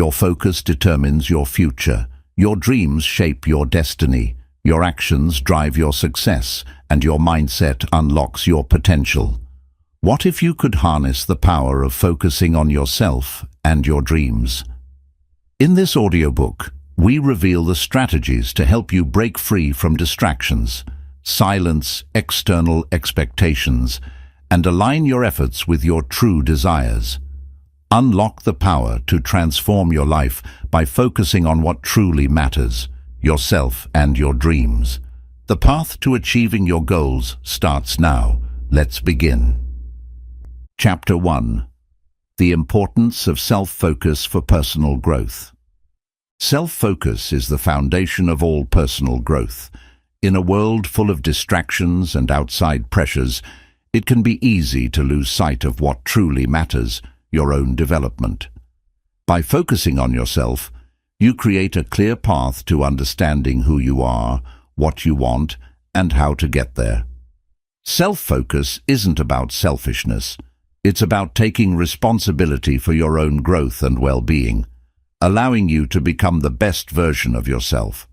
Your focus determines your future. Your dreams shape your destiny. Your actions drive your success, and your mindset unlocks your potential. What if you could harness the power of focusing on yourself and your dreams? In this audiobook, we reveal the strategies to help you break free from distractions, silence external expectations, and align your efforts with your true desires. Unlock the power to transform your life by focusing on what truly matters, yourself and your dreams. The path to achieving your goals starts now. Let's begin. Chapter 1. The importance of self-focus for personal growth. Self-focus is the foundation of all personal growth. In a world full of distractions and outside pressures, it can be easy to lose sight of what truly matters, your own development. By focusing on yourself, you create a clear path to understanding who you are, what you want, and how to get there. Self-focus isn't about selfishness. It's about taking responsibility for your own growth and well-being, allowing you to become the best version of yourself.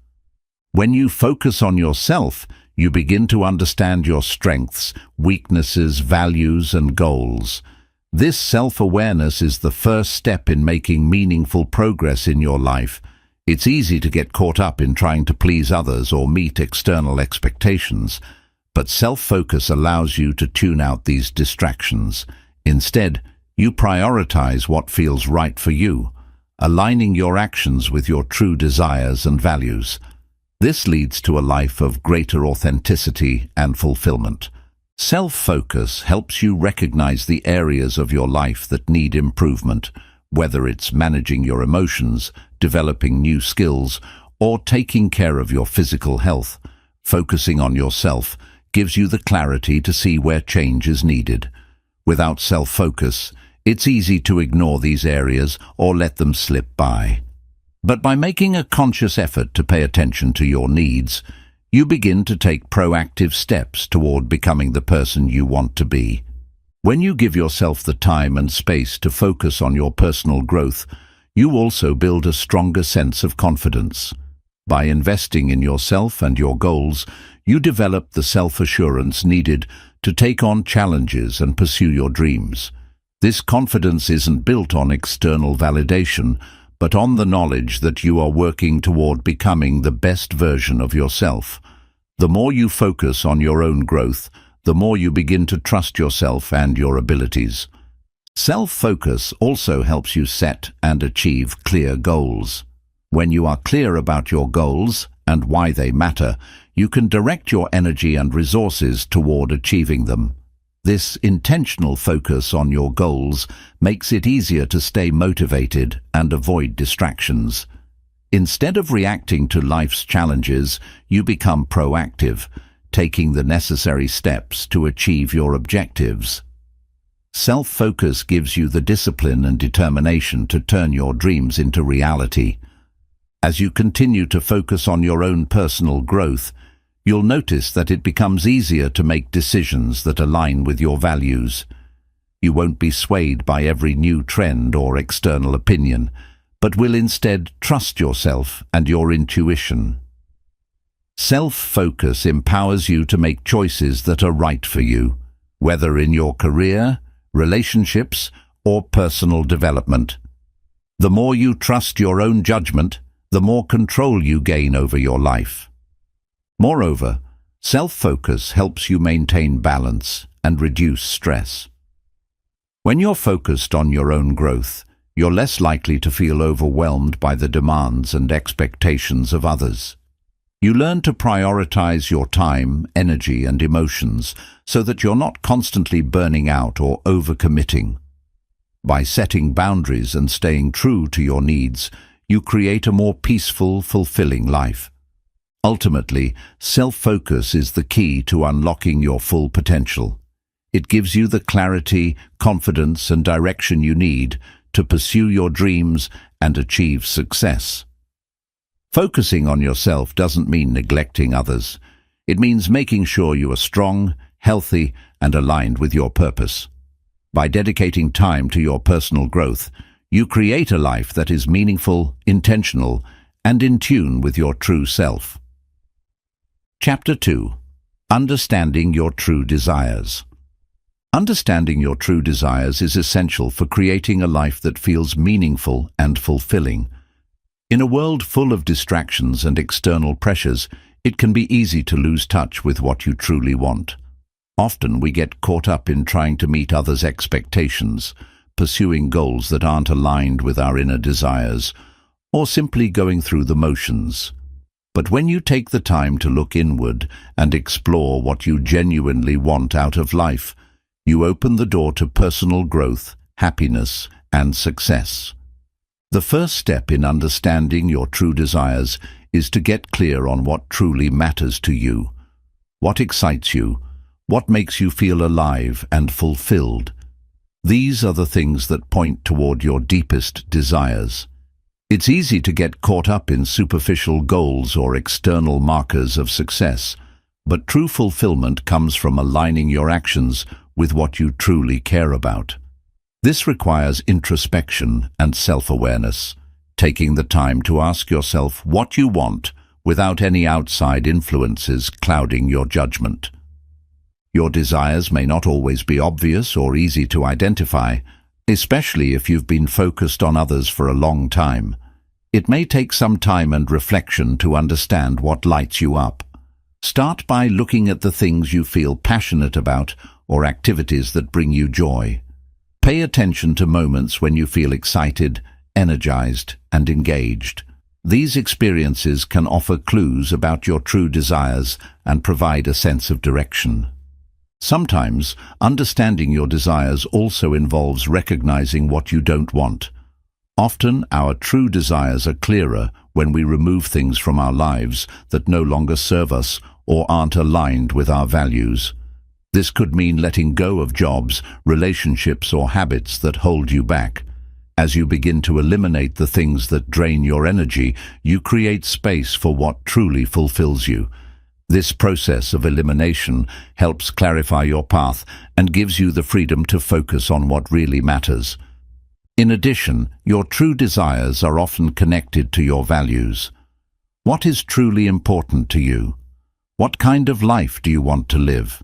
When you focus on yourself, you begin to understand your strengths, weaknesses, values, and goals. This self-awareness is the first step in making meaningful progress in your life. It's easy to get caught up in trying to please others or meet external expectations, but self-focus allows you to tune out these distractions. Instead, you prioritize what feels right for you, aligning your actions with your true desires and values. This leads to a life of greater authenticity and fulfillment. Self-focus helps you recognize the areas of your life that need improvement, whether it's managing your emotions, developing new skills, or taking care of your physical health. Focusing on yourself gives you the clarity to see where change is needed. Without self-focus, it's easy to ignore these areas or let them slip by. But by making a conscious effort to pay attention to your needs, you begin to take proactive steps toward becoming the person you want to be. When you give yourself the time and space to focus on your personal growth, you also build a stronger sense of confidence. By investing in yourself and your goals, you develop the self-assurance needed to take on challenges and pursue your dreams. This confidence isn't built on external validation, but on the knowledge that you are working toward becoming the best version of yourself. The more you focus on your own growth, the more you begin to trust yourself and your abilities. Self-focus also helps you set and achieve clear goals. When you are clear about your goals and why they matter, you can direct your energy and resources toward achieving them. This intentional focus on your goals makes it easier to stay motivated and avoid distractions. Instead of reacting to life's challenges, you become proactive, taking the necessary steps to achieve your objectives. Self-focus gives you the discipline and determination to turn your dreams into reality. As you continue to focus on your own personal growth, you'll notice that it becomes easier to make decisions that align with your values. You won't be swayed by every new trend or external opinion, but will instead trust yourself and your intuition. Self-focus empowers you to make choices that are right for you, whether in your career, relationships, or personal development. The more you trust your own judgment, the more control you gain over your life. Moreover, self-focus helps you maintain balance and reduce stress. When you're focused on your own growth, you're less likely to feel overwhelmed by the demands and expectations of others. You learn to prioritize your time, energy, and emotions so that you're not constantly burning out or overcommitting. By setting boundaries and staying true to your needs, you create a more peaceful, fulfilling life. Ultimately, self-focus is the key to unlocking your full potential. It gives you the clarity, confidence, and direction you need to pursue your dreams and achieve success. Focusing on yourself doesn't mean neglecting others. It means making sure you are strong, healthy, and aligned with your purpose. By dedicating time to your personal growth, You create a life that is meaningful, intentional, and in tune with your true self. Chapter 2. Understanding your true desires. Understanding your true desires is essential for creating a life that feels meaningful and fulfilling. In a world full of distractions and external pressures, it can be easy to lose touch with what you truly want. Often we get caught up in trying to meet others' expectations, pursuing goals that aren't aligned with our inner desires, or simply going through the motions. But when you take the time to look inward and explore what you genuinely want out of life, you open the door to personal growth, happiness, and success. The first step in understanding your true desires is to get clear on what truly matters to you. What excites you? What makes you feel alive and fulfilled? These are the things that point toward your deepest desires. It's easy to get caught up in superficial goals or external markers of success, but true fulfillment comes from aligning your actions with what you truly care about. This requires introspection and self-awareness, taking the time to ask yourself what you want without any outside influences clouding your judgment. Your desires may not always be obvious or easy to identify, especially if you've been focused on others for a long time. It may take some time and reflection to understand what lights you up. Start by looking at the things you feel passionate about or activities that bring you joy. Pay attention to moments when you feel excited, energized, and engaged. These experiences can offer clues about your true desires and provide a sense of direction. Sometimes, understanding your desires also involves recognizing what you don't want. Often, our true desires are clearer when we remove things from our lives that no longer serve us or aren't aligned with our values. This could mean letting go of jobs, relationships, or habits that hold you back. As you begin to eliminate the things that drain your energy, you create space for what truly fulfills you. This process of elimination helps clarify your path and gives you the freedom to focus on what really matters. In addition, your true desires are often connected to your values. What is truly important to you? What kind of life do you want to live?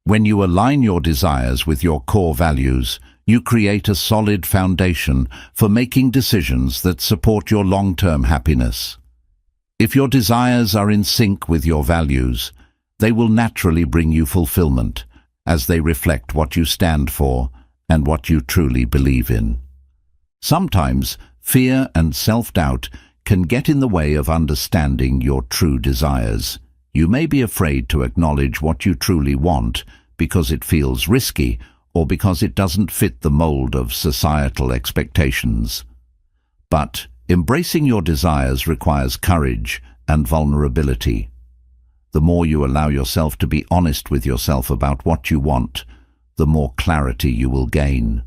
When you align your desires with your core values, you create a solid foundation for making decisions that support your long-term happiness. If your desires are in sync with your values, they will naturally bring you fulfillment, as they reflect what you stand for and what you truly believe in. Sometimes, fear and self-doubt can get in the way of understanding your true desires. You may be afraid to acknowledge what you truly want because it feels risky or because it doesn't fit the mold of societal expectations. But embracing your desires requires courage and vulnerability. The more you allow yourself to be honest with yourself about what you want, the more clarity you will gain.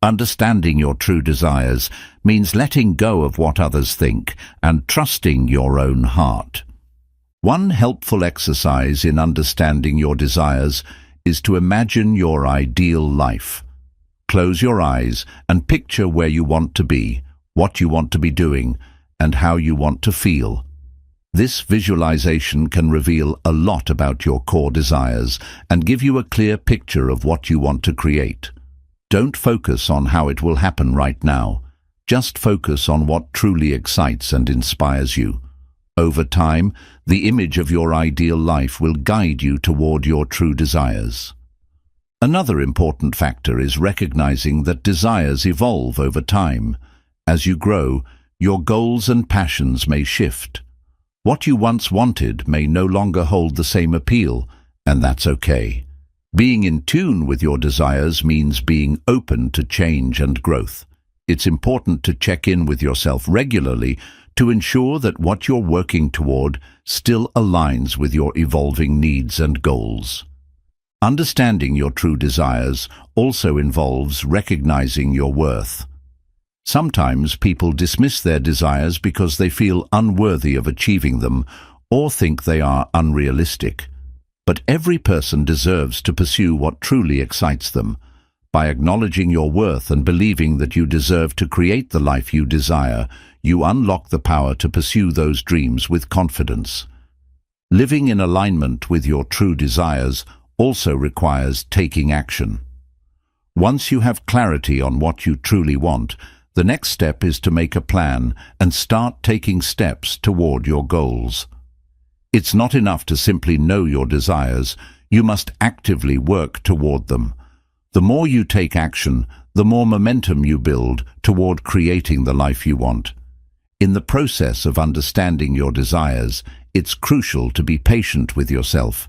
Understanding your true desires means letting go of what others think and trusting your own heart. One helpful exercise in understanding your desires is to imagine your ideal life. Close your eyes and picture where you want to be, what you want to be doing, and how you want to feel. This visualization can reveal a lot about your core desires and give you a clear picture of what you want to create. Don't focus on how it will happen right now. Just focus on what truly excites and inspires you. Over time, the image of your ideal life will guide you toward your true desires. Another important factor is recognizing that desires evolve over time. As you grow, your goals and passions may shift. What you once wanted may no longer hold the same appeal, and that's okay. Being in tune with your desires means being open to change and growth. It's important to check in with yourself regularly to ensure that what you're working toward still aligns with your evolving needs and goals. Understanding your true desires also involves recognizing your worth. Sometimes people dismiss their desires because they feel unworthy of achieving them or think they are unrealistic. But every person deserves to pursue what truly excites them. By acknowledging your worth and believing that you deserve to create the life you desire, you unlock the power to pursue those dreams with confidence. Living in alignment with your true desires also requires taking action. Once you have clarity on what you truly want, the next step is to make a plan and start taking steps toward your goals. It's not enough to simply know your desires, you must actively work toward them. The more you take action, the more momentum you build toward creating the life you want. In the process of understanding your desires, it's crucial to be patient with yourself.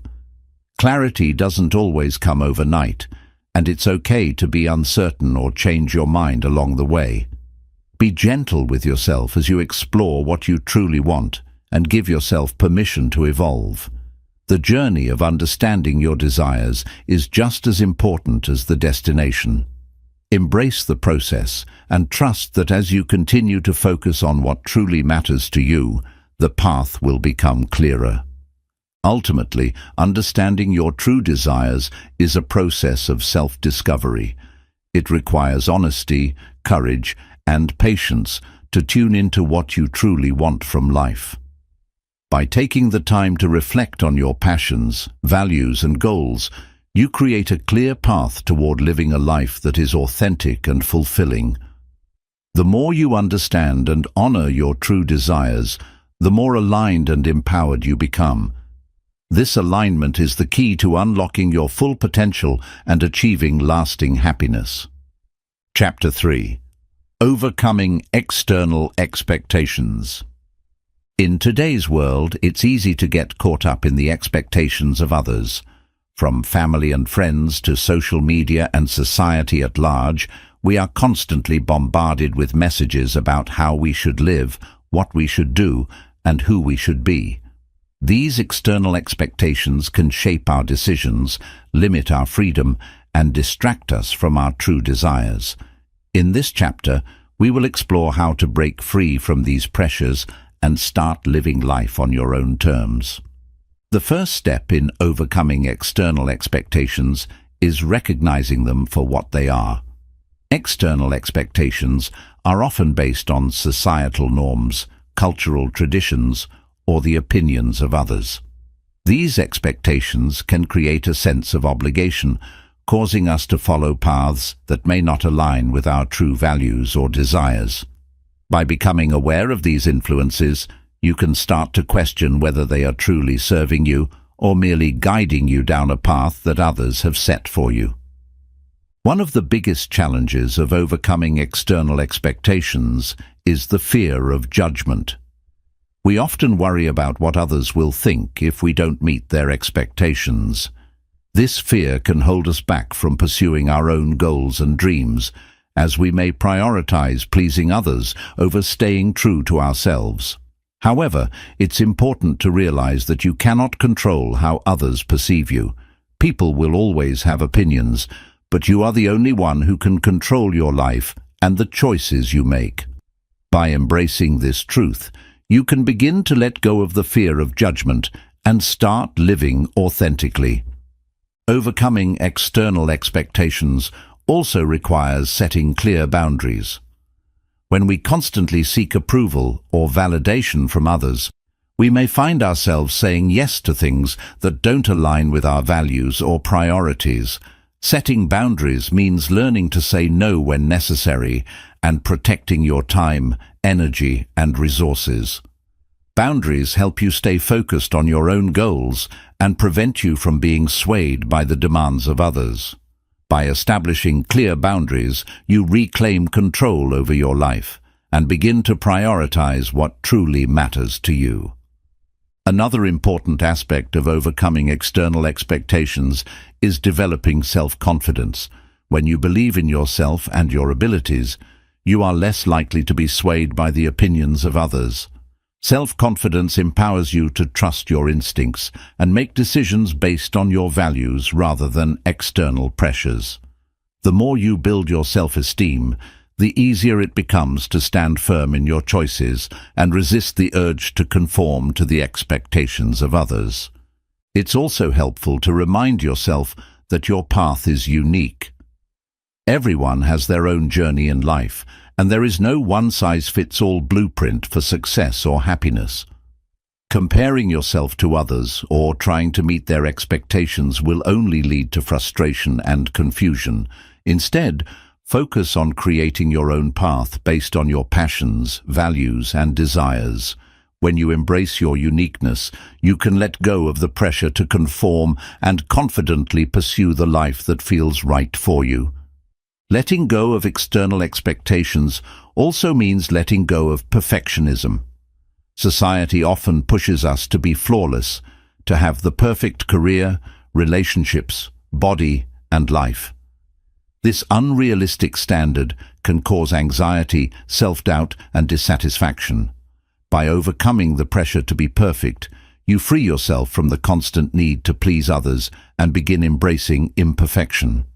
Clarity doesn't always come overnight, and it's okay to be uncertain or change your mind along the way. Be gentle with yourself as you explore what you truly want, and give yourself permission to evolve. The journey of understanding your desires is just as important as the destination. Embrace the process and trust that as you continue to focus on what truly matters to you, the path will become clearer. Ultimately, understanding your true desires is a process of self-discovery. It requires honesty, courage, and patience to tune into what you truly want from life. By taking the time to reflect on your passions, values, and goals, you create a clear path toward living a life that is authentic and fulfilling. The more you understand and honor your true desires, the more aligned and empowered you become. This alignment is the key to unlocking your full potential and achieving lasting happiness. Chapter 3. Overcoming External Expectations. In today's world, it's easy to get caught up in the expectations of others. From family and friends to social media and society at large, we are constantly bombarded with messages about how we should live, what we should do, and who we should be. These external expectations can shape our decisions, limit our freedom, and distract us from our true desires. In this chapter, we will explore how to break free from these pressures and start living life on your own terms. The first step in overcoming external expectations is recognizing them for what they are. External expectations are often based on societal norms, cultural traditions, or the opinions of others. These expectations can create a sense of obligation, causing us to follow paths that may not align with our true values or desires. By becoming aware of these influences, you can start to question whether they are truly serving you or merely guiding you down a path that others have set for you. One of the biggest challenges of overcoming external expectations is the fear of judgment. We often worry about what others will think if we don't meet their expectations. This fear can hold us back from pursuing our own goals and dreams, as we may prioritize pleasing others over staying true to ourselves. However, it's important to realize that you cannot control how others perceive you. People will always have opinions, but you are the only one who can control your life and the choices you make. By embracing this truth, you can begin to let go of the fear of judgment and start living authentically. Overcoming external expectations also requires setting clear boundaries. When we constantly seek approval or validation from others, we may find ourselves saying yes to things that don't align with our values or priorities. Setting boundaries means learning to say no when necessary and protecting your time, energy, and resources. Boundaries help you stay focused on your own goals and prevent you from being swayed by the demands of others. By establishing clear boundaries, you reclaim control over your life and begin to prioritize what truly matters to you. Another important aspect of overcoming external expectations is developing self-confidence. When you believe in yourself and your abilities, you are less likely to be swayed by the opinions of others. Self-confidence empowers you to trust your instincts and make decisions based on your values rather than external pressures. The more you build your self-esteem, the easier it becomes to stand firm in your choices and resist the urge to conform to the expectations of others. It's also helpful to remind yourself that your path is unique. Everyone has their own journey in life, and there is no one-size-fits-all blueprint for success or happiness. Comparing yourself to others or trying to meet their expectations will only lead to frustration and confusion. Instead, focus on creating your own path based on your passions, values, and desires. When you embrace your uniqueness, you can let go of the pressure to conform and confidently pursue the life that feels right for you. Letting go of external expectations also means letting go of perfectionism. Society often pushes us to be flawless, to have the perfect career, relationships, body, and life. This unrealistic standard can cause anxiety, self-doubt, and dissatisfaction. By overcoming the pressure to be perfect, you free yourself from the constant need to please others and begin embracing imperfection.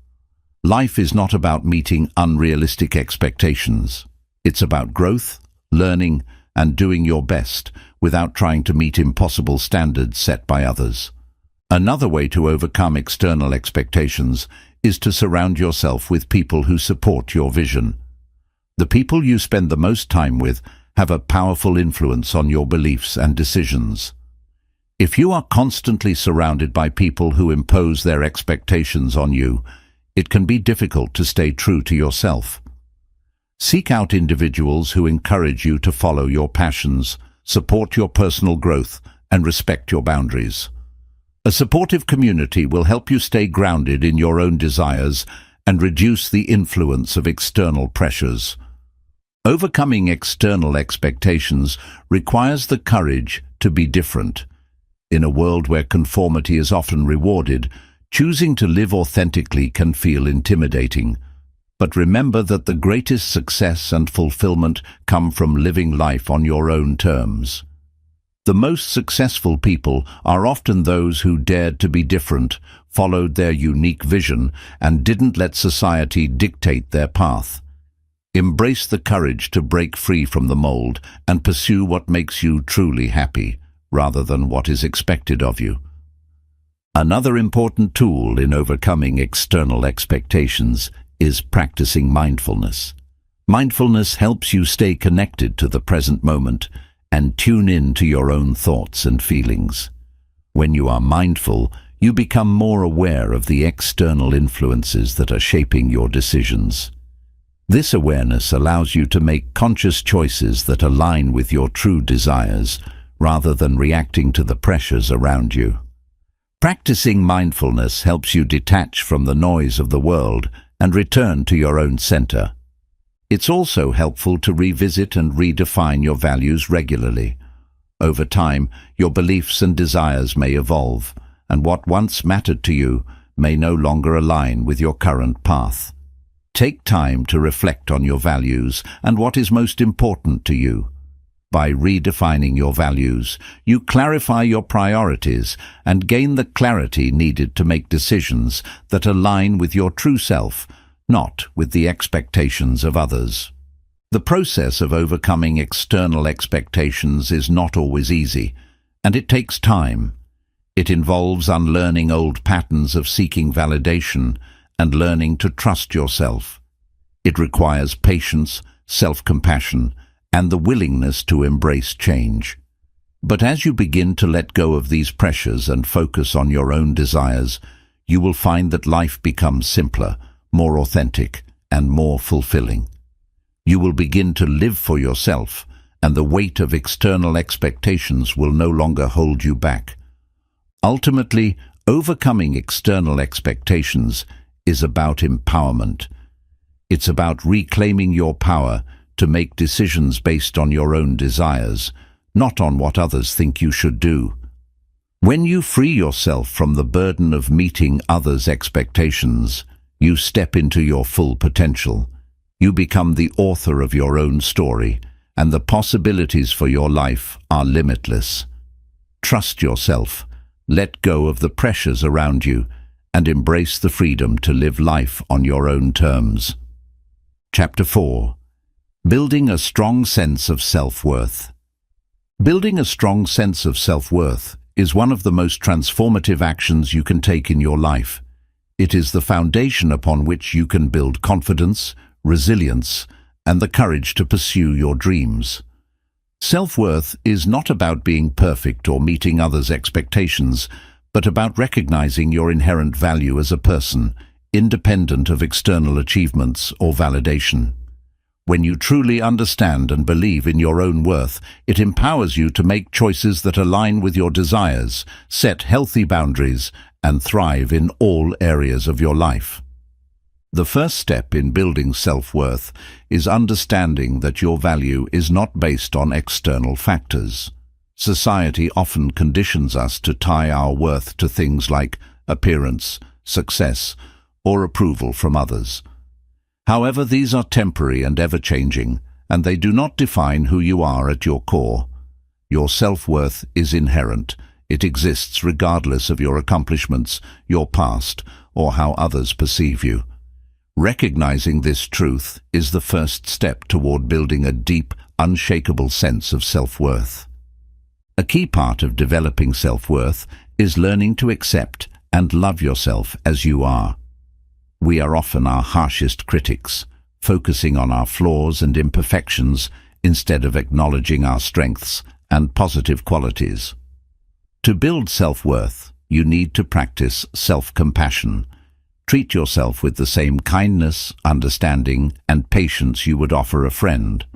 Life is not about meeting unrealistic expectations. It's about growth, learning, and doing your best without trying to meet impossible standards set by others. Another way to overcome external expectations is to surround yourself with people who support your vision. The people you spend the most time with have a powerful influence on your beliefs and decisions. If you are constantly surrounded by people who impose their expectations on you, it can be difficult to stay true to yourself. Seek out individuals who encourage you to follow your passions, support your personal growth, and respect your boundaries. A supportive community will help you stay grounded in your own desires and reduce the influence of external pressures. Overcoming external expectations requires the courage to be different. In a world where conformity is often rewarded, choosing to live authentically can feel intimidating. But remember that the greatest success and fulfillment come from living life on your own terms. The most successful people are often those who dared to be different, followed their unique vision, and didn't let society dictate their path. Embrace the courage to break free from the mold and pursue what makes you truly happy, rather than what is expected of you. Another important tool in overcoming external expectations is practicing mindfulness. Mindfulness helps you stay connected to the present moment and tune in to your own thoughts and feelings. When you are mindful, you become more aware of the external influences that are shaping your decisions. This awareness allows you to make conscious choices that align with your true desires, rather than reacting to the pressures around you. Practicing mindfulness helps you detach from the noise of the world and return to your own center. It's also helpful to revisit and redefine your values regularly. Over time, your beliefs and desires may evolve, and what once mattered to you may no longer align with your current path. Take time to reflect on your values and what is most important to you. By redefining your values, you clarify your priorities and gain the clarity needed to make decisions that align with your true self, not with the expectations of others. The process of overcoming external expectations is not always easy, and it takes time. It involves unlearning old patterns of seeking validation and learning to trust yourself. It requires patience, self-compassion, and the willingness to embrace change. But as you begin to let go of these pressures and focus on your own desires, you will find that life becomes simpler, more authentic, and more fulfilling. You will begin to live for yourself, and the weight of external expectations will no longer hold you back. Ultimately, overcoming external expectations is about empowerment. It's about reclaiming your power to make decisions based on your own desires, not on what others think you should do. When you free yourself from the burden of meeting others' expectations, you step into your full potential. You become the author of your own story, and the possibilities for your life are limitless. Trust yourself, let go of the pressures around you, and embrace the freedom to live life on your own terms. Chapter 4. Building a strong sense of self-worth. Building a strong sense of self-worth is one of the most transformative actions you can take in your life. It is the foundation upon which you can build confidence, resilience, and the courage to pursue your dreams. Self-worth is not about being perfect or meeting others' expectations, but about recognizing your inherent value as a person, independent of external achievements or validation. When you truly understand and believe in your own worth, it empowers you to make choices that align with your desires, set healthy boundaries, and thrive in all areas of your life. The first step in building self-worth is understanding that your value is not based on external factors. Society often conditions us to tie our worth to things like appearance, success, or approval from others. However, these are temporary and ever-changing, and they do not define who you are at your core. Your self-worth is inherent. It exists regardless of your accomplishments, your past, or how others perceive you. Recognizing this truth is the first step toward building a deep, unshakable sense of self-worth. A key part of developing self-worth is learning to accept and love yourself as you are. We are often our harshest critics, focusing on our flaws and imperfections instead of acknowledging our strengths and positive qualities. To build self-worth, you need to practice self-compassion. Treat yourself with the same kindness, understanding, and patience you would offer a friend.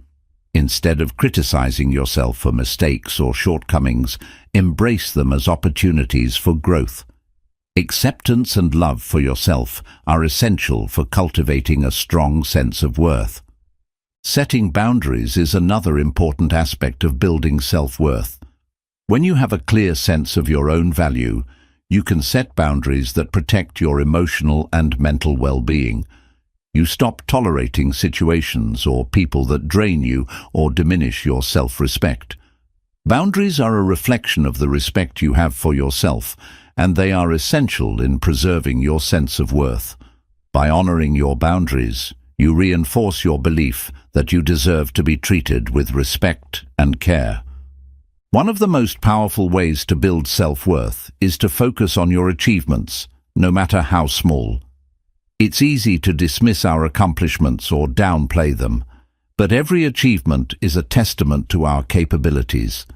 Instead of criticizing yourself for mistakes or shortcomings, embrace them as opportunities for growth. Acceptance and love for yourself are essential for cultivating a strong sense of worth. Setting boundaries is another important aspect of building self-worth. When you have a clear sense of your own value, you can set boundaries that protect your emotional and mental well-being. You stop tolerating situations or people that drain you or diminish your self-respect. Boundaries are a reflection of the respect you have for yourself, and they are essential in preserving your sense of worth. By honoring your boundaries, you reinforce your belief that you deserve to be treated with respect and care. One of the most powerful ways to build self-worth is to focus on your achievements, no matter how small. It's easy to dismiss our accomplishments or downplay them, but every achievement is a testament to our capabilities.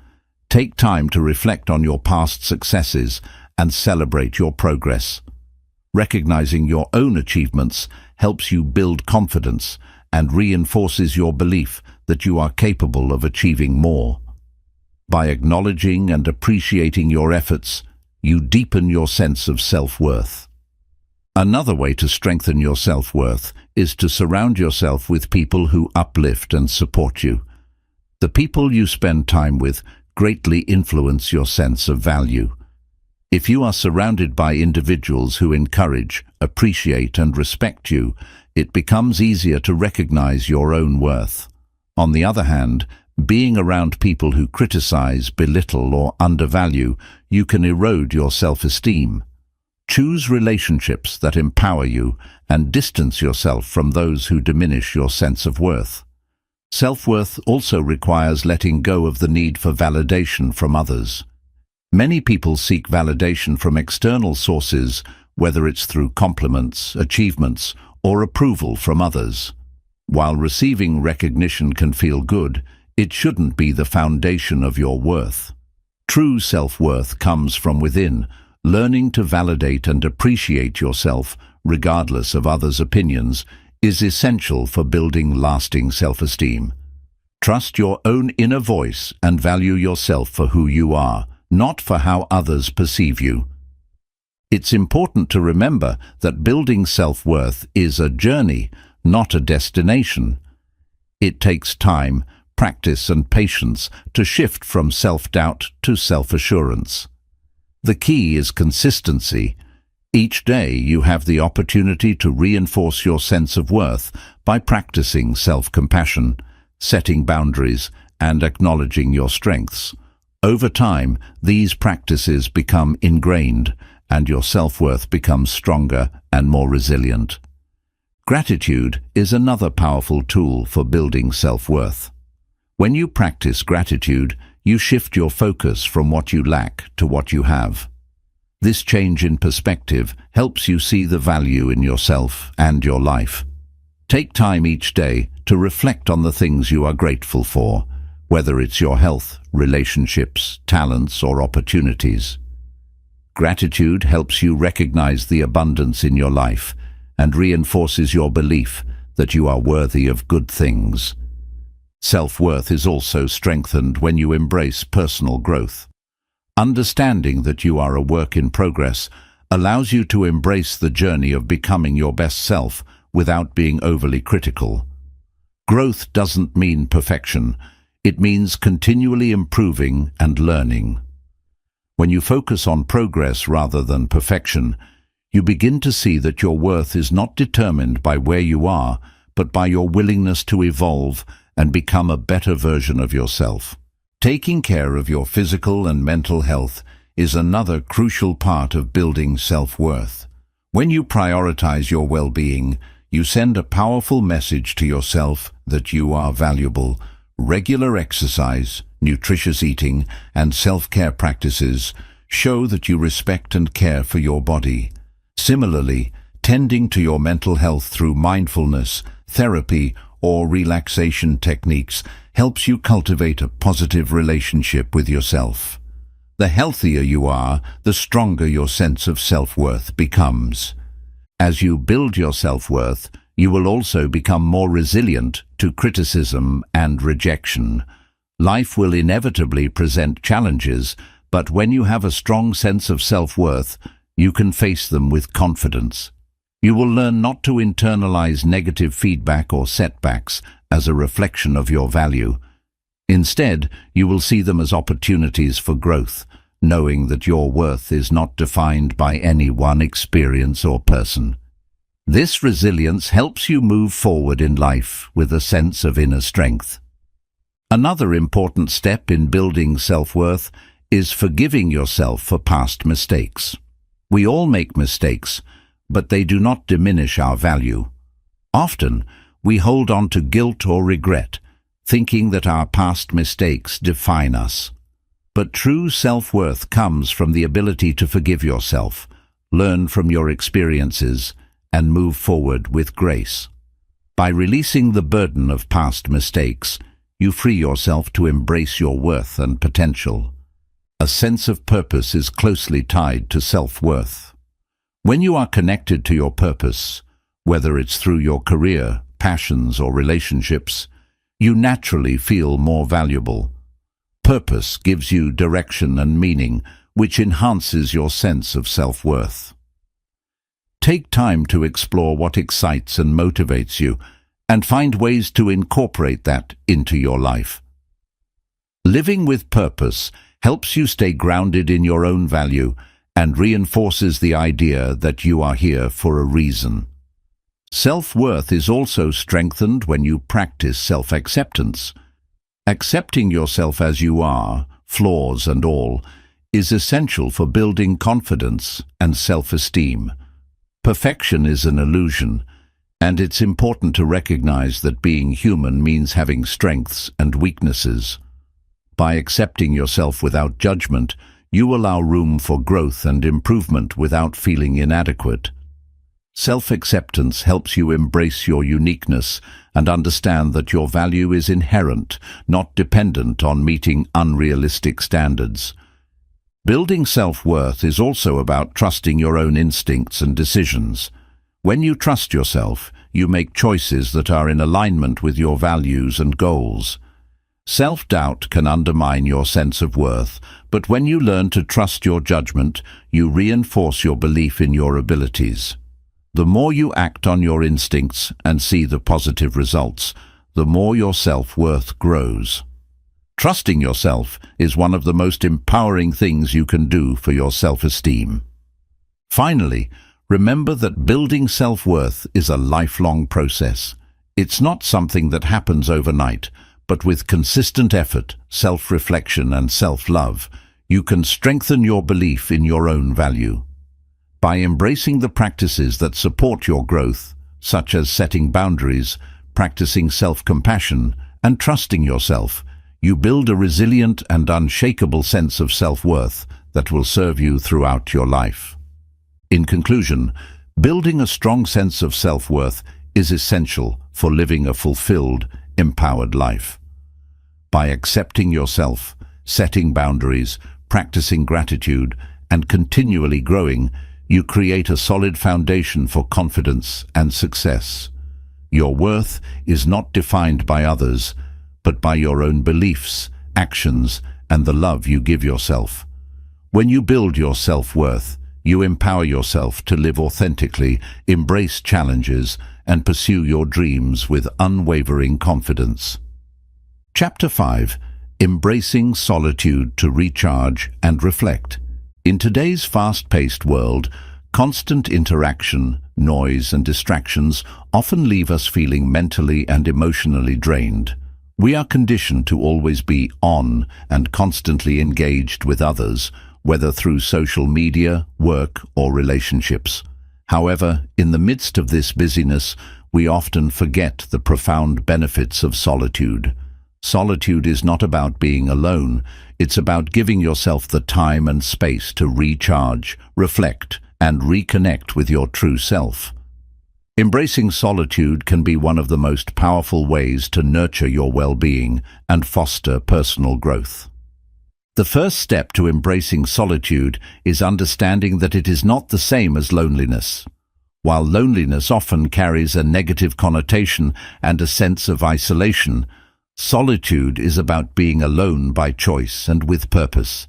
Take time to reflect on your past successes and celebrate your progress. Recognizing your own achievements helps you build confidence and reinforces your belief that you are capable of achieving more. By acknowledging and appreciating your efforts, you deepen your sense of self-worth. Another way to strengthen your self-worth is to surround yourself with people who uplift and support you. The people you spend time with greatly influence your sense of value. If you are surrounded by individuals who encourage, appreciate, and respect you, it becomes easier to recognize your own worth. On the other hand, being around people who criticize, belittle, or undervalue, you can erode your self-esteem. Choose relationships that empower you and distance yourself from those who diminish your sense of worth. Self-worth also requires letting go of the need for validation from others. Many people seek validation from external sources, whether it's through compliments, achievements, or approval from others. While receiving recognition can feel good, it shouldn't be the foundation of your worth. True self-worth comes from within. Learning to validate and appreciate yourself, regardless of others' opinions, is essential for building lasting self-esteem. Trust your own inner voice and value yourself for who you are, not for how others perceive you. It's important to remember that building self-worth is a journey, not a destination. It takes time, practice, and patience to shift from self-doubt to self-assurance. The key is consistency. Each day you have the opportunity to reinforce your sense of worth by practicing self-compassion, setting boundaries, and acknowledging your strengths. Over time, these practices become ingrained, and your self-worth becomes stronger and more resilient. Gratitude is another powerful tool for building self-worth. When you practice gratitude, you shift your focus from what you lack to what you have. This change in perspective helps you see the value in yourself and your life. Take time each day to reflect on the things you are grateful for, whether it's your health, relationships, talents, or opportunities. Gratitude helps you recognize the abundance in your life and reinforces your belief that you are worthy of good things. Self-worth is also strengthened when you embrace personal growth. Understanding that you are a work in progress allows you to embrace the journey of becoming your best self without being overly critical. Growth doesn't mean perfection. It means continually improving and learning. When you focus on progress rather than perfection, you begin to see that your worth is not determined by where you are, but by your willingness to evolve and become a better version of yourself. Taking care of your physical and mental health is another crucial part of building self-worth. When you prioritize your well-being, you send a powerful message to yourself that you are valuable. Regular exercise, nutritious eating, and self-care practices show that you respect and care for your body. Similarly, tending to your mental health through mindfulness, therapy, or relaxation techniques helps you cultivate a positive relationship with yourself. The healthier you are, the stronger your sense of self-worth becomes. As you build your self-worth, you will also become more resilient to criticism and rejection. Life will inevitably present challenges, but when you have a strong sense of self-worth, you can face them with confidence. You will learn not to internalize negative feedback or setbacks as a reflection of your value. Instead, you will see them as opportunities for growth, knowing that your worth is not defined by any one experience or person. This resilience helps you move forward in life with a sense of inner strength. Another important step in building self-worth is forgiving yourself for past mistakes. We all make mistakes, but they do not diminish our value. Often, we hold on to guilt or regret, thinking that our past mistakes define us. But true self-worth comes from the ability to forgive yourself, learn from your experiences, and move forward with grace. By releasing the burden of past mistakes, you free yourself to embrace your worth and potential. A sense of purpose is closely tied to self-worth. When you are connected to your purpose, whether it's through your career, passions, or relationships, you naturally feel more valuable. Purpose gives you direction and meaning, which enhances your sense of self-worth. Take time to explore what excites and motivates you, and find ways to incorporate that into your life. Living with purpose helps you stay grounded in your own value and reinforces the idea that you are here for a reason. Self-worth is also strengthened when you practice self-acceptance. Accepting yourself as you are, flaws and all, is essential for building confidence and self-esteem. Perfection is an illusion, and it's important to recognize that being human means having strengths and weaknesses. By accepting yourself without judgment, you allow room for growth and improvement without feeling inadequate. Self-acceptance helps you embrace your uniqueness and understand that your value is inherent, not dependent on meeting unrealistic standards. Building self-worth is also about trusting your own instincts and decisions. When you trust yourself, you make choices that are in alignment with your values and goals. Self-doubt can undermine your sense of worth, but when you learn to trust your judgment, you reinforce your belief in your abilities. The more you act on your instincts and see the positive results, the more your self-worth grows. Trusting yourself is one of the most empowering things you can do for your self-esteem. Finally, remember that building self-worth is a lifelong process. It's not something that happens overnight, but with consistent effort, self-reflection, and self-love, you can strengthen your belief in your own value. By embracing the practices that support your growth, such as setting boundaries, practicing self-compassion, and trusting yourself, you build a resilient and unshakable sense of self-worth that will serve you throughout your life. In conclusion, building a strong sense of self-worth is essential for living a fulfilled, empowered life. By accepting yourself, setting boundaries, practicing gratitude, and continually growing, you create a solid foundation for confidence and success. Your worth is not defined by others, but by your own beliefs, actions, and the love you give yourself. When you build your self-worth, you empower yourself to live authentically, embrace challenges, and pursue your dreams with unwavering confidence. Chapter 5. Embracing solitude to recharge and reflect. In today's fast-paced world, constant interaction, noise, and distractions often leave us feeling mentally and emotionally drained. We are conditioned to always be on and constantly engaged with others, whether through social media, work, or relationships. However, in the midst of this busyness, we often forget the profound benefits of solitude. Solitude is not about being alone. It's about giving yourself the time and space to recharge, reflect, and reconnect with your true self. Embracing solitude can be one of the most powerful ways to nurture your well-being and foster personal growth. The first step to embracing solitude is understanding that it is not the same as loneliness. While loneliness often carries a negative connotation and a sense of isolation, solitude is about being alone by choice and with purpose.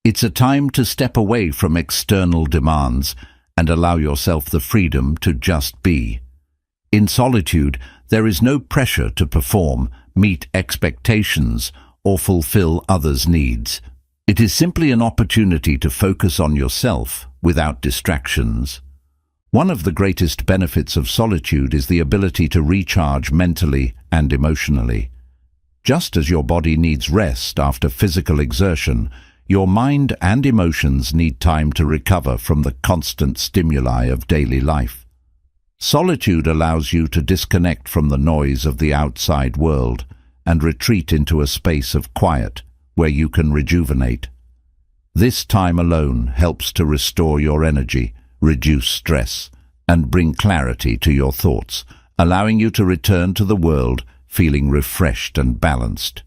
It's a time to step away from external demands and allow yourself the freedom to just be. In solitude, there is no pressure to perform, meet expectations, or fulfill others' needs. It is simply an opportunity to focus on yourself without distractions. One of the greatest benefits of solitude is the ability to recharge mentally and emotionally. Just as your body needs rest after physical exertion, your mind and emotions need time to recover from the constant stimuli of daily life. Solitude allows you to disconnect from the noise of the outside world and retreat into a space of quiet where you can rejuvenate. This time alone helps to restore your energy, reduce stress, and bring clarity to your thoughts, allowing you to return to the world feeling refreshed and balanced.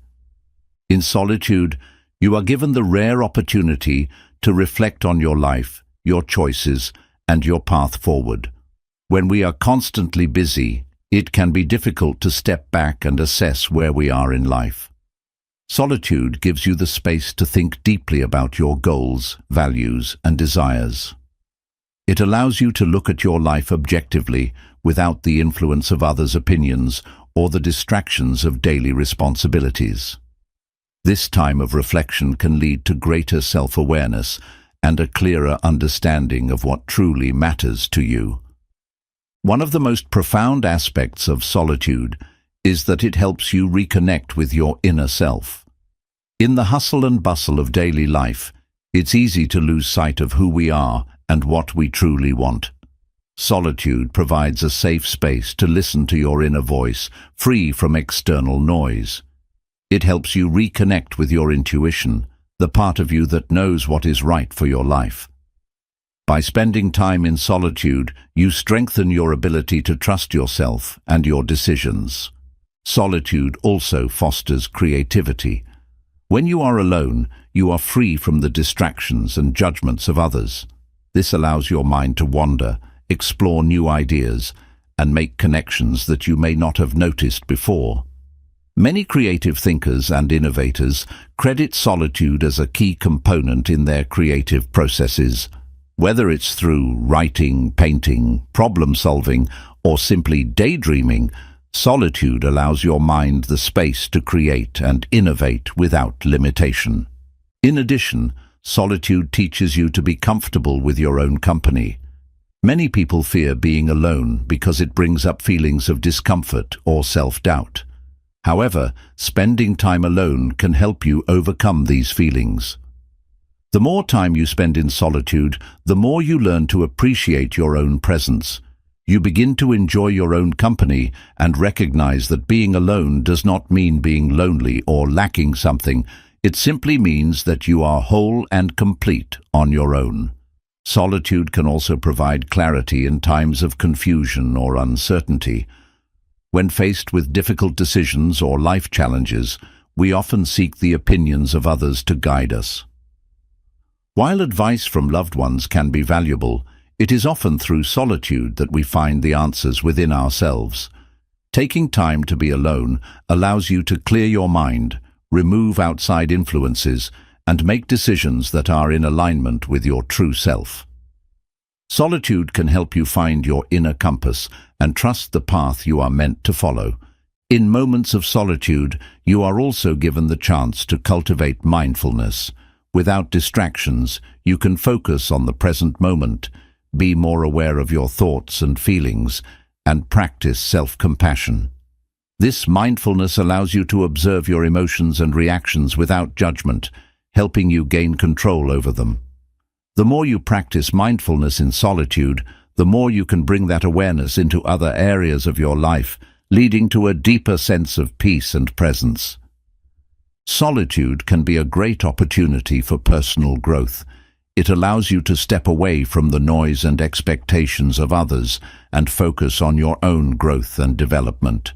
In solitude, you are given the rare opportunity to reflect on your life, your choices, and your path forward. When we are constantly busy, it can be difficult to step back and assess where we are in life. Solitude gives you the space to think deeply about your goals, values, and desires. It allows you to look at your life objectively without the influence of others' opinions or the distractions of daily responsibilities. This time of reflection can lead to greater self-awareness and a clearer understanding of what truly matters to you. One of the most profound aspects of solitude is that it helps you reconnect with your inner self. In the hustle and bustle of daily life, it's easy to lose sight of who we are and what we truly want. Solitude provides a safe space to listen to your inner voice, free from external noise. It helps you reconnect with your intuition, the part of you that knows what is right for your life. By spending time in solitude, you strengthen your ability to trust yourself and your decisions. Solitude also fosters creativity. When you are alone, you are free from the distractions and judgments of others. This allows your mind to wander, explore new ideas, and make connections that you may not have noticed before. Many creative thinkers and innovators credit solitude as a key component in their creative processes. Whether it's through writing, painting, problem-solving, or simply daydreaming, solitude allows your mind the space to create and innovate without limitation. In addition, solitude teaches you to be comfortable with your own company. Many people fear being alone because it brings up feelings of discomfort or self-doubt. However, spending time alone can help you overcome these feelings. The more time you spend in solitude, the more you learn to appreciate your own presence. You begin to enjoy your own company and recognize that being alone does not mean being lonely or lacking something. It simply means that you are whole and complete on your own. Solitude can also provide clarity in times of confusion or uncertainty. When faced with difficult decisions or life challenges, we often seek the opinions of others to guide us. While advice from loved ones can be valuable, it is often through solitude that we find the answers within ourselves. Taking time to be alone allows you to clear your mind, remove outside influences, and make decisions that are in alignment with your true self. Solitude can help you find your inner compass and trust the path you are meant to follow. In moments of solitude, you are also given the chance to cultivate mindfulness. Without distractions, you can focus on the present moment, be more aware of your thoughts and feelings, and practice self-compassion. This mindfulness allows you to observe your emotions and reactions without judgment, helping you gain control over them. The more you practice mindfulness in solitude, the more you can bring that awareness into other areas of your life, leading to a deeper sense of peace and presence. Solitude can be a great opportunity for personal growth. It allows you to step away from the noise and expectations of others and focus on your own growth and development.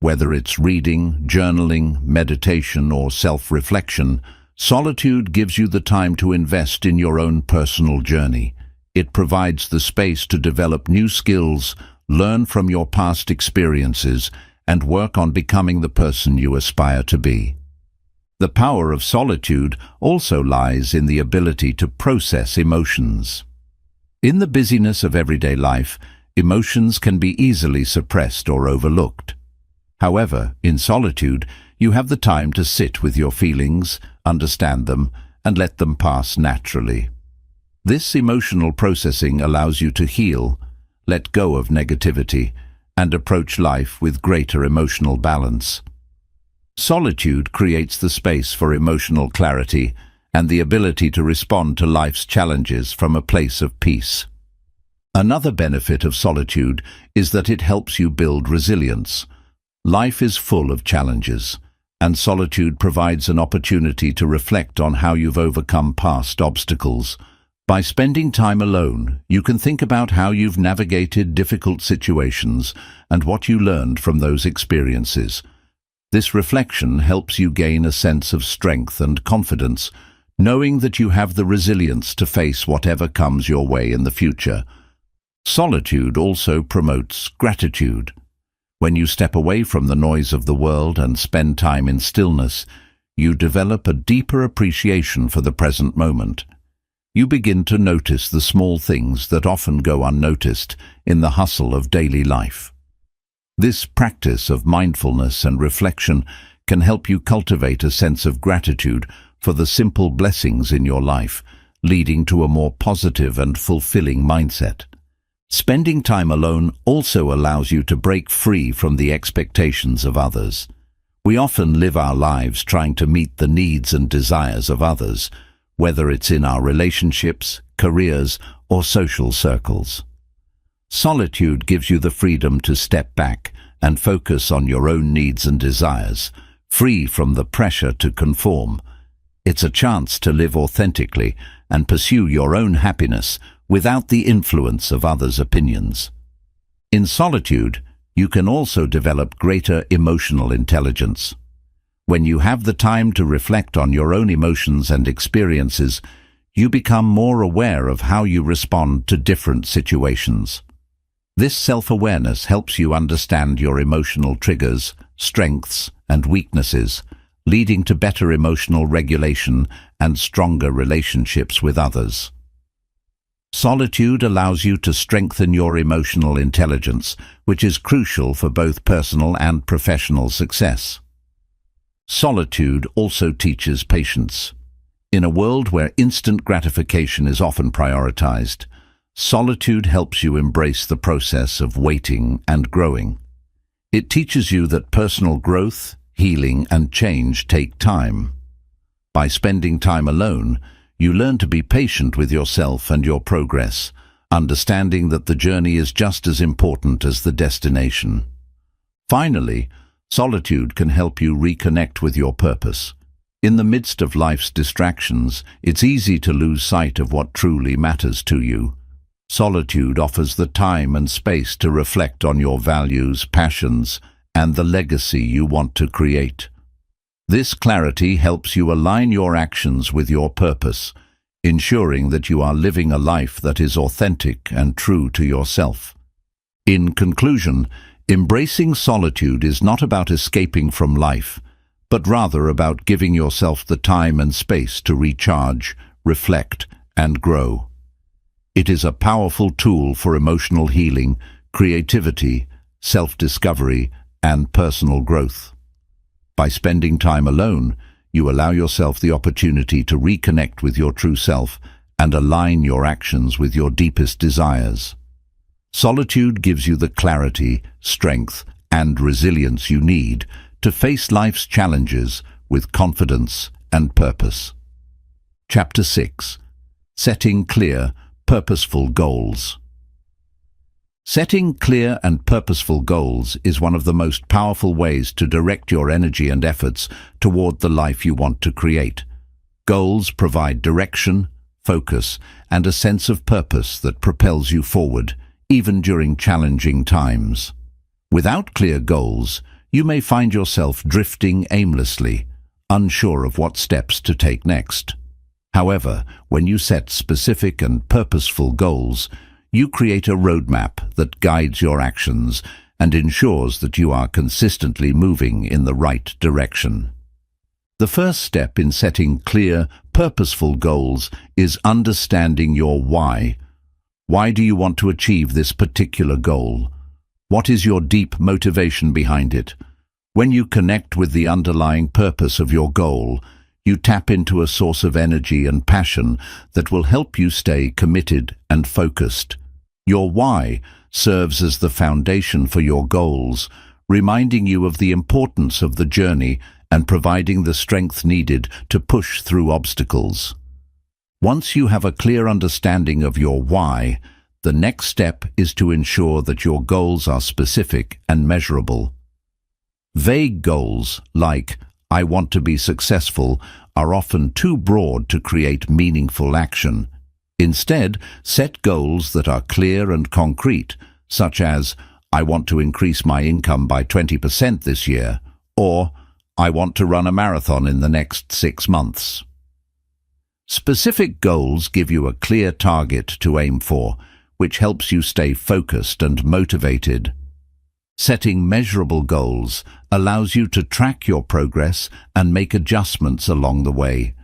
Whether it's reading, journaling, meditation, or self-reflection, solitude gives you the time to invest in your own personal journey. It provides the space to develop new skills, learn from your past experiences, and work on becoming the person you aspire to be. The power of solitude also lies in the ability to process emotions. In the busyness of everyday life, emotions can be easily suppressed or overlooked. However, in solitude, you have the time to sit with your feelings, understand them, and let them pass naturally. This emotional processing allows you to heal, let go of negativity, and approach life with greater emotional balance. Solitude creates the space for emotional clarity and the ability to respond to life's challenges from a place of peace. Another benefit of solitude is that it helps you build resilience. Life is full of challenges, and solitude provides an opportunity to reflect on how you've overcome past obstacles. By spending time alone, you can think about how you've navigated difficult situations and what you learned from those experiences. This reflection helps you gain a sense of strength and confidence, knowing that you have the resilience to face whatever comes your way in the future. Solitude also promotes gratitude. When you step away from the noise of the world and spend time in stillness, you develop a deeper appreciation for the present moment. You begin to notice the small things that often go unnoticed in the hustle of daily life. This practice of mindfulness and reflection can help you cultivate a sense of gratitude for the simple blessings in your life, leading to a more positive and fulfilling mindset. Spending time alone also allows you to break free from the expectations of others. We often live our lives trying to meet the needs and desires of others, whether it's in our relationships, careers, or social circles. Solitude gives you the freedom to step back and focus on your own needs and desires, free from the pressure to conform. It's a chance to live authentically and pursue your own happiness without the influence of others' opinions. In solitude, you can also develop greater emotional intelligence. When you have the time to reflect on your own emotions and experiences, you become more aware of how you respond to different situations. This self-awareness helps you understand your emotional triggers, strengths, and weaknesses, leading to better emotional regulation and stronger relationships with others. Solitude allows you to strengthen your emotional intelligence, which is crucial for both personal and professional success. Solitude also teaches patience. In a world where instant gratification is often prioritized, solitude helps you embrace the process of waiting and growing. It teaches you that personal growth, healing, and change take time. By spending time alone, you learn to be patient with yourself and your progress, understanding that the journey is just as important as the destination. Finally, solitude can help you reconnect with your purpose. In the midst of life's distractions, it's easy to lose sight of what truly matters to you. Solitude offers the time and space to reflect on your values, passions, and the legacy you want to create. This clarity helps you align your actions with your purpose, ensuring that you are living a life that is authentic and true to yourself. In conclusion, embracing solitude is not about escaping from life, but rather about giving yourself the time and space to recharge, reflect, and grow. It is a powerful tool for emotional healing, creativity, self-discovery, and personal growth. By spending time alone, you allow yourself the opportunity to reconnect with your true self and align your actions with your deepest desires. Solitude gives you the clarity, strength, and resilience you need to face life's challenges with confidence and purpose. Chapter 6. Setting Clear, Purposeful Goals. Setting clear and purposeful goals is one of the most powerful ways to direct your energy and efforts toward the life you want to create. Goals provide direction, focus, and a sense of purpose that propels you forward, even during challenging times. Without clear goals, you may find yourself drifting aimlessly, unsure of what steps to take next. However, when you set specific and purposeful goals, you create a roadmap that guides your actions and ensures that you are consistently moving in the right direction. The first step in setting clear, purposeful goals is understanding your why. Why do you want to achieve this particular goal? What is your deep motivation behind it? When you connect with the underlying purpose of your goal, you tap into a source of energy and passion that will help you stay committed and focused. Your why serves as the foundation for your goals, reminding you of the importance of the journey and providing the strength needed to push through obstacles. Once you have a clear understanding of your why, the next step is to ensure that your goals are specific and measurable. Vague goals, like "I want to be successful," are often too broad to create meaningful action. Instead, set goals that are clear and concrete, such as "I want to increase my income by 20% this year," or "I want to run a marathon in the next 6 months." Specific goals give you a clear target to aim for, which helps you stay focused and motivated. Setting measurable goals allows you to track your progress and make adjustments along the way.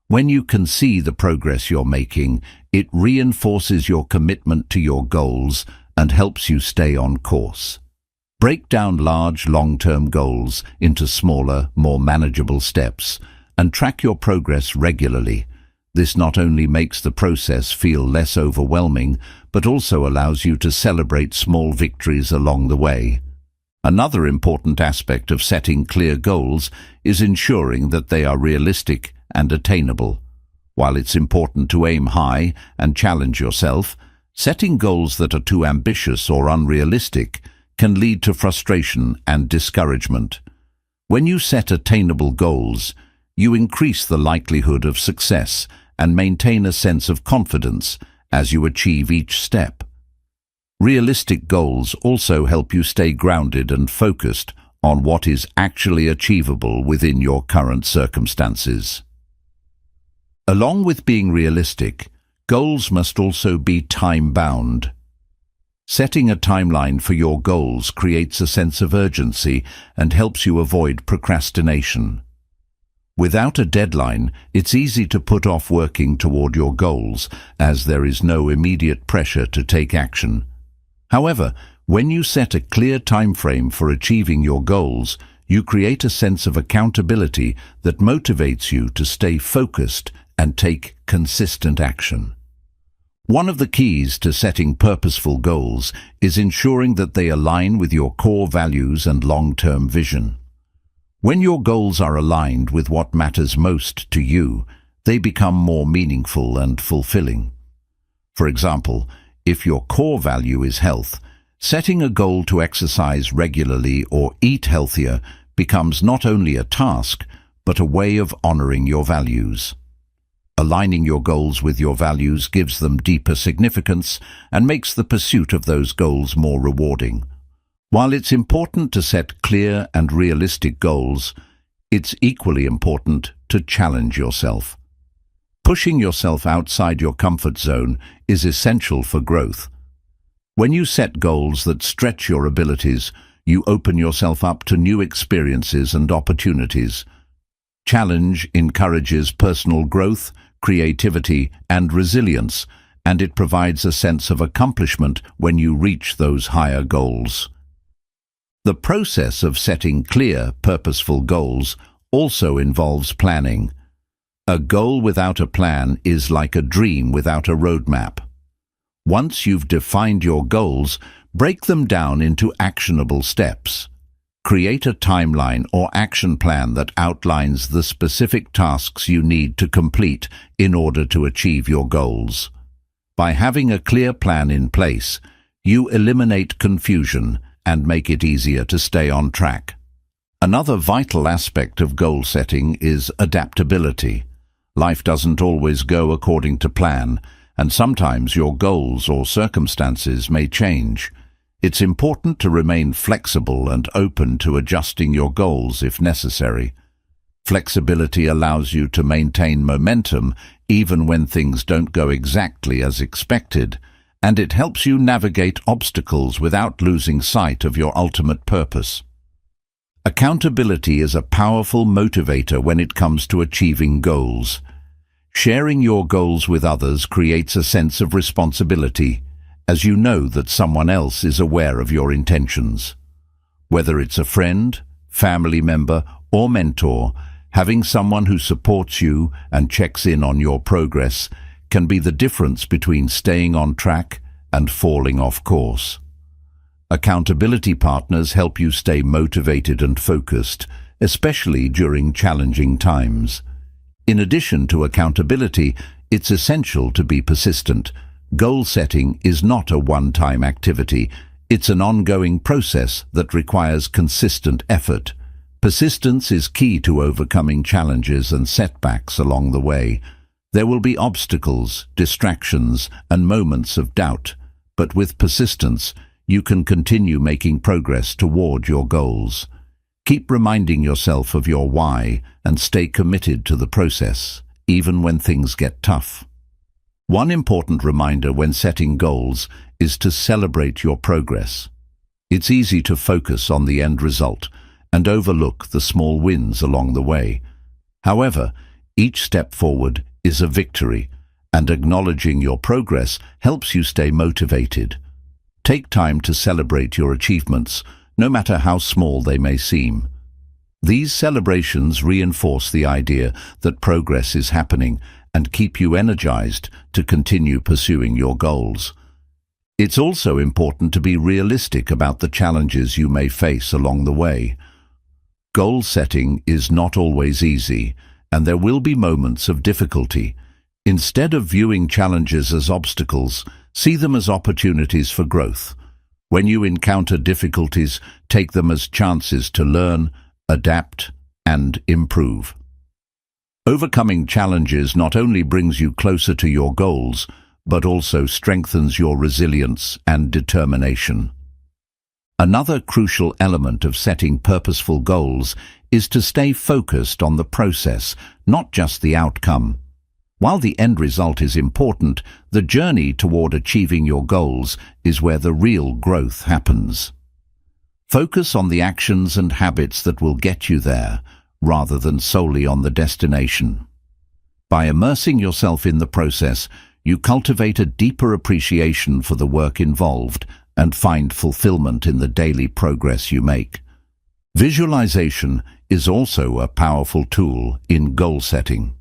When you can see the progress you're making, it reinforces your commitment to your goals and helps you stay on course. Break down large, long-term goals into smaller, more manageable steps and track your progress regularly. This not only makes the process feel less overwhelming, but also allows you to celebrate small victories along the way. Another important aspect of setting clear goals is ensuring that they are realistic and attainable. While it's important to aim high and challenge yourself, setting goals that are too ambitious or unrealistic can lead to frustration and discouragement. When you set attainable goals, you increase the likelihood of success and maintain a sense of confidence as you achieve each step. Realistic goals also help you stay grounded and focused on what is actually achievable within your current circumstances. Along with being realistic, goals must also be time-bound. Setting a timeline for your goals creates a sense of urgency and helps you avoid procrastination. Without a deadline, it's easy to put off working toward your goals, as there is no immediate pressure to take action. However, when you set a clear time frame for achieving your goals, you create a sense of accountability that motivates you to stay focused and take consistent action. One of the keys to setting purposeful goals is ensuring that they align with your core values and long-term vision. When your goals are aligned with what matters most to you, they become more meaningful and fulfilling. For example, if your core value is health, setting a goal to exercise regularly or eat healthier becomes not only a task, but a way of honoring your values. Aligning your goals with your values gives them deeper significance and makes the pursuit of those goals more rewarding. While it's important to set clear and realistic goals, it's equally important to challenge yourself. Pushing yourself outside your comfort zone is essential for growth. When you set goals that stretch your abilities, you open yourself up to new experiences and opportunities. Challenge encourages personal growth, creativity, and resilience, and it provides a sense of accomplishment when you reach those higher goals. The process of setting clear, purposeful goals also involves planning. A goal without a plan is like a dream without a roadmap. Once you've defined your goals, break them down into actionable steps. Create a timeline or action plan that outlines the specific tasks you need to complete in order to achieve your goals. By having a clear plan in place, you eliminate confusion and make it easier to stay on track. Another vital aspect of goal setting is adaptability. Life doesn't always go according to plan, and sometimes your goals or circumstances may change. It's important to remain flexible and open to adjusting your goals if necessary. Flexibility allows you to maintain momentum even when things don't go exactly as expected, and it helps you navigate obstacles without losing sight of your ultimate purpose. Accountability is a powerful motivator when it comes to achieving goals. Sharing your goals with others creates a sense of responsibility, as you know that someone else is aware of your intentions. Whether it's a friend, family member, or mentor, having someone who supports you and checks in on your progress can be the difference between staying on track and falling off course. Accountability partners help you stay motivated and focused, especially during challenging times. In addition to accountability, it's essential to be persistent. Goal setting is not a one-time activity. It's an ongoing process that requires consistent effort. Persistence is key to overcoming challenges and setbacks along the way. There will be obstacles, distractions, and moments of doubt, but with persistence, you can continue making progress toward your goals. Keep reminding yourself of your why and stay committed to the process, even when things get tough. One important reminder when setting goals is to celebrate your progress. It's easy to focus on the end result and overlook the small wins along the way. However, each step forward is a victory, and acknowledging your progress helps you stay motivated. Take time to celebrate your achievements, no matter how small they may seem. These celebrations reinforce the idea that progress is happening and keep you energized to continue pursuing your goals. It's also important to be realistic about the challenges you may face along the way. Goal setting is not always easy, and there will be moments of difficulty. Instead of viewing challenges as obstacles, see them as opportunities for growth. When you encounter difficulties, take them as chances to learn, adapt, and improve. Overcoming challenges not only brings you closer to your goals, but also strengthens your resilience and determination. Another crucial element of setting purposeful goals is to stay focused on the process, not just the outcome. While the end result is important, the journey toward achieving your goals is where the real growth happens. Focus on the actions and habits that will get you there, rather than solely on the destination. By immersing yourself in the process, you cultivate a deeper appreciation for the work involved and find fulfillment in the daily progress you make. Visualization is also a powerful tool in goal setting.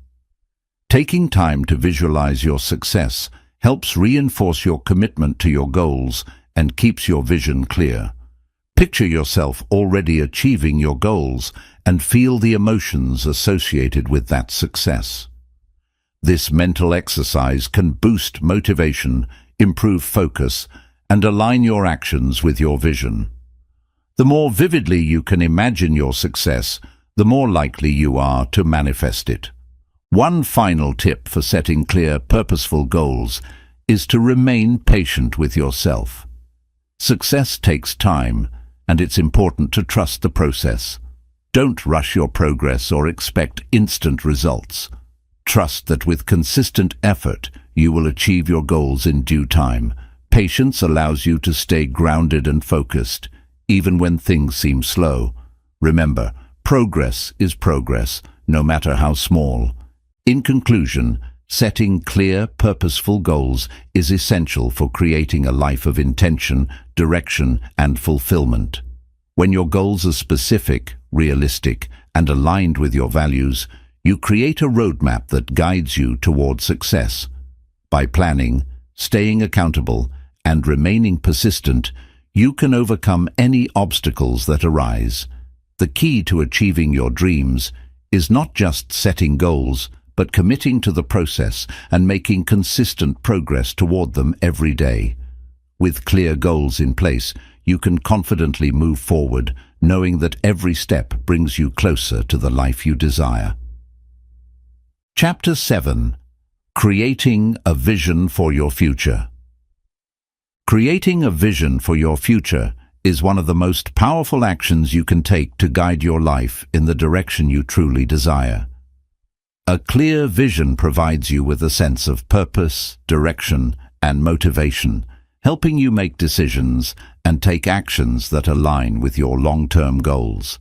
Taking time to visualize your success helps reinforce your commitment to your goals and keeps your vision clear. Picture yourself already achieving your goals and feel the emotions associated with that success. This mental exercise can boost motivation, improve focus, and align your actions with your vision. The more vividly you can imagine your success, the more likely you are to manifest it. One final tip for setting clear, purposeful goals is to remain patient with yourself. Success takes time, and it's important to trust the process. Don't rush your progress or expect instant results. Trust that with consistent effort, you will achieve your goals in due time. Patience allows you to stay grounded and focused, even when things seem slow. Remember, progress is progress, no matter how small. In conclusion, setting clear, purposeful goals is essential for creating a life of intention, direction, and fulfillment. When your goals are specific, realistic, and aligned with your values, you create a roadmap that guides you toward success. By planning, staying accountable, and remaining persistent, you can overcome any obstacles that arise. The key to achieving your dreams is not just setting goals, but committing to the process and making consistent progress toward them every day. With clear goals in place, you can confidently move forward, knowing that every step brings you closer to the life you desire. Chapter 7. Creating a Vision for Your Future. Creating a vision for your future is one of the most powerful actions you can take to guide your life in the direction you truly desire. A clear vision provides you with a sense of purpose, direction, and motivation, helping you make decisions and take actions that align with your long-term goals.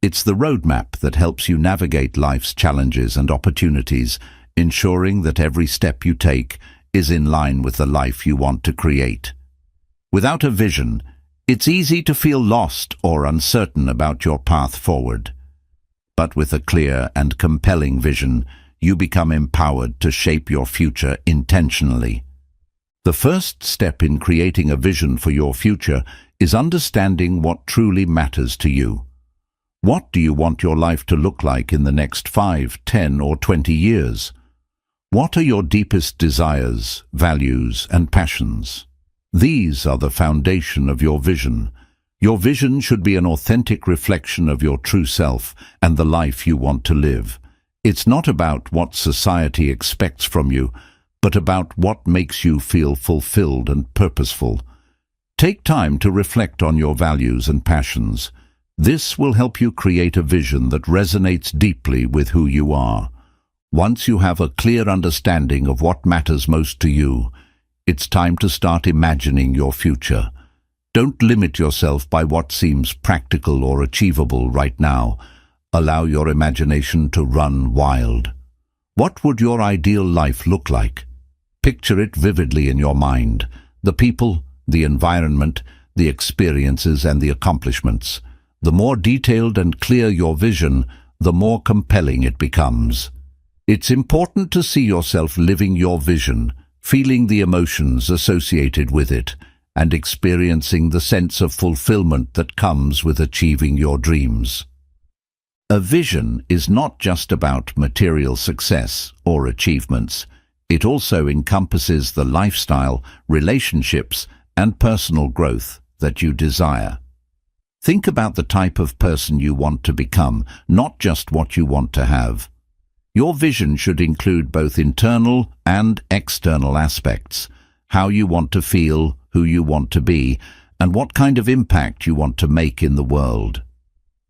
It's the roadmap that helps you navigate life's challenges and opportunities, ensuring that every step you take is in line with the life you want to create. Without a vision, it's easy to feel lost or uncertain about your path forward. But with a clear and compelling vision, you become empowered to shape your future intentionally. The first step in creating a vision for your future is understanding what truly matters to you. What do you want your life to look like in the next 5, 10, or 20 years? What are your deepest desires, values, and passions? These are the foundation of your vision. Your vision should be an authentic reflection of your true self and the life you want to live. It's not about what society expects from you, but about what makes you feel fulfilled and purposeful. Take time to reflect on your values and passions. This will help you create a vision that resonates deeply with who you are. Once you have a clear understanding of what matters most to you, it's time to start imagining your future. Don't limit yourself by what seems practical or achievable right now. Allow your imagination to run wild. What would your ideal life look like? Picture it vividly in your mind. The people, the environment, the experiences, and the accomplishments. The more detailed and clear your vision, the more compelling it becomes. It's important to see yourself living your vision, feeling the emotions associated with it, and experiencing the sense of fulfillment that comes with achieving your dreams. A vision is not just about material success or achievements. It also encompasses the lifestyle, relationships, and personal growth that you desire. Think about the type of person you want to become, not just what you want to have. Your vision should include both internal and external aspects: how you want to feel, who you want to be, and what kind of impact you want to make in the world.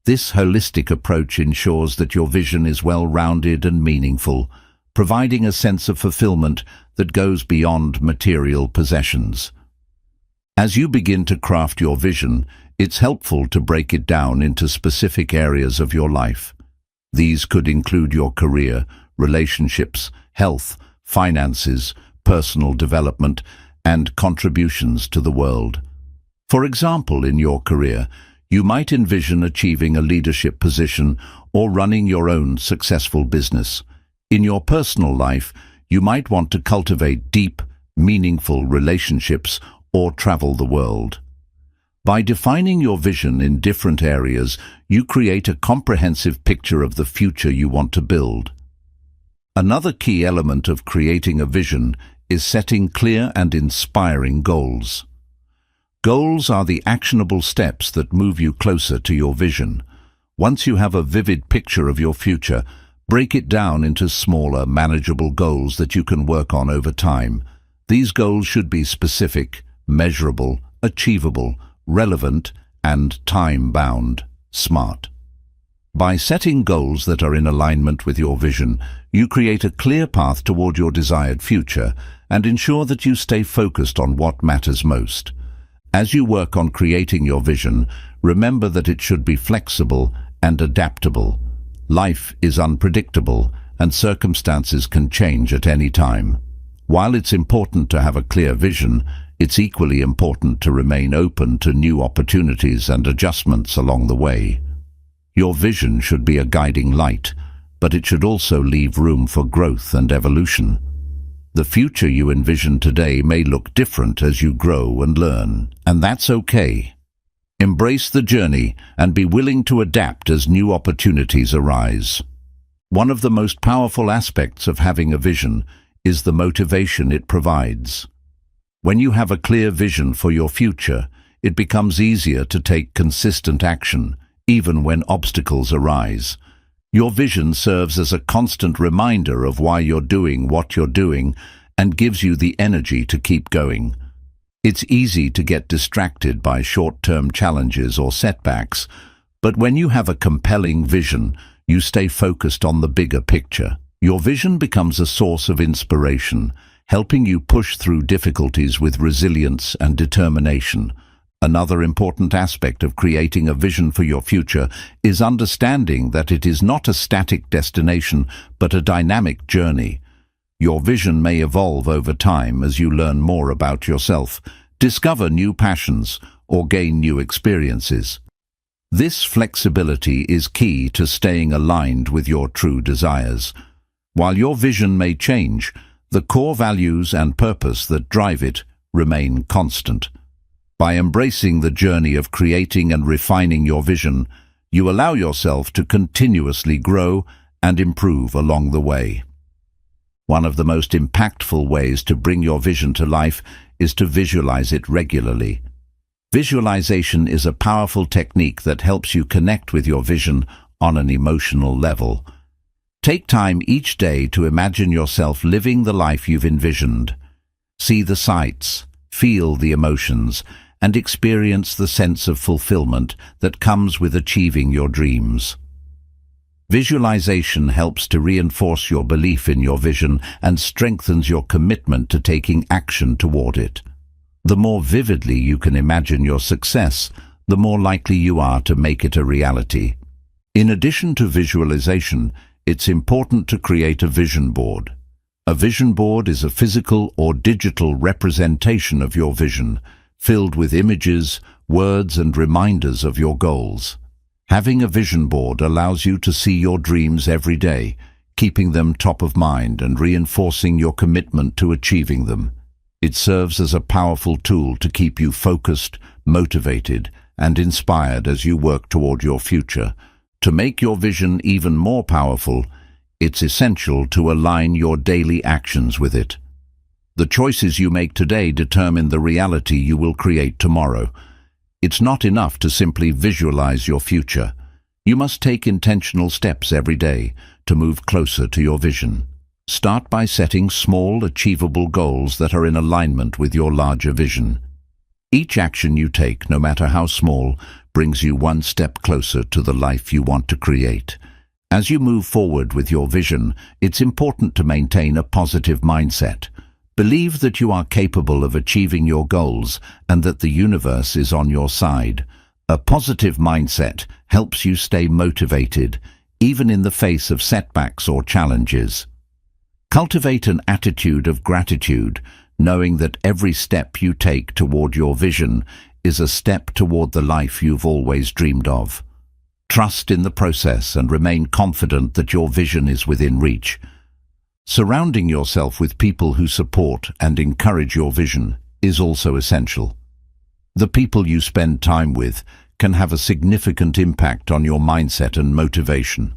This holistic approach ensures that your vision is well-rounded and meaningful, providing a sense of fulfillment that goes beyond material possessions. As you begin to craft your vision, it's helpful to break it down into specific areas of your life. These could include your career, relationships, health, finances, personal development, and contributions to the world. For example, in your career, you might envision achieving a leadership position or running your own successful business. In your personal life, you might want to cultivate deep, meaningful relationships or travel the world. By defining your vision in different areas, you create a comprehensive picture of the future you want to build. Another key element of creating a vision is setting clear and inspiring goals. Goals are the actionable steps that move you closer to your vision. Once you have a vivid picture of your future, break it down into smaller, manageable goals that you can work on over time. These goals should be specific, measurable, achievable, relevant, and time-bound. Smart. By setting goals that are in alignment with your vision, you create a clear path toward your desired future and ensure that you stay focused on what matters most. As you work on creating your vision, remember that it should be flexible and adaptable. Life is unpredictable, and circumstances can change at any time. While it's important to have a clear vision, it's equally important to remain open to new opportunities and adjustments along the way. Your vision should be a guiding light, but it should also leave room for growth and evolution. The future you envision today may look different as you grow and learn, and that's okay. Embrace the journey and be willing to adapt as new opportunities arise. One of the most powerful aspects of having a vision is the motivation it provides. When you have a clear vision for your future, it becomes easier to take consistent action, even when obstacles arise. Your vision serves as a constant reminder of why you're doing what you're doing and gives you the energy to keep going. It's easy to get distracted by short-term challenges or setbacks, but when you have a compelling vision, you stay focused on the bigger picture. Your vision becomes a source of inspiration, helping you push through difficulties with resilience and determination. Another important aspect of creating a vision for your future is understanding that it is not a static destination, but a dynamic journey. Your vision may evolve over time as you learn more about yourself, discover new passions, or gain new experiences. This flexibility is key to staying aligned with your true desires. While your vision may change, the core values and purpose that drive it remain constant. By embracing the journey of creating and refining your vision, you allow yourself to continuously grow and improve along the way. One of the most impactful ways to bring your vision to life is to visualize it regularly. Visualization is a powerful technique that helps you connect with your vision on an emotional level. Take time each day to imagine yourself living the life you've envisioned. See the sights, feel the emotions, and experience the sense of fulfillment that comes with achieving your dreams. Visualization helps to reinforce your belief in your vision and strengthens your commitment to taking action toward it. The more vividly you can imagine your success, the more likely you are to make it a reality. In addition to visualization, it's important to create a vision board. A vision board is a physical or digital representation of your vision, filled with images, words, and reminders of your goals. Having a vision board allows you to see your dreams every day, keeping them top of mind and reinforcing your commitment to achieving them. It serves as a powerful tool to keep you focused, motivated, and inspired as you work toward your future. To make your vision even more powerful, it's essential to align your daily actions with it. The choices you make today determine the reality you will create tomorrow. It's not enough to simply visualize your future. You must take intentional steps every day to move closer to your vision. Start by setting small, achievable goals that are in alignment with your larger vision. Each action you take, no matter how small, brings you one step closer to the life you want to create. As you move forward with your vision, it's important to maintain a positive mindset. Believe that you are capable of achieving your goals and that the universe is on your side. A positive mindset helps you stay motivated, even in the face of setbacks or challenges. Cultivate an attitude of gratitude, knowing that every step you take toward your vision is a step toward the life you've always dreamed of. Trust in the process and remain confident that your vision is within reach. Surrounding yourself with people who support and encourage your vision is also essential. The people you spend time with can have a significant impact on your mindset and motivation.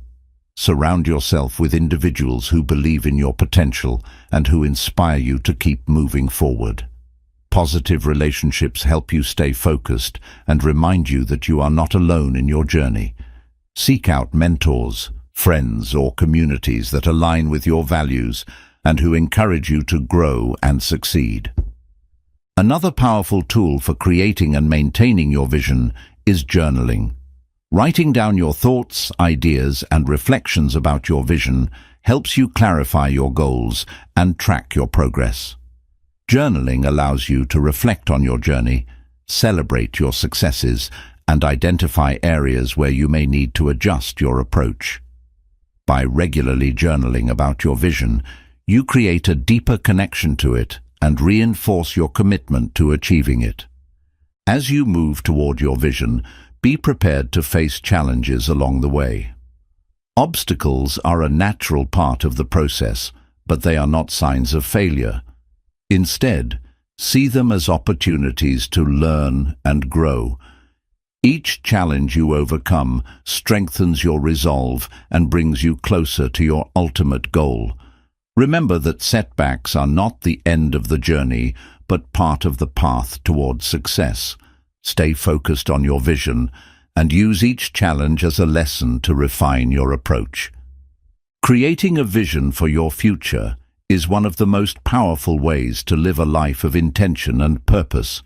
Surround yourself with individuals who believe in your potential and who inspire you to keep moving forward. Positive relationships help you stay focused and remind you that you are not alone in your journey. Seek out mentors, friends, or communities that align with your values and who encourage you to grow and succeed. Another powerful tool for creating and maintaining your vision is journaling. Writing down your thoughts, ideas, and reflections about your vision helps you clarify your goals and track your progress. Journaling allows you to reflect on your journey, celebrate your successes, and identify areas where you may need to adjust your approach. By regularly journaling about your vision, you create a deeper connection to it and reinforce your commitment to achieving it. As you move toward your vision, be prepared to face challenges along the way. Obstacles are a natural part of the process, but they are not signs of failure. Instead, see them as opportunities to learn and grow. Each challenge you overcome strengthens your resolve and brings you closer to your ultimate goal. Remember that setbacks are not the end of the journey, but part of the path toward success. Stay focused on your vision and use each challenge as a lesson to refine your approach. Creating a vision for your future is one of the most powerful ways to live a life of intention and purpose.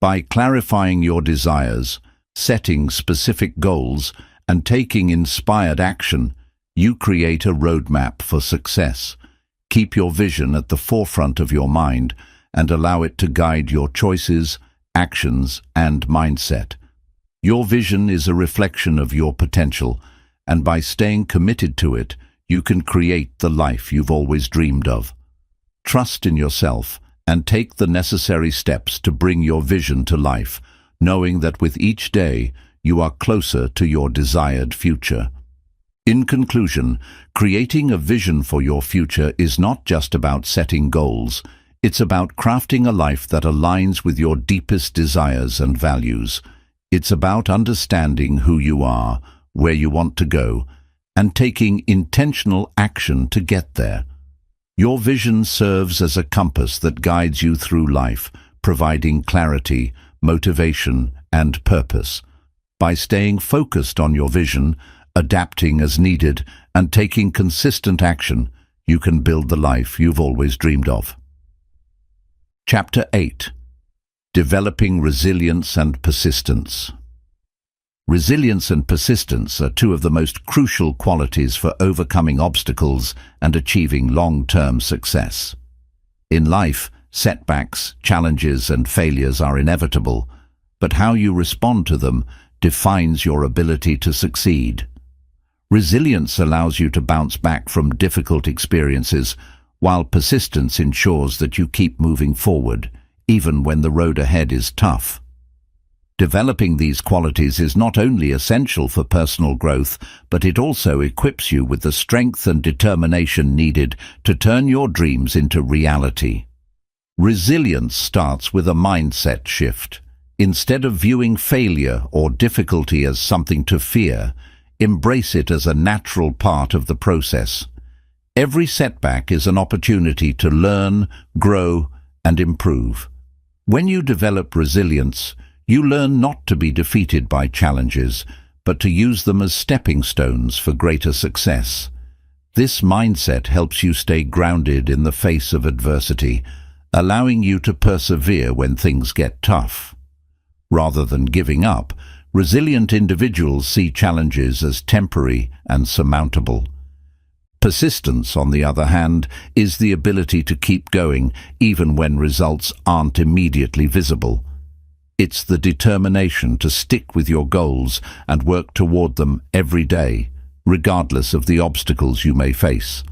By clarifying your desires, setting specific goals, and taking inspired action, you create a roadmap for success. Keep your vision at the forefront of your mind and allow it to guide your choices, actions, and mindset. Your vision is a reflection of your potential, and by staying committed to it, you can create the life you've always dreamed of. Trust in yourself and take the necessary steps to bring your vision to life, knowing that with each day, you are closer to your desired future. In conclusion, creating a vision for your future is not just about setting goals. It's about crafting a life that aligns with your deepest desires and values. It's about understanding who you are, where you want to go, and taking intentional action to get there. Your vision serves as a compass that guides you through life, providing clarity, motivation, and purpose. By staying focused on your vision, adapting as needed, and taking consistent action, you can build the life you've always dreamed of. Chapter 8. Developing Resilience and Persistence. Resilience and persistence are two of the most crucial qualities for overcoming obstacles and achieving long-term success. In life, setbacks, challenges, and failures are inevitable, but how you respond to them defines your ability to succeed. Resilience allows you to bounce back from difficult experiences, while persistence ensures that you keep moving forward, even when the road ahead is tough. Developing these qualities is not only essential for personal growth, but it also equips you with the strength and determination needed to turn your dreams into reality. Resilience starts with a mindset shift. Instead of viewing failure or difficulty as something to fear, embrace it as a natural part of the process. Every setback is an opportunity to learn, grow, and improve. When you develop resilience, you learn not to be defeated by challenges, but to use them as stepping stones for greater success. This mindset helps you stay grounded in the face of adversity, allowing you to persevere when things get tough. Rather than giving up, resilient individuals see challenges as temporary and surmountable. Persistence, on the other hand, is the ability to keep going even when results aren't immediately visible. It's the determination to stick with your goals and work toward them every day, regardless of the obstacles you may face.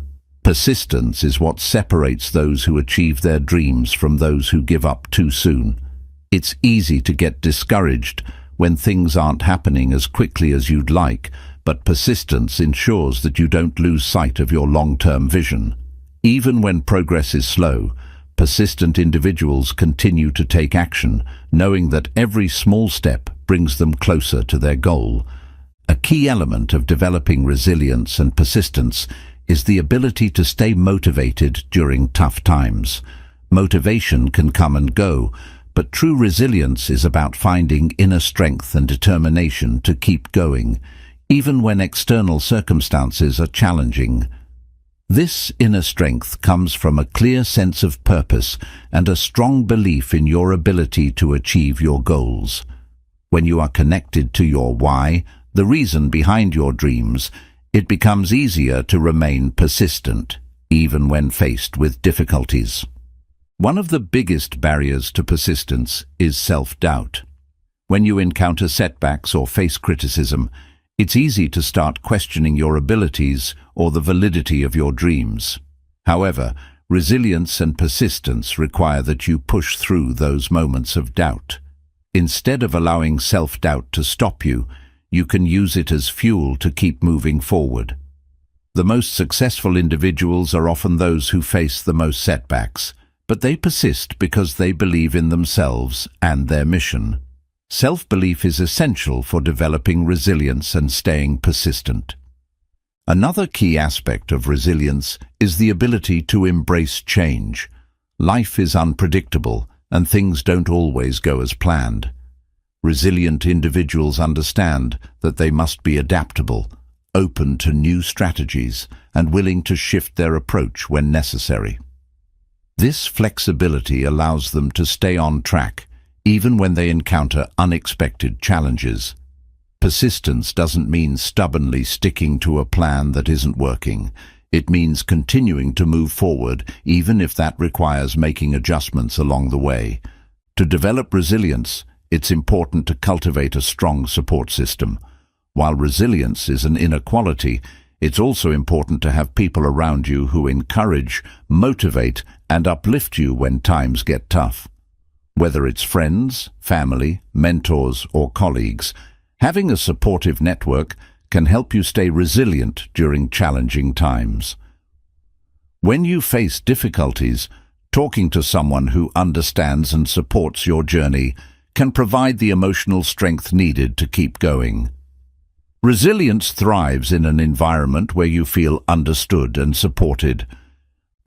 Persistence is what separates those who achieve their dreams from those who give up too soon. It's easy to get discouraged when things aren't happening as quickly as you'd like, but persistence ensures that you don't lose sight of your long-term vision. Even when progress is slow, persistent individuals continue to take action, knowing that every small step brings them closer to their goal. A key element of developing resilience and persistence is the ability to stay motivated during tough times. Motivation can come and go, but true resilience is about finding inner strength and determination to keep going. even when external circumstances are challenging. This inner strength comes from a clear sense of purpose and a strong belief in your ability to achieve your goals. When you are connected to your why, the reason behind your dreams, it becomes easier to remain persistent, even when faced with difficulties. One of the biggest barriers to persistence is self-doubt. When you encounter setbacks or face criticism, it's easy to start questioning your abilities or the validity of your dreams. However, resilience and persistence require that you push through those moments of doubt. Instead of allowing self-doubt to stop you, you can use it as fuel to keep moving forward. The most successful individuals are often those who face the most setbacks, but they persist because they believe in themselves and their mission. Self-belief is essential for developing resilience and staying persistent. Another key aspect of resilience is the ability to embrace change. Life is unpredictable, and things don't always go as planned. Resilient individuals understand that they must be adaptable, open to new strategies, and willing to shift their approach when necessary. This flexibility allows them to stay on track, even when they encounter unexpected challenges. Persistence doesn't mean stubbornly sticking to a plan that isn't working. It means continuing to move forward, even if that requires making adjustments along the way. To develop resilience, it's important to cultivate a strong support system. While resilience is an inner quality, it's also important to have people around you who encourage, motivate, and uplift you when times get tough. Whether it's friends, family, mentors, or colleagues, having a supportive network can help you stay resilient during challenging times. When you face difficulties, talking to someone who understands and supports your journey can provide the emotional strength needed to keep going. Resilience thrives in an environment where you feel understood and supported.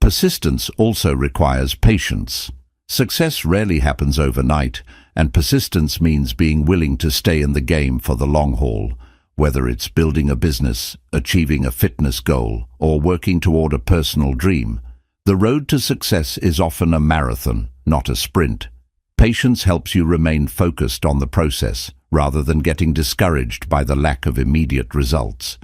Persistence also requires patience. Success rarely happens overnight, and persistence means being willing to stay in the game for the long haul. Whether it's building a business, achieving a fitness goal, or working toward a personal dream, the road to success is often a marathon, not a sprint. Patience helps you remain focused on the process, rather than getting discouraged by the lack of immediate results.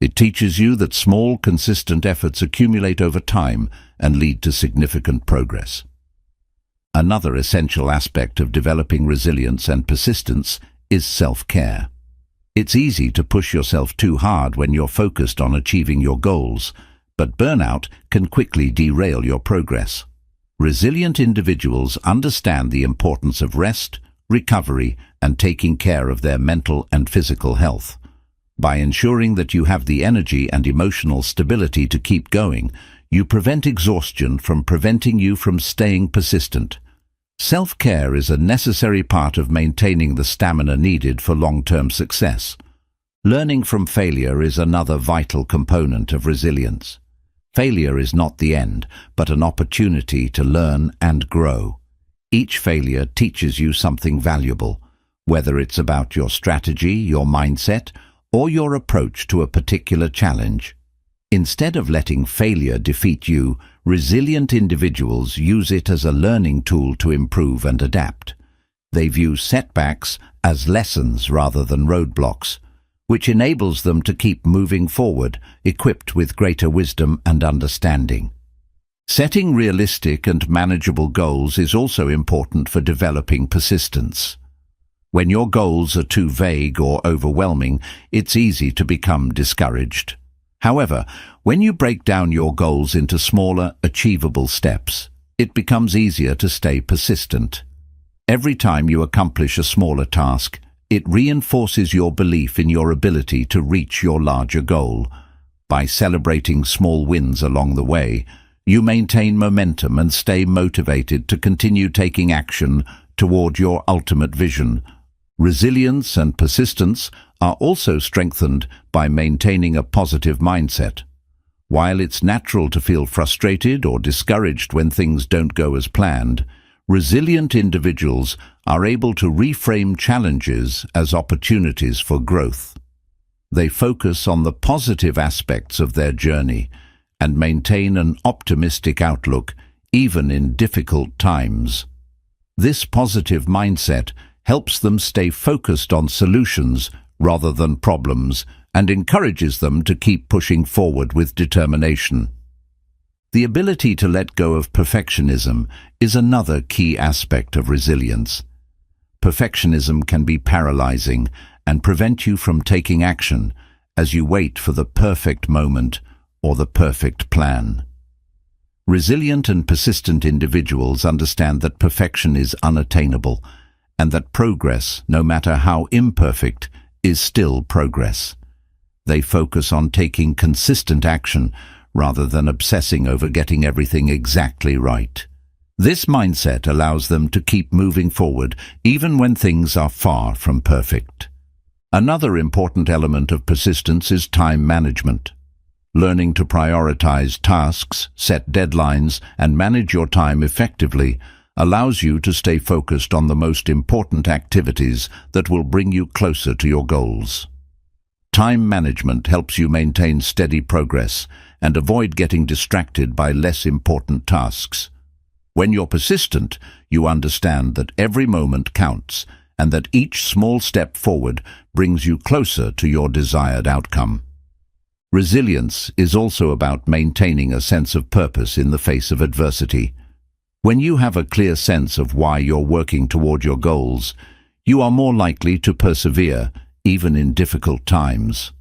It teaches you that small, consistent efforts accumulate over time and lead to significant progress. Another essential aspect of developing resilience and persistence is self-care. It's easy to push yourself too hard when you're focused on achieving your goals, but burnout can quickly derail your progress. Resilient individuals understand the importance of rest, recovery, and taking care of their mental and physical health. By ensuring that you have the energy and emotional stability to keep going, you prevent exhaustion from preventing you from staying persistent. Self-care is a necessary part of maintaining the stamina needed for long-term success. Learning from failure is another vital component of resilience. Failure is not the end, but an opportunity to learn and grow. Each failure teaches you something valuable, whether it's about your strategy, your mindset, or your approach to a particular challenge. Instead of letting failure defeat you, resilient individuals use it as a learning tool to improve and adapt. They view setbacks as lessons rather than roadblocks, which enables them to keep moving forward, equipped with greater wisdom and understanding. Setting realistic and manageable goals is also important for developing persistence. When your goals are too vague or overwhelming, it's easy to become discouraged. However, when you break down your goals into smaller, achievable steps, it becomes easier to stay persistent. Every time you accomplish a smaller task, it reinforces your belief in your ability to reach your larger goal. By celebrating small wins along the way, you maintain momentum and stay motivated to continue taking action toward your ultimate vision. Resilience and persistence are also strengthened by maintaining a positive mindset. While it's natural to feel frustrated or discouraged when things don't go as planned, resilient individuals are able to reframe challenges as opportunities for growth. They focus on the positive aspects of their journey and maintain an optimistic outlook even in difficult times. This positive mindset helps them stay focused on solutions rather than problems and encourages them to keep pushing forward with determination. The ability to let go of perfectionism is another key aspect of resilience. Perfectionism can be paralyzing and prevent you from taking action as you wait for the perfect moment or the perfect plan. Resilient and persistent individuals understand that perfection is unattainable and that progress, no matter how imperfect, is still progress. They focus on taking consistent action rather than obsessing over getting everything exactly right. This mindset allows them to keep moving forward even when things are far from perfect. Another important element of persistence is time management. Learning to prioritize tasks, set deadlines, and manage your time effectively allows you to stay focused on the most important activities that will bring you closer to your goals. Time management helps you maintain steady progress and avoid getting distracted by less important tasks. When you're persistent, you understand that every moment counts and that each small step forward brings you closer to your desired outcome. Resilience is also about maintaining a sense of purpose in the face of adversity. When you have a clear sense of why you're working toward your goals, you are more likely to persevere even in difficult times.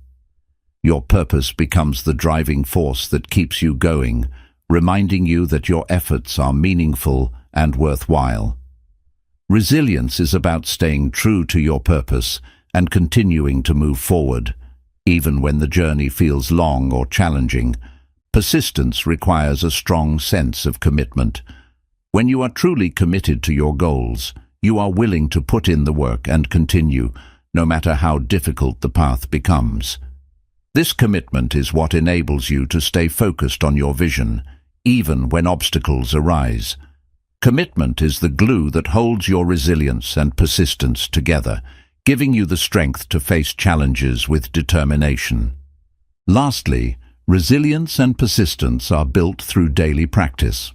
Your purpose becomes the driving force that keeps you going, reminding you that your efforts are meaningful and worthwhile. Resilience is about staying true to your purpose and continuing to move forward, even when the journey feels long or challenging. Persistence requires a strong sense of commitment. When you are truly committed to your goals, you are willing to put in the work and continue, no matter how difficult the path becomes. This commitment is what enables you to stay focused on your vision, even when obstacles arise. Commitment is the glue that holds your resilience and persistence together, giving you the strength to face challenges with determination. Lastly, resilience and persistence are built through daily practice.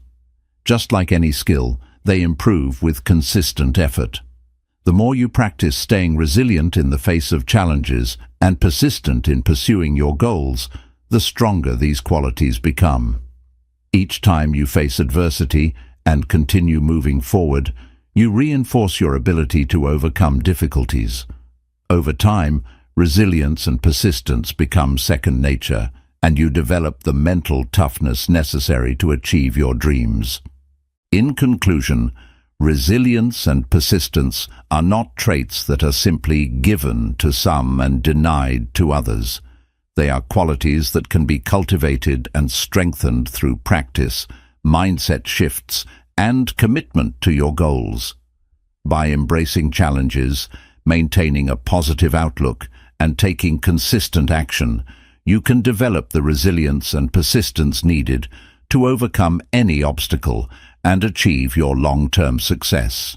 Just like any skill, they improve with consistent effort. The more you practice staying resilient in the face of challenges and persistent in pursuing your goals, the stronger these qualities become. Each time you face adversity and continue moving forward, you reinforce your ability to overcome difficulties. Over time, resilience and persistence become second nature, and you develop the mental toughness necessary to achieve your dreams. In conclusion, resilience and persistence are not traits that are simply given to some and denied to others. They are qualities that can be cultivated and strengthened through practice, mindset shifts, and commitment to your goals. By embracing challenges, maintaining a positive outlook, and taking consistent action, you can develop the resilience and persistence needed to overcome any obstacle and achieve your long-term success.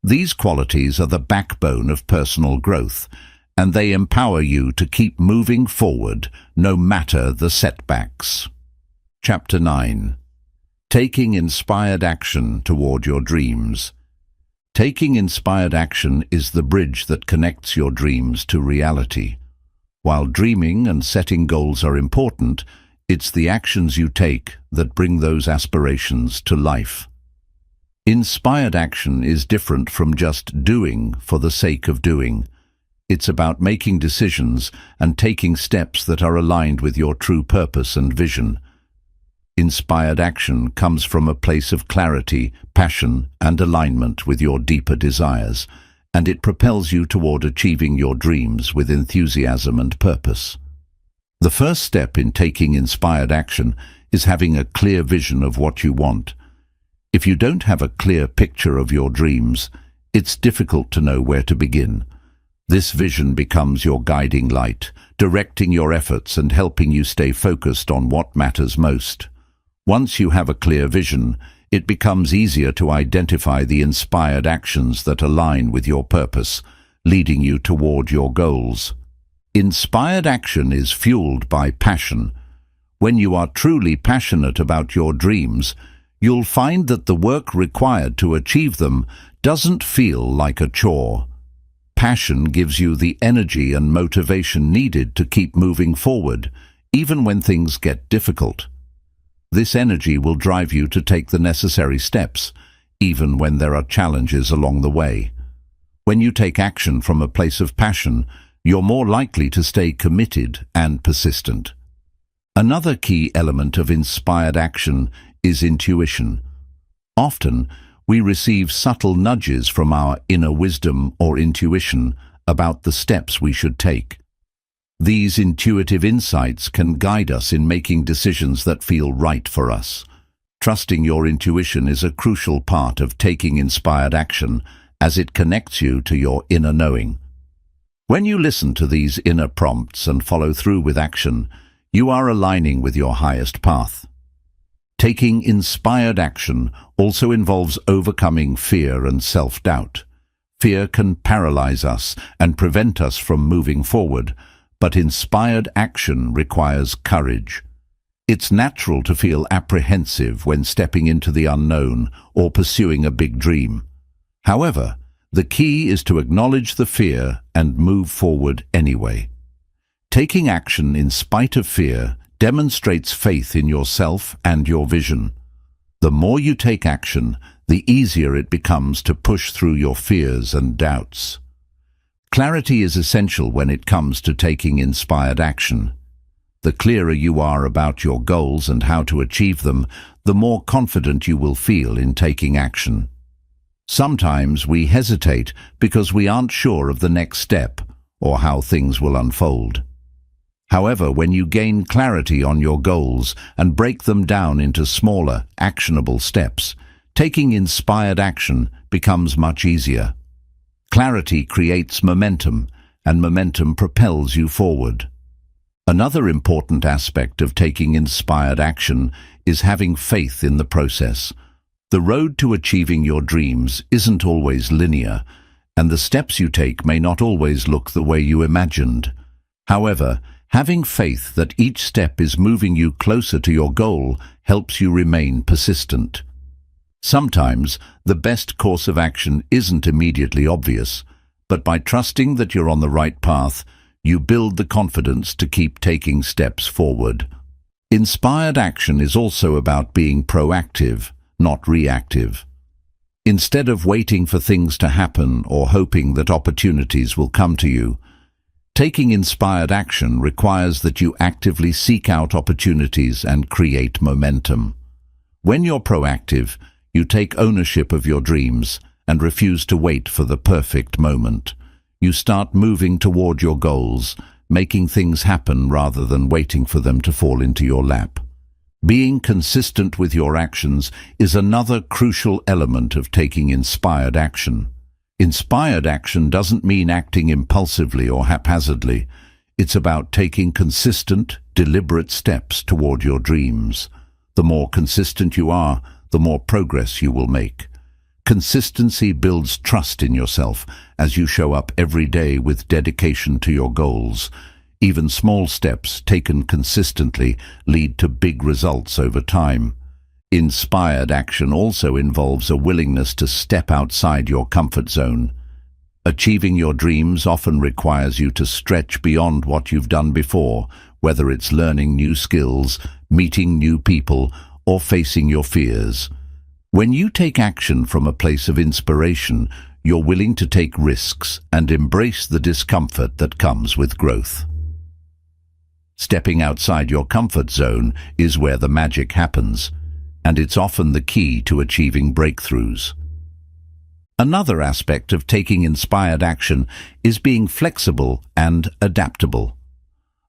These qualities are the backbone of personal growth, and they empower you to keep moving forward no matter the setbacks. Chapter 9. Taking inspired action toward your dreams. Taking inspired action is the bridge that connects your dreams to reality. While dreaming and setting goals are important, it's the actions you take that bring those aspirations to life. Inspired action is different from just doing for the sake of doing. It's about making decisions and taking steps that are aligned with your true purpose and vision. Inspired action comes from a place of clarity, passion, and alignment with your deeper desires, and it propels you toward achieving your dreams with enthusiasm and purpose. The first step in taking inspired action is having a clear vision of what you want. If you don't have a clear picture of your dreams, it's difficult to know where to begin. This vision becomes your guiding light, directing your efforts and helping you stay focused on what matters most. Once you have a clear vision, it becomes easier to identify the inspired actions that align with your purpose, leading you toward your goals. Inspired action is fueled by passion. When you are truly passionate about your dreams, you'll find that the work required to achieve them doesn't feel like a chore. Passion gives you the energy and motivation needed to keep moving forward, even when things get difficult. This energy will drive you to take the necessary steps, even when there are challenges along the way. When you take action from a place of passion, you're more likely to stay committed and persistent. Another key element of inspired action is intuition. Often, we receive subtle nudges from our inner wisdom or intuition about the steps we should take. These intuitive insights can guide us in making decisions that feel right for us. Trusting your intuition is a crucial part of taking inspired action, as it connects you to your inner knowing. When you listen to these inner prompts and follow through with action, you are aligning with your highest path. Taking inspired action also involves overcoming fear and self-doubt. Fear can paralyze us and prevent us from moving forward, but inspired action requires courage. It's natural to feel apprehensive when stepping into the unknown or pursuing a big dream. However, the key is to acknowledge the fear and move forward anyway. Taking action in spite of fear demonstrates faith in yourself and your vision. The more you take action, the easier it becomes to push through your fears and doubts. Clarity is essential when it comes to taking inspired action. The clearer you are about your goals and how to achieve them, the more confident you will feel in taking action. Sometimes we hesitate because we aren't sure of the next step or how things will unfold. However, when you gain clarity on your goals and break them down into smaller, actionable steps, taking inspired action becomes much easier. Clarity creates momentum, and momentum propels you forward. Another important aspect of taking inspired action is having faith in the process. The road to achieving your dreams isn't always linear, and the steps you take may not always look the way you imagined. However, having faith that each step is moving you closer to your goal helps you remain persistent. Sometimes, the best course of action isn't immediately obvious, but by trusting that you're on the right path, you build the confidence to keep taking steps forward. Inspired action is also about being proactive, not reactive. Instead of waiting for things to happen or hoping that opportunities will come to you, taking inspired action requires that you actively seek out opportunities and create momentum. When you're proactive, you take ownership of your dreams and refuse to wait for the perfect moment. You start moving toward your goals, making things happen rather than waiting for them to fall into your lap. Being consistent with your actions is another crucial element of taking inspired action. Inspired action doesn't mean acting impulsively or haphazardly. It's about taking consistent, deliberate steps toward your dreams. The more consistent you are, the more progress you will make. Consistency builds trust in yourself as you show up every day with dedication to your goals. Even small steps taken consistently lead to big results over time. Inspired action also involves a willingness to step outside your comfort zone. Achieving your dreams often requires you to stretch beyond what you've done before, whether it's learning new skills, meeting new people, or facing your fears. When you take action from a place of inspiration, you're willing to take risks and embrace the discomfort that comes with growth. Stepping outside your comfort zone is where the magic happens, and it's often the key to achieving breakthroughs. Another aspect of taking inspired action is being flexible and adaptable.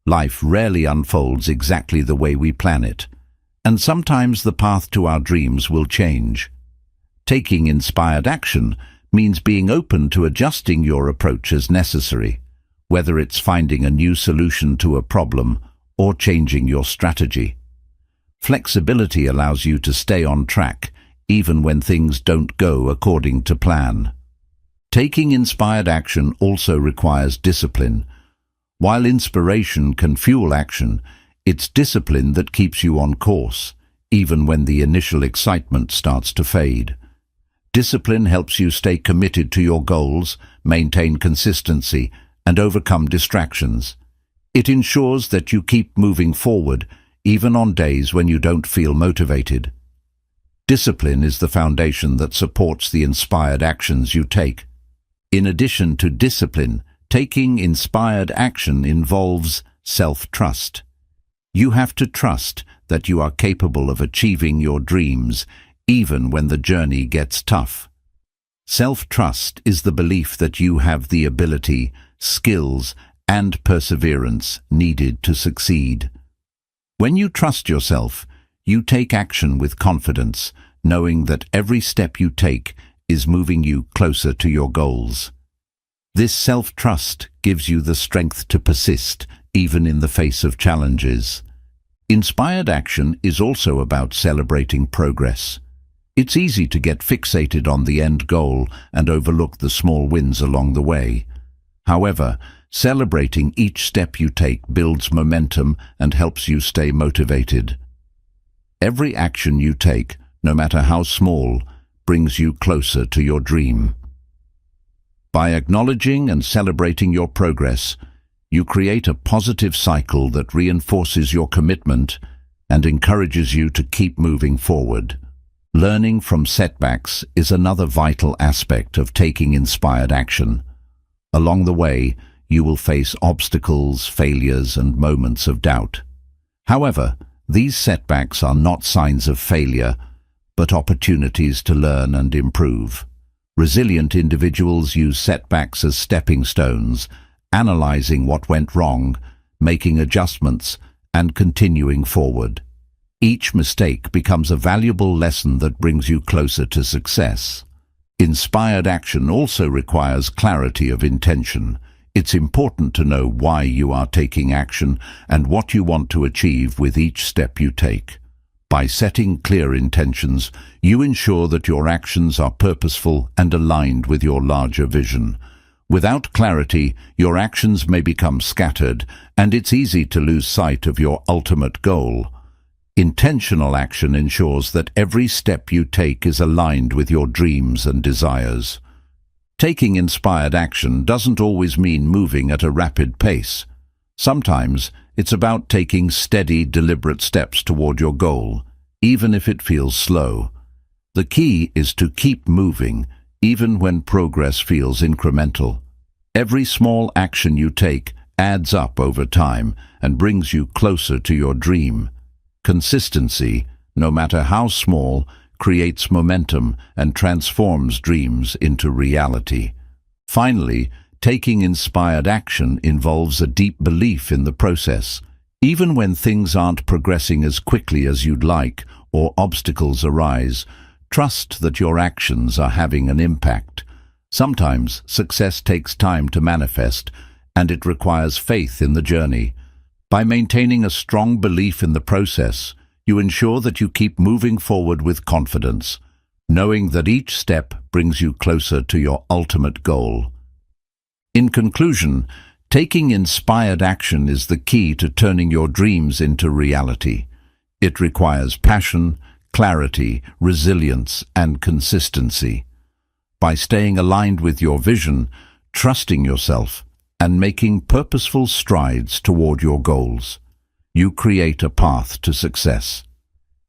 Life rarely unfolds exactly the way we plan it, and sometimes the path to our dreams will change. Taking inspired action means being open to adjusting your approach as necessary, whether it's finding a new solution to a problem or changing your strategy. Flexibility allows you to stay on track, even when things don't go according to plan. Taking inspired action also requires discipline. While inspiration can fuel action, it's discipline that keeps you on course, even when the initial excitement starts to fade. Discipline helps you stay committed to your goals, maintain consistency, and overcome distractions. It ensures that you keep moving forward, even on days when you don't feel motivated. Discipline is the foundation that supports the inspired actions you take. In addition to discipline, taking inspired action involves self-trust. You have to trust that you are capable of achieving your dreams, even when the journey gets tough. Self-trust is the belief that you have the ability, skills, and perseverance needed to succeed. When you trust yourself, you take action with confidence, knowing that every step you take is moving you closer to your goals. This self-trust gives you the strength to persist, even in the face of challenges. Inspired action is also about celebrating progress. It's easy to get fixated on the end goal and overlook the small wins along the way. However, celebrating each step you take builds momentum and helps you stay motivated. Every action you take, no matter how small, brings you closer to your dream. By acknowledging and celebrating your progress, you create a positive cycle that reinforces your commitment and encourages you to keep moving forward. Learning from setbacks is another vital aspect of taking inspired action. Along the way, you will face obstacles, failures, and moments of doubt. However, these setbacks are not signs of failure, but opportunities to learn and improve. Resilient individuals use setbacks as stepping stones, analyzing what went wrong, making adjustments, and continuing forward. Each mistake becomes a valuable lesson that brings you closer to success. Inspired action also requires clarity of intention. It's important to know why you are taking action and what you want to achieve with each step you take. By setting clear intentions, you ensure that your actions are purposeful and aligned with your larger vision. Without clarity, your actions may become scattered, and it's easy to lose sight of your ultimate goal. Intentional action ensures that every step you take is aligned with your dreams and desires. Taking inspired action doesn't always mean moving at a rapid pace. Sometimes it's about taking steady, deliberate steps toward your goal, even if it feels slow. The key is to keep moving, even when progress feels incremental. Every small action you take adds up over time and brings you closer to your dream. Consistency, no matter how small, creates momentum and transforms dreams into reality. Finally, taking inspired action involves a deep belief in the process. Even when things aren't progressing as quickly as you'd like or obstacles arise, trust that your actions are having an impact. Sometimes success takes time to manifest, and it requires faith in the journey. By maintaining a strong belief in the process, you ensure that you keep moving forward with confidence, knowing that each step brings you closer to your ultimate goal. In conclusion, taking inspired action is the key to turning your dreams into reality. It requires passion, clarity, resilience, and consistency. By staying aligned with your vision, trusting yourself, and making purposeful strides toward your goals, you create a path to success.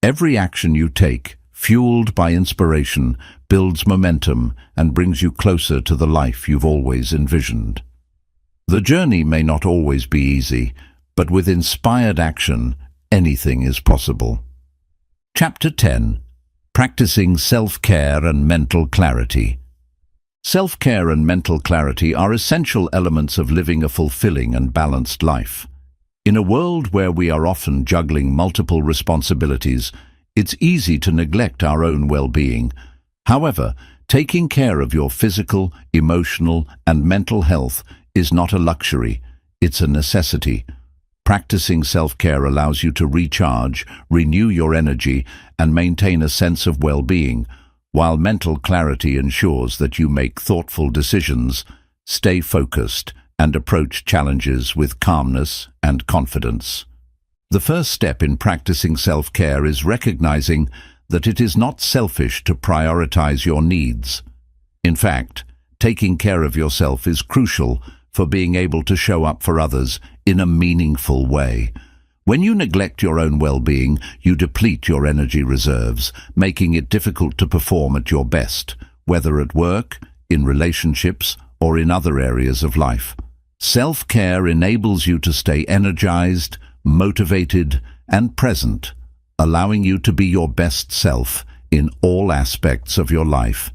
Every action you take, fueled by inspiration, builds momentum and brings you closer to the life you've always envisioned. The journey may not always be easy, but with inspired action, anything is possible. Chapter 10. Practicing self-care and mental clarity. Self-care and mental clarity are essential elements of living a fulfilling and balanced life. In a world where we are often juggling multiple responsibilities, it's easy to neglect our own well-being. However, taking care of your physical, emotional, and mental health is not a luxury, it's a necessity. Practicing self-care allows you to recharge, renew your energy, and maintain a sense of well-being, while mental clarity ensures that you make thoughtful decisions, stay focused, and approach challenges with calmness and confidence. The first step in practicing self-care is recognizing that it is not selfish to prioritize your needs. In fact, taking care of yourself is crucial for being able to show up for others in a meaningful way. When you neglect your own well-being, you deplete your energy reserves, making it difficult to perform at your best, whether at work, in relationships, or in other areas of life. Self-care enables you to stay energized, motivated, and present, allowing you to be your best self in all aspects of your life.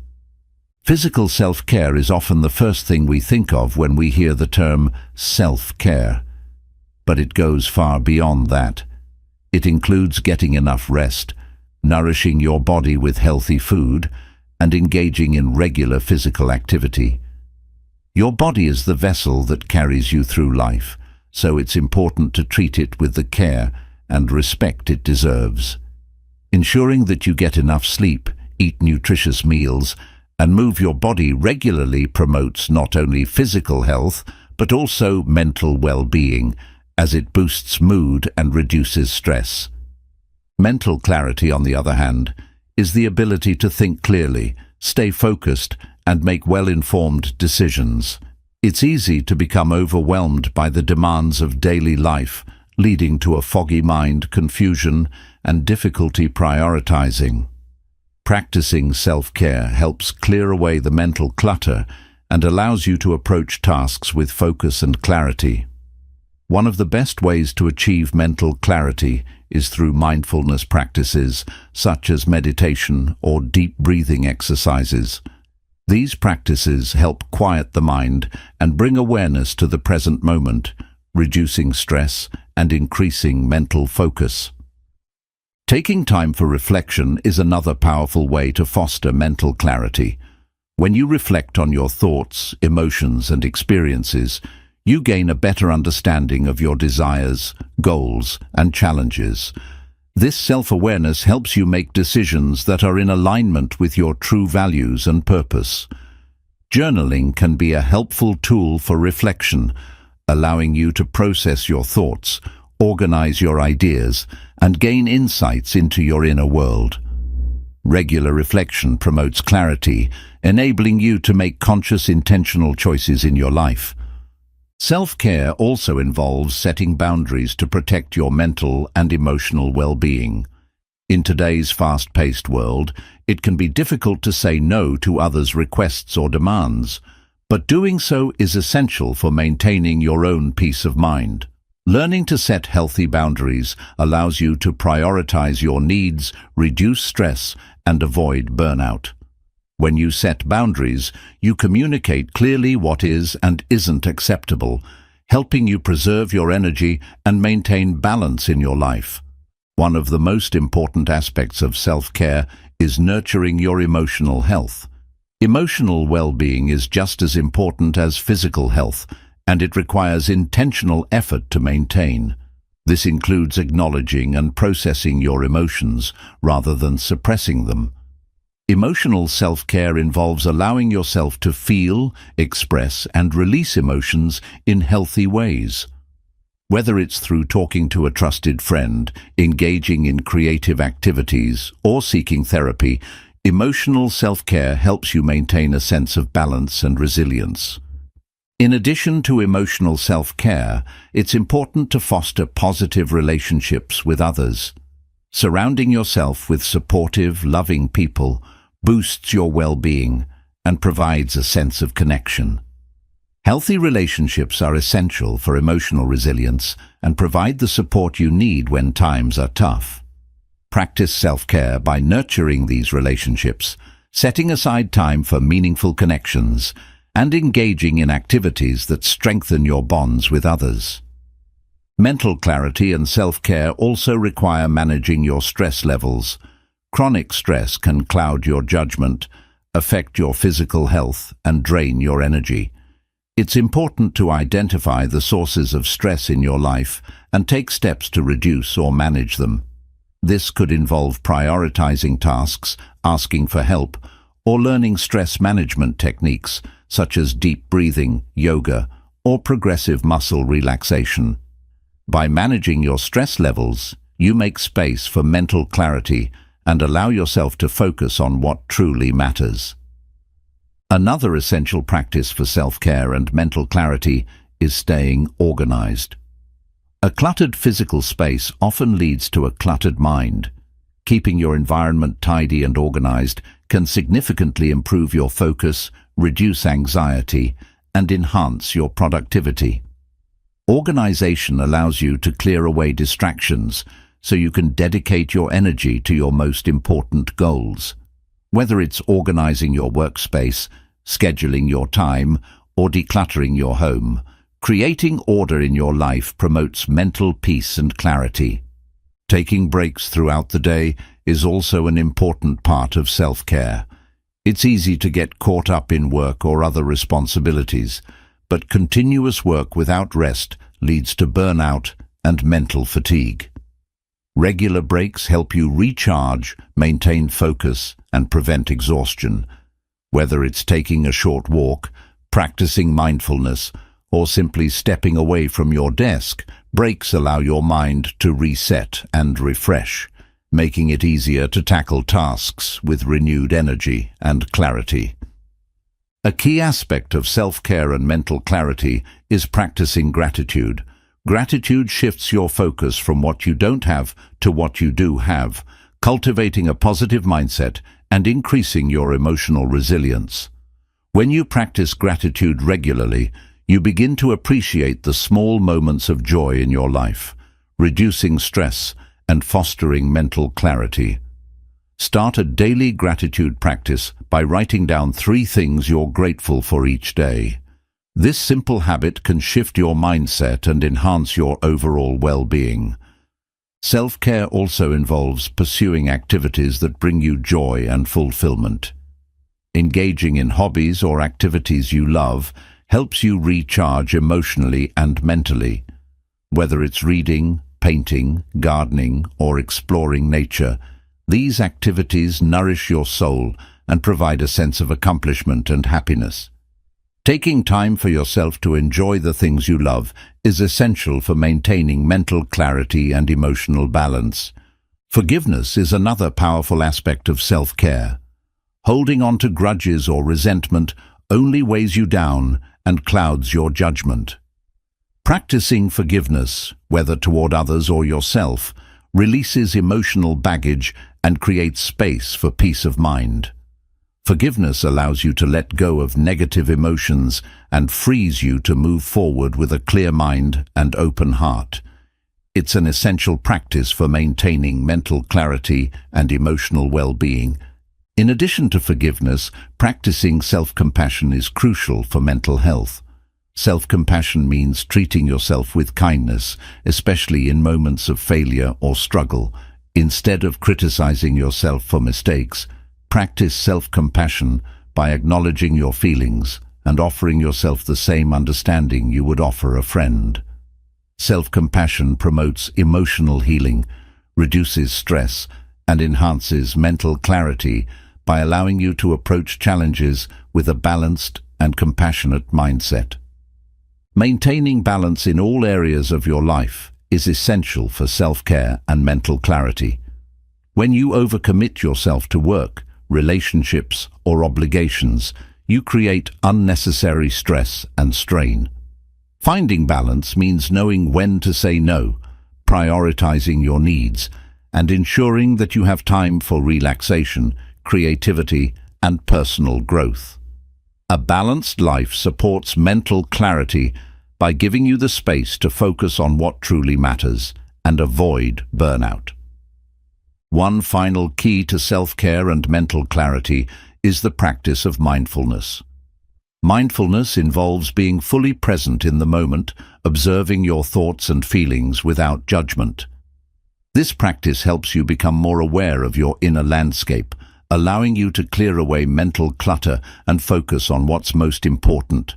Physical self-care is often the first thing we think of when we hear the term self-care, but it goes far beyond that. It includes getting enough rest, nourishing your body with healthy food, and engaging in regular physical activity. Your body is the vessel that carries you through life, so it's important to treat it with the care and respect it deserves. Ensuring that you get enough sleep, eat nutritious meals, and move your body regularly promotes not only physical health, but also mental well-being, as it boosts mood and reduces stress. Mental clarity, on the other hand, is the ability to think clearly, stay focused, and make well-informed decisions. It's easy to become overwhelmed by the demands of daily life, leading to a foggy mind, confusion, and difficulty prioritizing. Practicing self-care helps clear away the mental clutter and allows you to approach tasks with focus and clarity. One of the best ways to achieve mental clarity is through mindfulness practices such as meditation or deep breathing exercises. These practices help quiet the mind and bring awareness to the present moment, reducing stress and increasing mental focus. Taking time for reflection is another powerful way to foster mental clarity. When you reflect on your thoughts, emotions, and experiences, you gain a better understanding of your desires, goals, and challenges. This self-awareness helps you make decisions that are in alignment with your true values and purpose. Journaling can be a helpful tool for reflection, allowing you to process your thoughts, organize your ideas, and gain insights into your inner world. Regular reflection promotes clarity, enabling you to make conscious, intentional choices in your life. Self-care also involves setting boundaries to protect your mental and emotional well-being. In today's fast-paced world, it can be difficult to say no to others' requests or demands, but doing so is essential for maintaining your own peace of mind. Learning to set healthy boundaries allows you to prioritize your needs, reduce stress, and avoid burnout. When you set boundaries, you communicate clearly what is and isn't acceptable, helping you preserve your energy and maintain balance in your life. One of the most important aspects of self-care is nurturing your emotional health. Emotional well-being is just as important as physical health, and it requires intentional effort to maintain. This includes acknowledging and processing your emotions rather than suppressing them. Emotional self-care involves allowing yourself to feel, express, and release emotions in healthy ways. Whether it's through talking to a trusted friend, engaging in creative activities, or seeking therapy, emotional self-care helps you maintain a sense of balance and resilience. In addition to emotional self-care, it's important to foster positive relationships with others. Surrounding yourself with supportive, loving people boosts your well-being and provides a sense of connection. Healthy relationships are essential for emotional resilience and provide the support you need when times are tough. Practice self-care by nurturing these relationships, setting aside time for meaningful connections, and engaging in activities that strengthen your bonds with others. Mental clarity and self-care also require managing your stress levels. Chronic stress can cloud your judgment, affect your physical health, and drain your energy. It's important to identify the sources of stress in your life and take steps to reduce or manage them. This could involve prioritizing tasks, asking for help, or learning stress management techniques such as deep breathing, yoga, or progressive muscle relaxation. By managing your stress levels, you make space for mental clarity and allow yourself to focus on what truly matters. Another essential practice for self-care and mental clarity is staying organized. A cluttered physical space often leads to a cluttered mind. Keeping your environment tidy and organized can significantly improve your focus, reduce anxiety, and enhance your productivity. Organization allows you to clear away distractions so you can dedicate your energy to your most important goals. Whether it's organizing your workspace, scheduling your time, or decluttering your home, creating order in your life promotes mental peace and clarity. Taking breaks throughout the day is also an important part of self-care. It's easy to get caught up in work or other responsibilities, but continuous work without rest leads to burnout and mental fatigue. Regular breaks help you recharge, maintain focus, and prevent exhaustion. Whether it's taking a short walk, practicing mindfulness, or simply stepping away from your desk, breaks allow your mind to reset and refresh, making it easier to tackle tasks with renewed energy and clarity. A key aspect of self-care and mental clarity is practicing gratitude. Gratitude shifts your focus from what you don't have to what you do have, cultivating a positive mindset and increasing your emotional resilience. When you practice gratitude regularly, you begin to appreciate the small moments of joy in your life, reducing stress and fostering mental clarity. Start a daily gratitude practice by writing down 3 things you're grateful for each day. This simple habit can shift your mindset and enhance your overall well-being. Self-care also involves pursuing activities that bring you joy and fulfillment. Engaging in hobbies or activities you love helps you recharge emotionally and mentally. Whether it's reading, painting, gardening, or exploring nature, these activities nourish your soul and provide a sense of accomplishment and happiness. Taking time for yourself to enjoy the things you love is essential for maintaining mental clarity and emotional balance. Forgiveness is another powerful aspect of self-care. Holding on to grudges or resentment only weighs you down and clouds your judgment. Practicing forgiveness, whether toward others or yourself, releases emotional baggage and creates space for peace of mind. Forgiveness allows you to let go of negative emotions and frees you to move forward with a clear mind and open heart. It's an essential practice for maintaining mental clarity and emotional well-being. In addition to forgiveness, practicing self-compassion is crucial for mental health. Self-compassion means treating yourself with kindness, especially in moments of failure or struggle. Instead of criticizing yourself for mistakes, practice self-compassion by acknowledging your feelings and offering yourself the same understanding you would offer a friend. Self-compassion promotes emotional healing, reduces stress, and enhances mental clarity by allowing you to approach challenges with a balanced and compassionate mindset. Maintaining balance in all areas of your life is essential for self-care and mental clarity. When you overcommit yourself to work, relationships, or obligations, you create unnecessary stress and strain. Finding balance means knowing when to say no, prioritizing your needs, and ensuring that you have time for relaxation, creativity, and personal growth. A balanced life supports mental clarity by giving you the space to focus on what truly matters and avoid burnout. One final key to self-care and mental clarity is the practice of mindfulness. Mindfulness involves being fully present in the moment, observing your thoughts and feelings without judgment. This practice helps you become more aware of your inner landscape, allowing you to clear away mental clutter and focus on what's most important.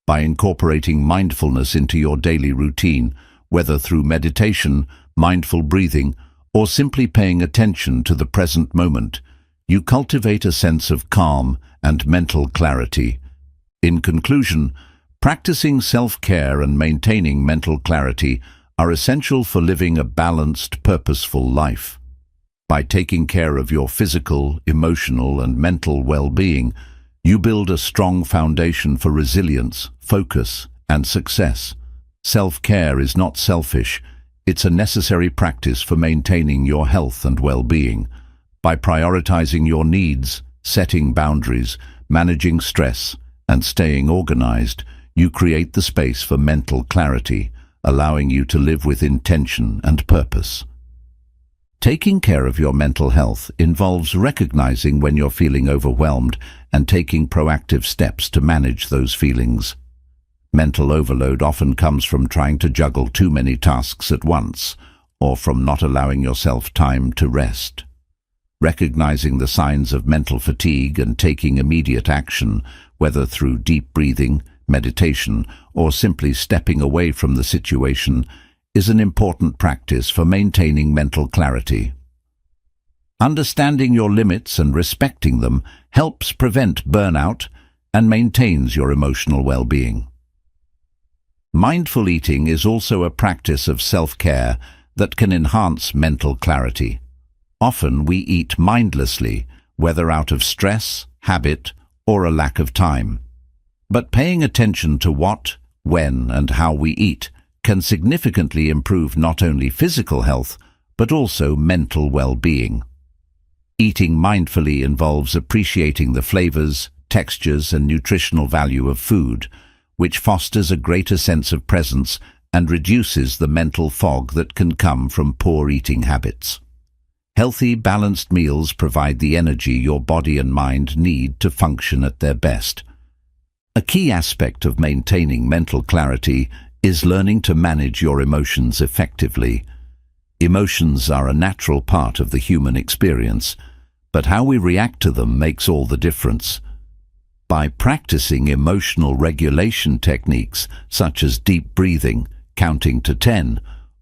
By incorporating mindfulness into your daily routine, whether through meditation, mindful breathing, or simply paying attention to the present moment, you cultivate a sense of calm and mental clarity. In conclusion, Practicing self-care and maintaining mental clarity are essential for living a balanced, purposeful life. By taking care of your physical, emotional, and mental well-being, you build a strong foundation for resilience, focus, and success. Self-care is not selfish. It's a necessary practice for maintaining your health and well-being. By prioritizing your needs, setting boundaries, managing stress, and staying organized, you create the space for mental clarity, allowing you to live with intention and purpose. Taking care of your mental health involves recognizing when you're feeling overwhelmed and taking proactive steps to manage those feelings. Mental overload often comes from trying to juggle too many tasks at once, or from not allowing yourself time to rest. Recognizing the signs of mental fatigue and taking immediate action, whether through deep breathing, meditation, or simply stepping away from the situation, is an important practice for maintaining mental clarity. Understanding your limits and respecting them helps prevent burnout and maintains your emotional well-being. Mindful eating is also a practice of self-care that can enhance mental clarity. Often we eat mindlessly, whether out of stress, habit, or a lack of time. But paying attention to what, when, and how we eat can significantly improve not only physical health, but also mental well-being. Eating mindfully involves appreciating the flavors, textures, and nutritional value of food, which fosters a greater sense of presence and reduces the mental fog that can come from poor eating habits. Healthy, balanced meals provide the energy your body and mind need to function at their best. A key aspect of maintaining mental clarity is learning to manage your emotions effectively. Emotions are a natural part of the human experience, but how we react to them makes all the difference. By practicing emotional regulation techniques such as deep breathing, counting to 10,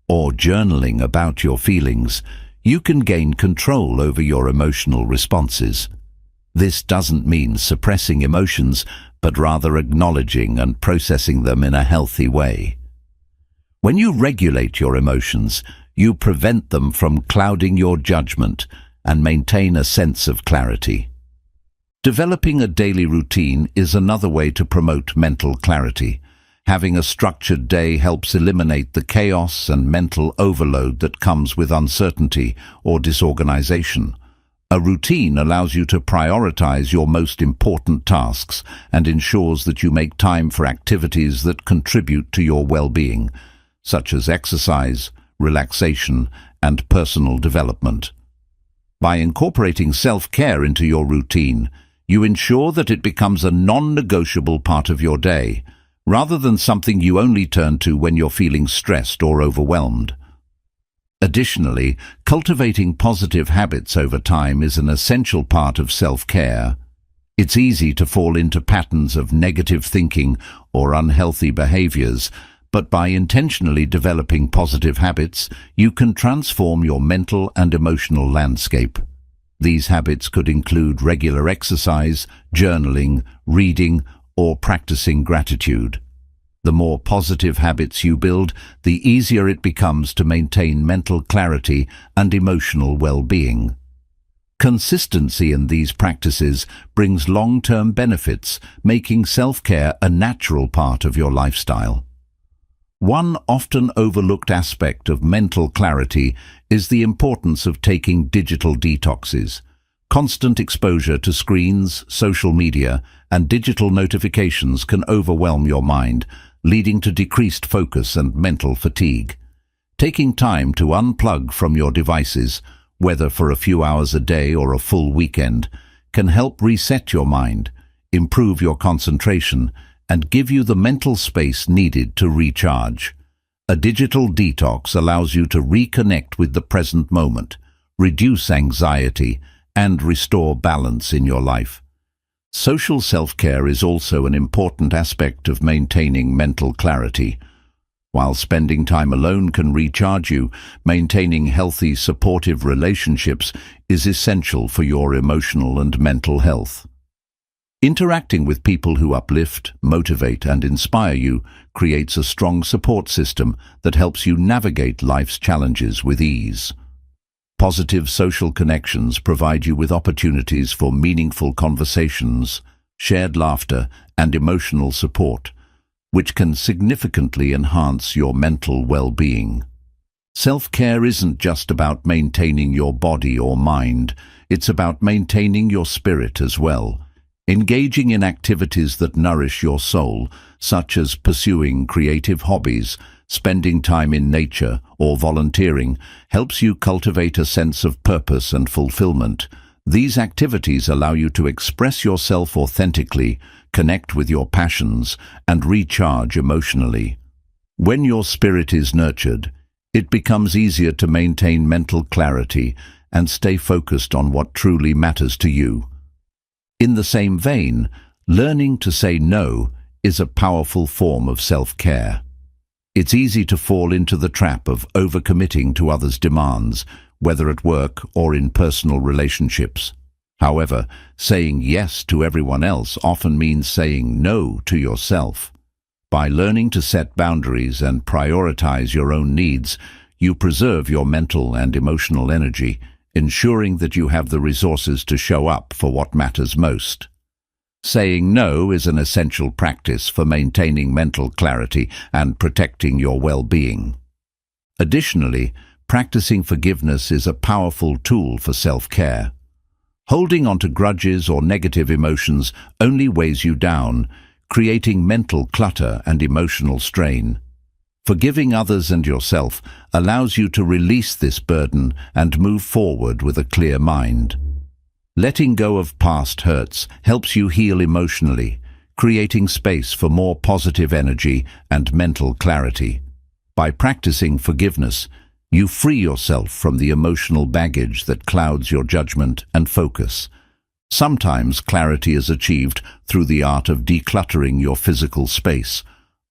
or journaling about your feelings, you can gain control over your emotional responses. This doesn't mean suppressing emotions, but rather acknowledging and processing them in a healthy way. When you regulate your emotions, you prevent them from clouding your judgment and maintain a sense of clarity. Developing a daily routine is another way to promote mental clarity. Having a structured day helps eliminate the chaos and mental overload that comes with uncertainty or disorganization. A routine allows you to prioritize your most important tasks and ensures that you make time for activities that contribute to your well-being, such as exercise, relaxation, and personal development. By incorporating self-care into your routine, you ensure that it becomes a non-negotiable part of your day, rather than something you only turn to when you're feeling stressed or overwhelmed. Additionally, cultivating positive habits over time is an essential part of self-care. It's easy to fall into patterns of negative thinking or unhealthy behaviors, but by intentionally developing positive habits, you can transform your mental and emotional landscape. These habits could include regular exercise, journaling, reading, or practicing gratitude. The more positive habits you build, the easier it becomes to maintain mental clarity and emotional well-being. Consistency in these practices brings long-term benefits, making self-care a natural part of your lifestyle. One often overlooked aspect of mental clarity is the importance of taking digital detoxes. Constant exposure to screens, social media, and digital notifications can overwhelm your mind, leading to decreased focus and mental fatigue. Taking time to unplug from your devices, whether for a few hours a day or a full weekend, can help reset your mind, improve your concentration, and give you the mental space needed to recharge. A digital detox allows you to reconnect with the present moment, reduce anxiety, and restore balance in your life. Social self-care is also an important aspect of maintaining mental clarity. While spending time alone can recharge you, maintaining healthy, supportive relationships is essential for your emotional and mental health. Interacting with people who uplift, motivate, and inspire you creates a strong support system that helps you navigate life's challenges with ease. Positive social connections provide you with opportunities for meaningful conversations, shared laughter, and emotional support, which can significantly enhance your mental well-being. Self-care isn't just about maintaining your body or mind, it's about maintaining your spirit as well. Engaging in activities that nourish your soul, such as pursuing creative hobbies, spending time in nature, or volunteering, helps you cultivate a sense of purpose and fulfillment. These activities allow you to express yourself authentically, connect with your passions, and recharge emotionally. When your spirit is nurtured, it becomes easier to maintain mental clarity and stay focused on what truly matters to you. In the same vein, learning to say no is a powerful form of self-care. It's easy to fall into the trap of overcommitting to others' demands, whether at work or in personal relationships. However, saying yes to everyone else often means saying no to yourself. By learning to set boundaries and prioritize your own needs, you preserve your mental and emotional energy, ensuring that you have the resources to show up for what matters most. Saying no is an essential practice for maintaining mental clarity and protecting your well-being. Additionally, practicing forgiveness is a powerful tool for self-care. Holding on to grudges or negative emotions only weighs you down, creating mental clutter and emotional strain. Forgiving others and yourself allows you to release this burden and move forward with a clear mind. Letting go of past hurts helps you heal emotionally, creating space for more positive energy and mental clarity. By practicing forgiveness, you free yourself from the emotional baggage that clouds your judgment and focus. Sometimes clarity is achieved through the art of decluttering your physical space.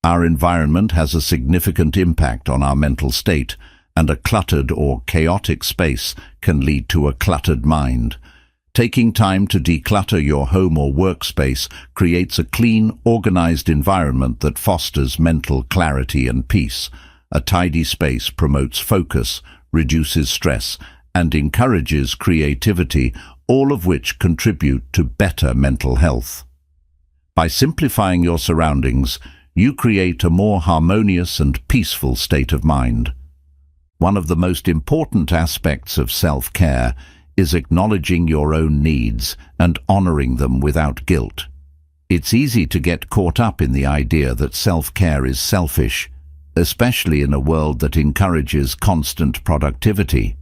Our environment has a significant impact on our mental state, and a cluttered or chaotic space can lead to a cluttered mind. Taking time to declutter your home or workspace creates a clean, organized environment that fosters mental clarity and peace. A tidy space promotes focus, reduces stress, and encourages creativity, all of which contribute to better mental health. By simplifying your surroundings, you create a more harmonious and peaceful state of mind. One of the most important aspects of self-care is acknowledging your own needs and honoring them without guilt. It's easy to get caught up in the idea that self-care is selfish, especially in a world that encourages constant productivity.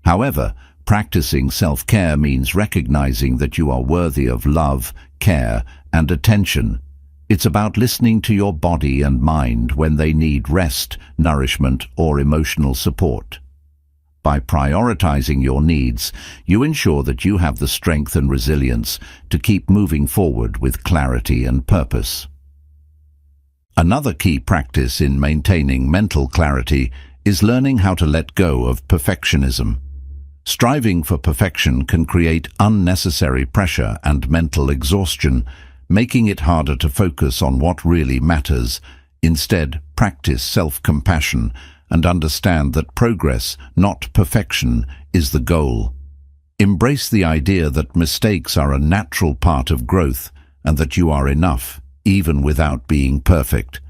However, practicing self-care means recognizing that you are worthy of love, care, and attention. It's about listening to your body and mind when they need rest, nourishment, or emotional support. By prioritizing your needs, you ensure that you have the strength and resilience to keep moving forward with clarity and purpose. Another key practice in maintaining mental clarity is learning how to let go of perfectionism. Striving for perfection can create unnecessary pressure and mental exhaustion, making it harder to focus on what really matters. Instead, practice self-compassion and understand that progress, not perfection, is the goal. Embrace the idea that mistakes are a natural part of growth and that you are enough, even without being perfect.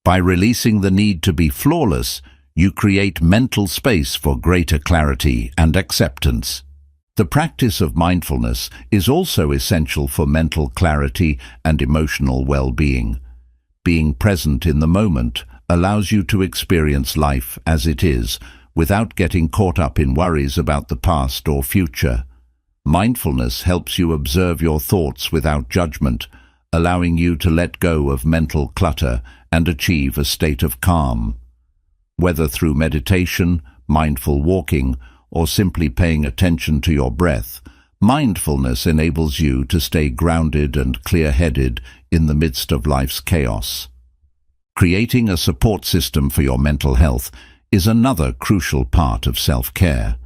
By releasing the need to be flawless, you create mental space for greater clarity and acceptance. The practice of mindfulness is also essential for mental clarity and emotional well-being. Being present in the moment allows you to experience life as it is, without getting caught up in worries about the past or future. Mindfulness helps you observe your thoughts without judgment, allowing you to let go of mental clutter and achieve a state of calm. Whether through meditation, mindful walking, or simply paying attention to your breath, mindfulness enables you to stay grounded and clear-headed in the midst of life's chaos. Creating a support system for your mental health is another crucial part of self-care.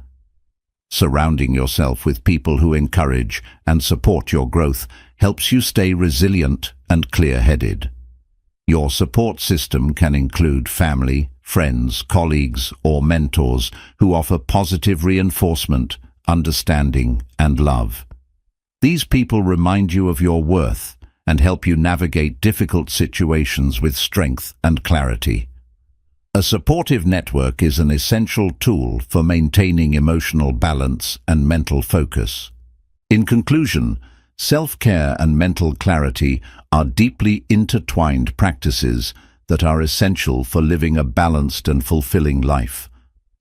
Surrounding yourself with people who encourage and support your growth helps you stay resilient and clear-headed. Your support system can include family, friends, colleagues, or mentors who offer positive reinforcement, understanding, and love. These people remind you of your worth and help you navigate difficult situations with strength and clarity. A supportive network is an essential tool for maintaining emotional balance and mental focus. In conclusion, self-care and mental clarity are deeply intertwined practices that are essential for living a balanced and fulfilling life.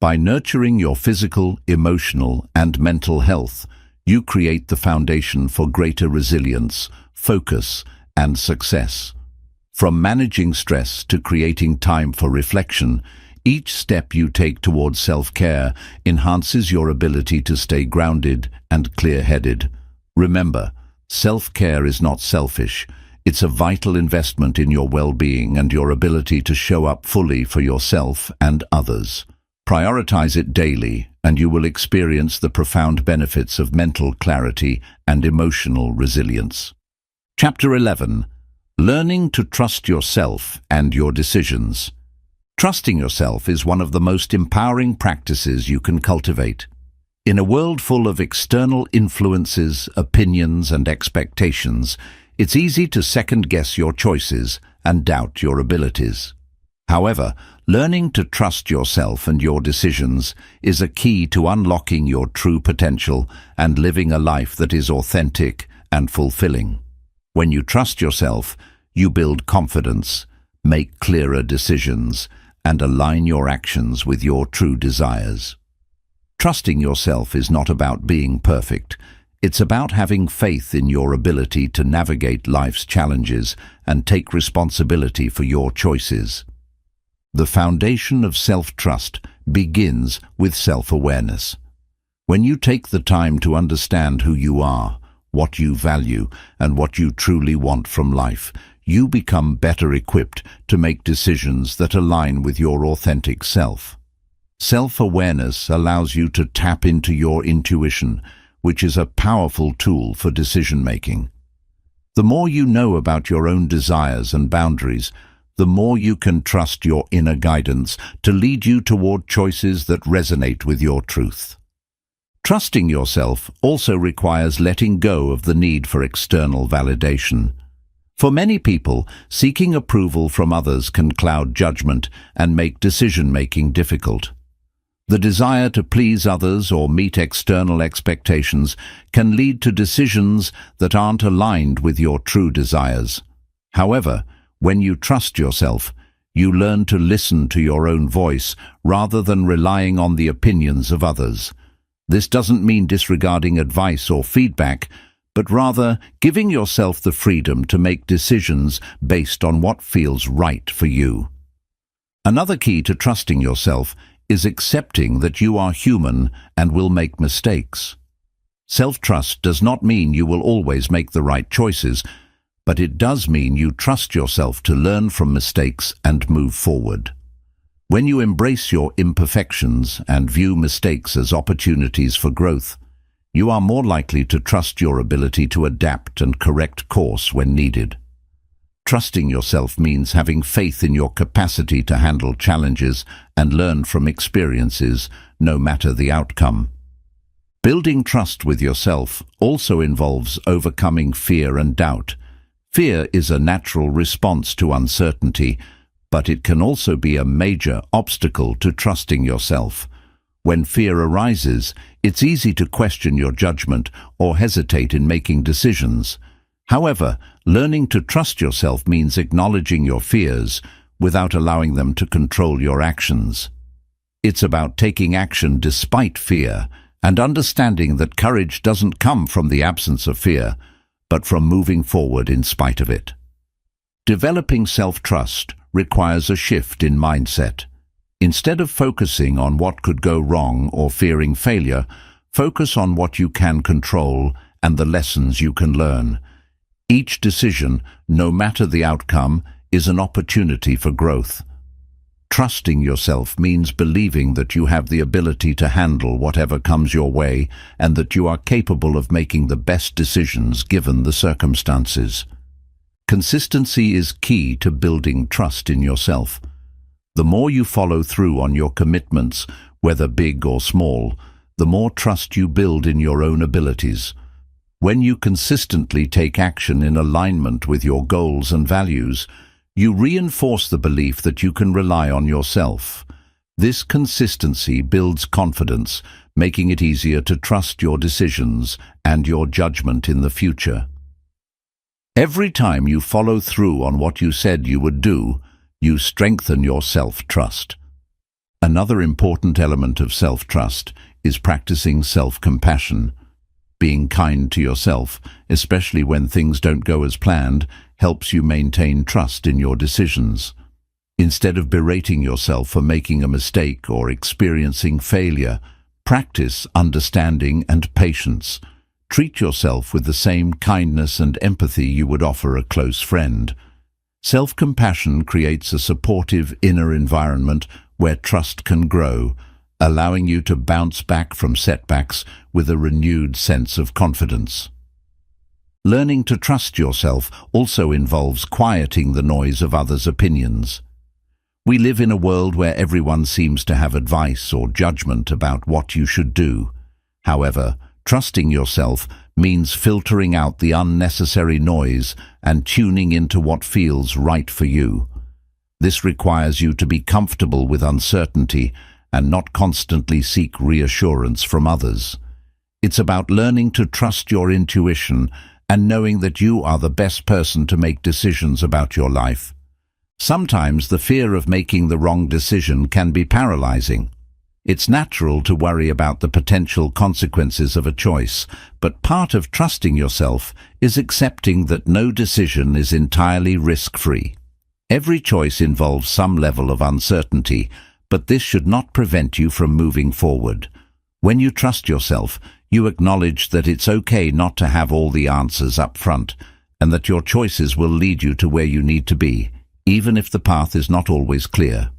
By nurturing your physical, emotional, and mental health, you create the foundation for greater resilience, focus, and success. From managing stress to creating time for reflection, each step you take towards self-care enhances your ability to stay grounded and clear-headed. Remember, self-care is not selfish. It's a vital investment in your well-being and your ability to show up fully for yourself and others. Prioritize it daily, and you will experience the profound benefits of mental clarity and emotional resilience. Chapter 11. Learning to trust yourself and your decisions. Trusting yourself is one of the most empowering practices you can cultivate. In a world full of external influences, opinions, and expectations, it's easy to second-guess your choices and doubt your abilities. However, learning to trust yourself and your decisions is a key to unlocking your true potential and living a life that is authentic and fulfilling. When you trust yourself, you build confidence, make clearer decisions, and align your actions with your true desires. Trusting yourself is not about being perfect. It's about having faith in your ability to navigate life's challenges and take responsibility for your choices. The foundation of self-trust begins with self-awareness. When you take the time to understand who you are, what you value, and what you truly want from life, you become better equipped to make decisions that align with your authentic self. Self-awareness allows you to tap into your intuition, which is a powerful tool for decision-making. The more you know about your own desires and boundaries, the more you can trust your inner guidance to lead you toward choices that resonate with your truth. Trusting yourself also requires letting go of the need for external validation. For many people, seeking approval from others can cloud judgment and make decision-making difficult. The desire to please others or meet external expectations can lead to decisions that aren't aligned with your true desires. However, when you trust yourself, you learn to listen to your own voice rather than relying on the opinions of others. This doesn't mean disregarding advice or feedback, but rather giving yourself the freedom to make decisions based on what feels right for you. Another key to trusting yourself is accepting that you are human and will make mistakes. Self-trust does not mean you will always make the right choices, but it does mean you trust yourself to learn from mistakes and move forward. When you embrace your imperfections and view mistakes as opportunities for growth, you are more likely to trust your ability to adapt and correct course when needed. Trusting yourself means having faith in your capacity to handle challenges and learn from experiences, no matter the outcome. Building trust with yourself also involves overcoming fear and doubt. Fear is a natural response to uncertainty, but it can also be a major obstacle to trusting yourself. When fear arises, it's easy to question your judgment or hesitate in making decisions. However, learning to trust yourself means acknowledging your fears without allowing them to control your actions. It's about taking action despite fear and understanding that courage doesn't come from the absence of fear, but from moving forward in spite of it. Developing self-trust requires a shift in mindset. Instead of focusing on what could go wrong or fearing failure, focus on what you can control and the lessons you can learn. Each decision, no matter the outcome, is an opportunity for growth. Trusting yourself means believing that you have the ability to handle whatever comes your way and that you are capable of making the best decisions given the circumstances. Consistency is key to building trust in yourself. The more you follow through on your commitments, whether big or small, the more trust you build in your own abilities. When you consistently take action in alignment with your goals and values, you reinforce the belief that you can rely on yourself. This consistency builds confidence, making it easier to trust your decisions and your judgment in the future. Every time you follow through on what you said you would do, you strengthen your self-trust. Another important element of self-trust is practicing self-compassion. Being kind to yourself, especially when things don't go as planned, helps you maintain trust in your decisions. Instead of berating yourself for making a mistake or experiencing failure, practice understanding and patience. Treat yourself with the same kindness and empathy you would offer a close friend. Self-compassion creates a supportive inner environment where trust can grow, allowing you to bounce back from setbacks with a renewed sense of confidence. Learning to trust yourself also involves quieting the noise of others' opinions. We live in a world where everyone seems to have advice or judgment about what you should do. However, trusting yourself means filtering out the unnecessary noise and tuning into what feels right for you. This requires you to be comfortable with uncertainty and not constantly seek reassurance from others. It's about learning to trust your intuition and knowing that you are the best person to make decisions about your life. Sometimes the fear of making the wrong decision can be paralyzing. It's natural to worry about the potential consequences of a choice, but part of trusting yourself is accepting that no decision is entirely risk-free. Every choice involves some level of uncertainty, but this should not prevent you from moving forward. When you trust yourself, you acknowledge that it's okay not to have all the answers up front, and that your choices will lead you to where you need to be, even if the path is not always clear.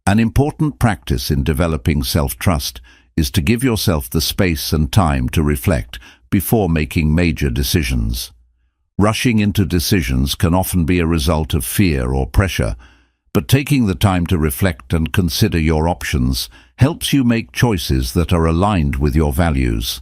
An important practice in developing self-trust is to give yourself the space and time to reflect before making major decisions. Rushing into decisions can often be a result of fear or pressure, but taking the time to reflect and consider your options helps you make choices that are aligned with your values.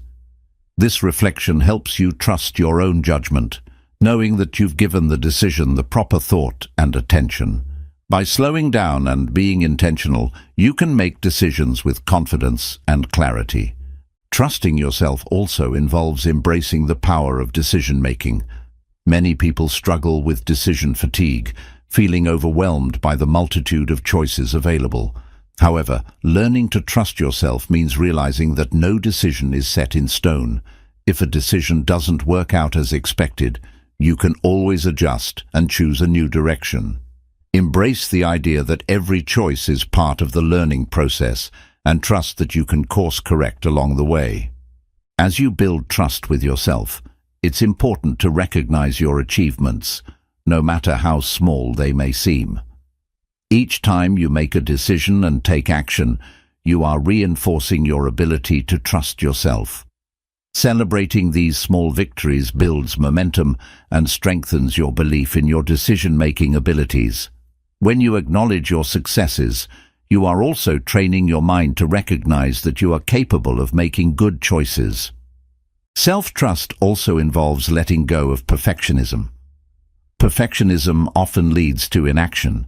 This reflection helps you trust your own judgment, knowing that you've given the decision the proper thought and attention. By slowing down and being intentional, you can make decisions with confidence and clarity. Trusting yourself also involves embracing the power of decision-making. Many people struggle with decision fatigue, feeling overwhelmed by the multitude of choices available. However, learning to trust yourself means realizing that no decision is set in stone. If a decision doesn't work out as expected, you can always adjust and choose a new direction. Embrace the idea that every choice is part of the learning process and trust that you can course correct along the way. As you build trust with yourself, it's important to recognize your achievements, no matter how small they may seem. Each time you make a decision and take action, you are reinforcing your ability to trust yourself. Celebrating these small victories builds momentum and strengthens your belief in your decision-making abilities. When you acknowledge your successes, you are also training your mind to recognize that you are capable of making good choices. Self-trust also involves letting go of perfectionism. Perfectionism often leads to inaction,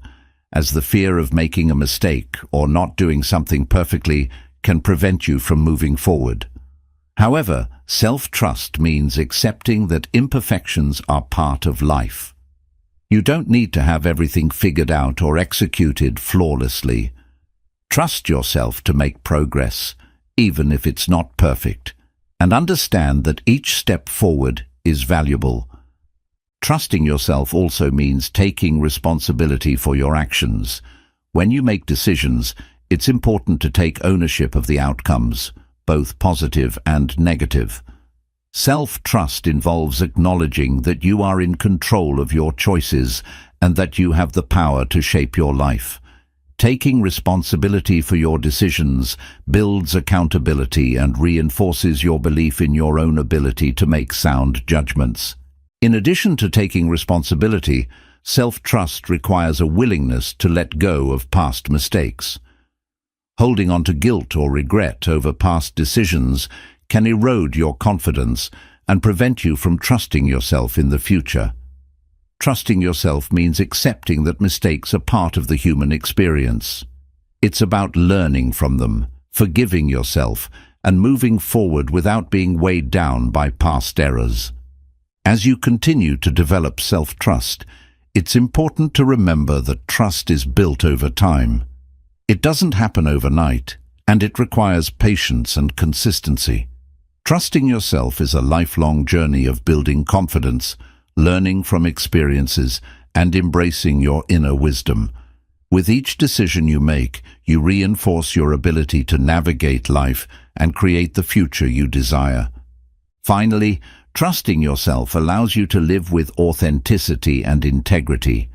as the fear of making a mistake or not doing something perfectly can prevent you from moving forward. However, self-trust means accepting that imperfections are part of life. You don't need to have everything figured out or executed flawlessly. Trust yourself to make progress, even if it's not perfect, and understand that each step forward is valuable. Trusting yourself also means taking responsibility for your actions. When you make decisions, it's important to take ownership of the outcomes, both positive and negative. Self-trust involves acknowledging that you are in control of your choices and that you have the power to shape your life. Taking responsibility for your decisions builds accountability and reinforces your belief in your own ability to make sound judgments. In addition to taking responsibility, self-trust requires a willingness to let go of past mistakes. Holding on to guilt or regret over past decisions can erode your confidence and prevent you from trusting yourself in the future. Trusting yourself means accepting that mistakes are part of the human experience. It's about learning from them, forgiving yourself, and moving forward without being weighed down by past errors. As you continue to develop self-trust, it's important to remember that trust is built over time. It doesn't happen overnight, and it requires patience and consistency. Trusting yourself is a lifelong journey of building confidence, learning from experiences, and embracing your inner wisdom. With each decision you make, you reinforce your ability to navigate life and create the future you desire. Finally, trusting yourself allows you to live with authenticity and integrity.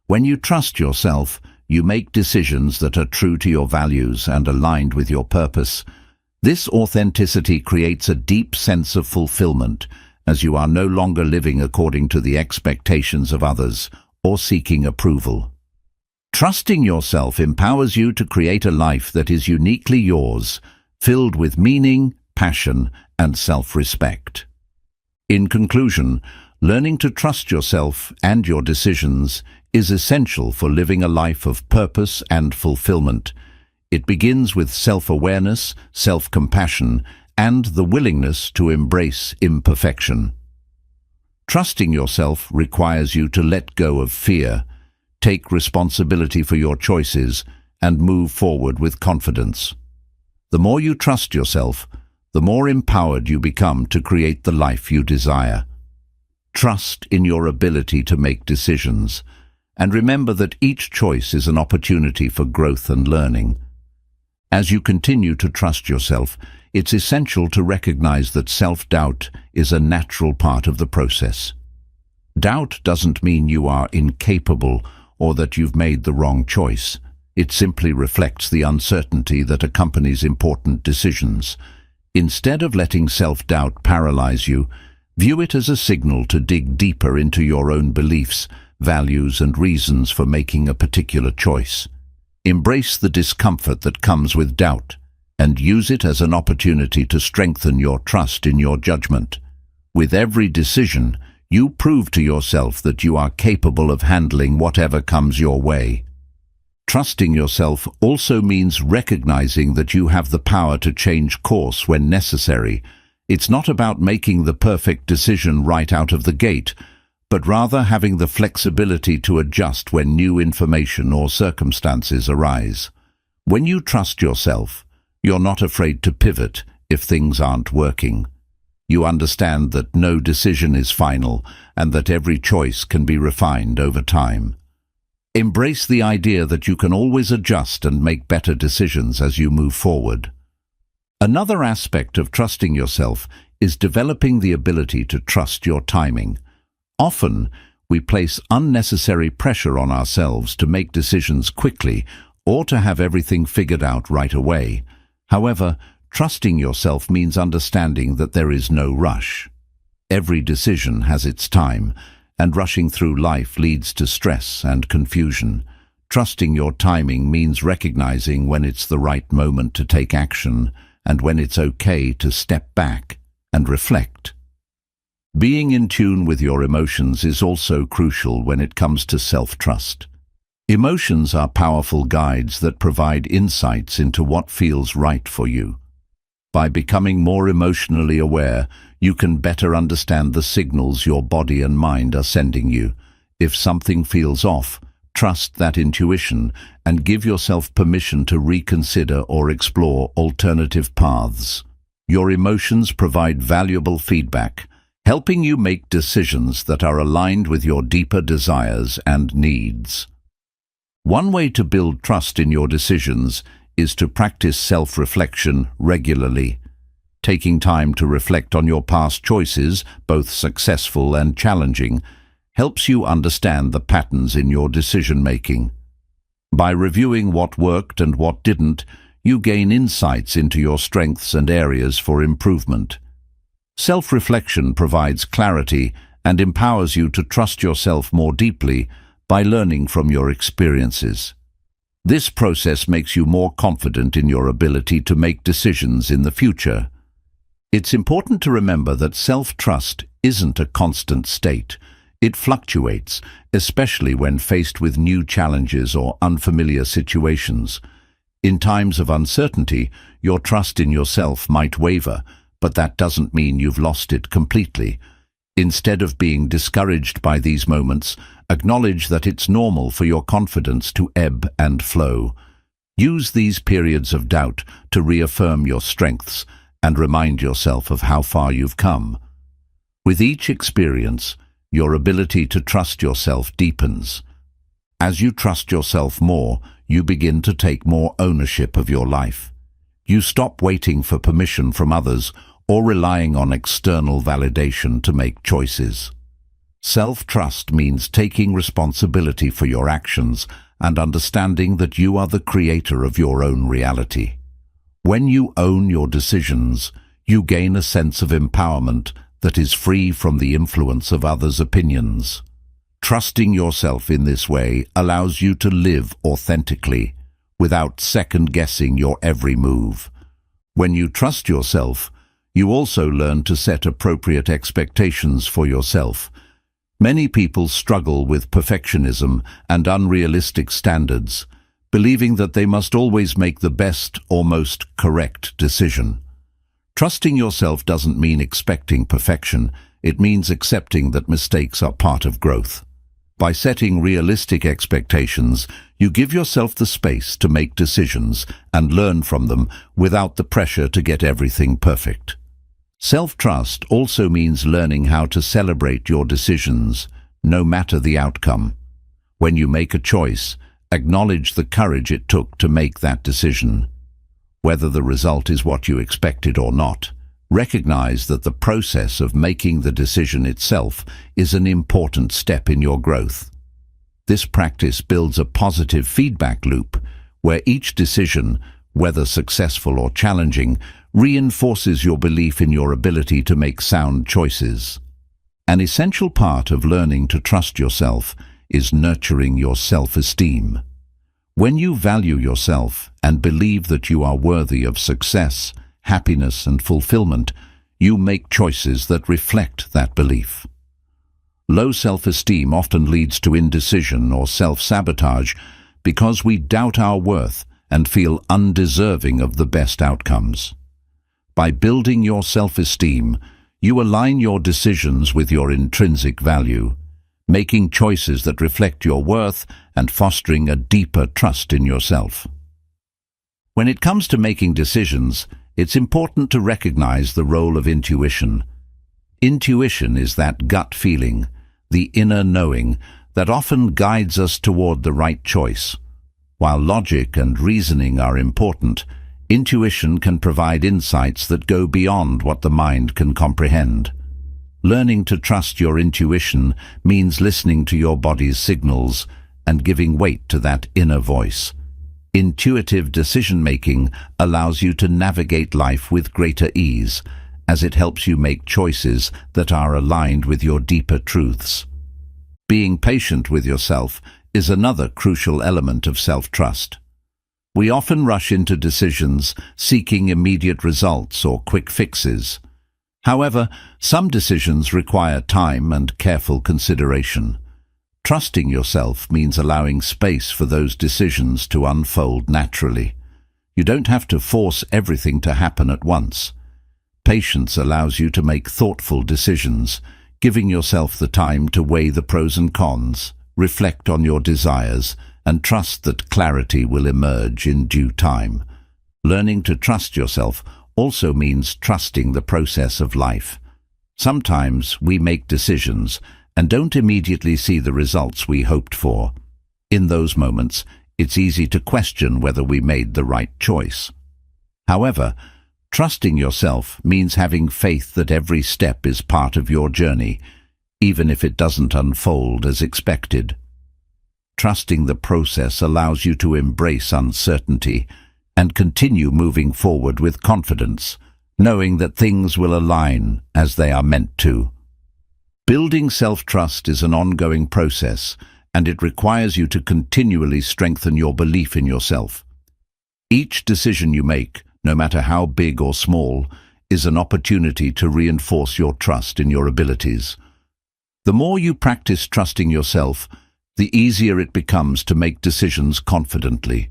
When you trust yourself, you make decisions that are true to your values and aligned with your purpose. This authenticity creates a deep sense of fulfillment, as you are no longer living according to the expectations of others or seeking approval. Trusting yourself empowers you to create a life that is uniquely yours, filled with meaning, passion, and self-respect. In conclusion, learning to trust yourself and your decisions is essential for living a life of purpose and fulfillment. It begins with self-awareness, self-compassion, and the willingness to embrace imperfection. Trusting yourself requires you to let go of fear, take responsibility for your choices, and move forward with confidence. The more you trust yourself, the more empowered you become to create the life you desire. Trust in your ability to make decisions, and remember that each choice is an opportunity for growth and learning. As you continue to trust yourself, it's essential to recognize that self-doubt is a natural part of the process. Doubt doesn't mean you are incapable or that you've made the wrong choice. It simply reflects the uncertainty that accompanies important decisions. Instead of letting self-doubt paralyze you, view it as a signal to dig deeper into your own beliefs, values, and reasons for making a particular choice. Embrace the discomfort that comes with doubt, and use it as an opportunity to strengthen your trust in your judgment. With every decision, you prove to yourself that you are capable of handling whatever comes your way. Trusting yourself also means recognizing that you have the power to change course when necessary. It's not about making the perfect decision right out of the gate, but rather having the flexibility to adjust when new information or circumstances arise. When you trust yourself, you're not afraid to pivot if things aren't working. You understand that no decision is final and that every choice can be refined over time. Embrace the idea that you can always adjust and make better decisions as you move forward. Another aspect of trusting yourself is developing the ability to trust your timing. Often, we place unnecessary pressure on ourselves to make decisions quickly or to have everything figured out right away. However, trusting yourself means understanding that there is no rush. Every decision has its time, and rushing through life leads to stress and confusion. Trusting your timing means recognizing when it's the right moment to take action and when it's okay to step back and reflect. Being in tune with your emotions is also crucial when it comes to self-trust. Emotions are powerful guides that provide insights into what feels right for you. By becoming more emotionally aware, you can better understand the signals your body and mind are sending you. If something feels off, trust that intuition and give yourself permission to reconsider or explore alternative paths. Your emotions provide valuable feedback, helping you make decisions that are aligned with your deeper desires and needs. One way to build trust in your decisions is to practice self-reflection regularly. Taking time to reflect on your past choices, both successful and challenging, helps you understand the patterns in your decision-making. By reviewing what worked and what didn't, you gain insights into your strengths and areas for improvement. Self-reflection provides clarity and empowers you to trust yourself more deeply by learning from your experiences. This process makes you more confident in your ability to make decisions in the future. It's important to remember that self-trust isn't a constant state. It fluctuates, especially when faced with new challenges or unfamiliar situations. In times of uncertainty, your trust in yourself might waver, but that doesn't mean you've lost it completely. Instead of being discouraged by these moments, acknowledge that it's normal for your confidence to ebb and flow. Use these periods of doubt to reaffirm your strengths and remind yourself of how far you've come. With each experience, your ability to trust yourself deepens. As you trust yourself more, you begin to take more ownership of your life. You stop waiting for permission from others or relying on external validation to make choices. Self-trust means taking responsibility for your actions and understanding that you are the creator of your own reality. When you own your decisions, you gain a sense of empowerment that is free from the influence of others' opinions. Trusting yourself in this way allows you to live authentically, without second-guessing your every move. When you trust yourself, you also learn to set appropriate expectations for yourself. Many people struggle with perfectionism and unrealistic standards, believing that they must always make the best or most correct decision. Trusting yourself doesn't mean expecting perfection. It means accepting that mistakes are part of growth. By setting realistic expectations, you give yourself the space to make decisions and learn from them without the pressure to get everything perfect. Self-trust also means learning how to celebrate your decisions, no matter the outcome. When you make a choice, acknowledge the courage it took to make that decision. Whether the result is what you expected or not, recognize that the process of making the decision itself is an important step in your growth. This practice builds a positive feedback loop where each decision, whether successful or challenging, reinforces your belief in your ability to make sound choices. An essential part of learning to trust yourself is nurturing your self-esteem. When you value yourself and believe that you are worthy of success, happiness, and fulfillment, you make choices that reflect that belief. Low self-esteem often leads to indecision or self-sabotage because we doubt our worth and feel undeserving of the best outcomes. By building your self-esteem, you align your decisions with your intrinsic value, making choices that reflect your worth and fostering a deeper trust in yourself. When it comes to making decisions, it's important to recognize the role of intuition. Intuition is that gut feeling, the inner knowing, that often guides us toward the right choice. While logic and reasoning are important, intuition can provide insights that go beyond what the mind can comprehend. Learning to trust your intuition means listening to your body's signals and giving weight to that inner voice. Intuitive decision-making allows you to navigate life with greater ease, as it helps you make choices that are aligned with your deeper truths. Being patient with yourself is another crucial element of self-trust. We often rush into decisions seeking immediate results or quick fixes. However, some decisions require time and careful consideration. Trusting yourself means allowing space for those decisions to unfold naturally. You don't have to force everything to happen at once. Patience allows you to make thoughtful decisions, giving yourself the time to weigh the pros and cons, reflect on your desires, and trust that clarity will emerge in due time. Learning to trust yourself also means trusting the process of life. Sometimes we make decisions and don't immediately see the results we hoped for. In those moments, it's easy to question whether we made the right choice. However, trusting yourself means having faith that every step is part of your journey, even if it doesn't unfold as expected. Trusting the process allows you to embrace uncertainty and continue moving forward with confidence, knowing that things will align as they are meant to. Building self-trust is an ongoing process, and it requires you to continually strengthen your belief in yourself. Each decision you make, no matter how big or small, is an opportunity to reinforce your trust in your abilities. The more you practice trusting yourself, the easier it becomes to make decisions confidently.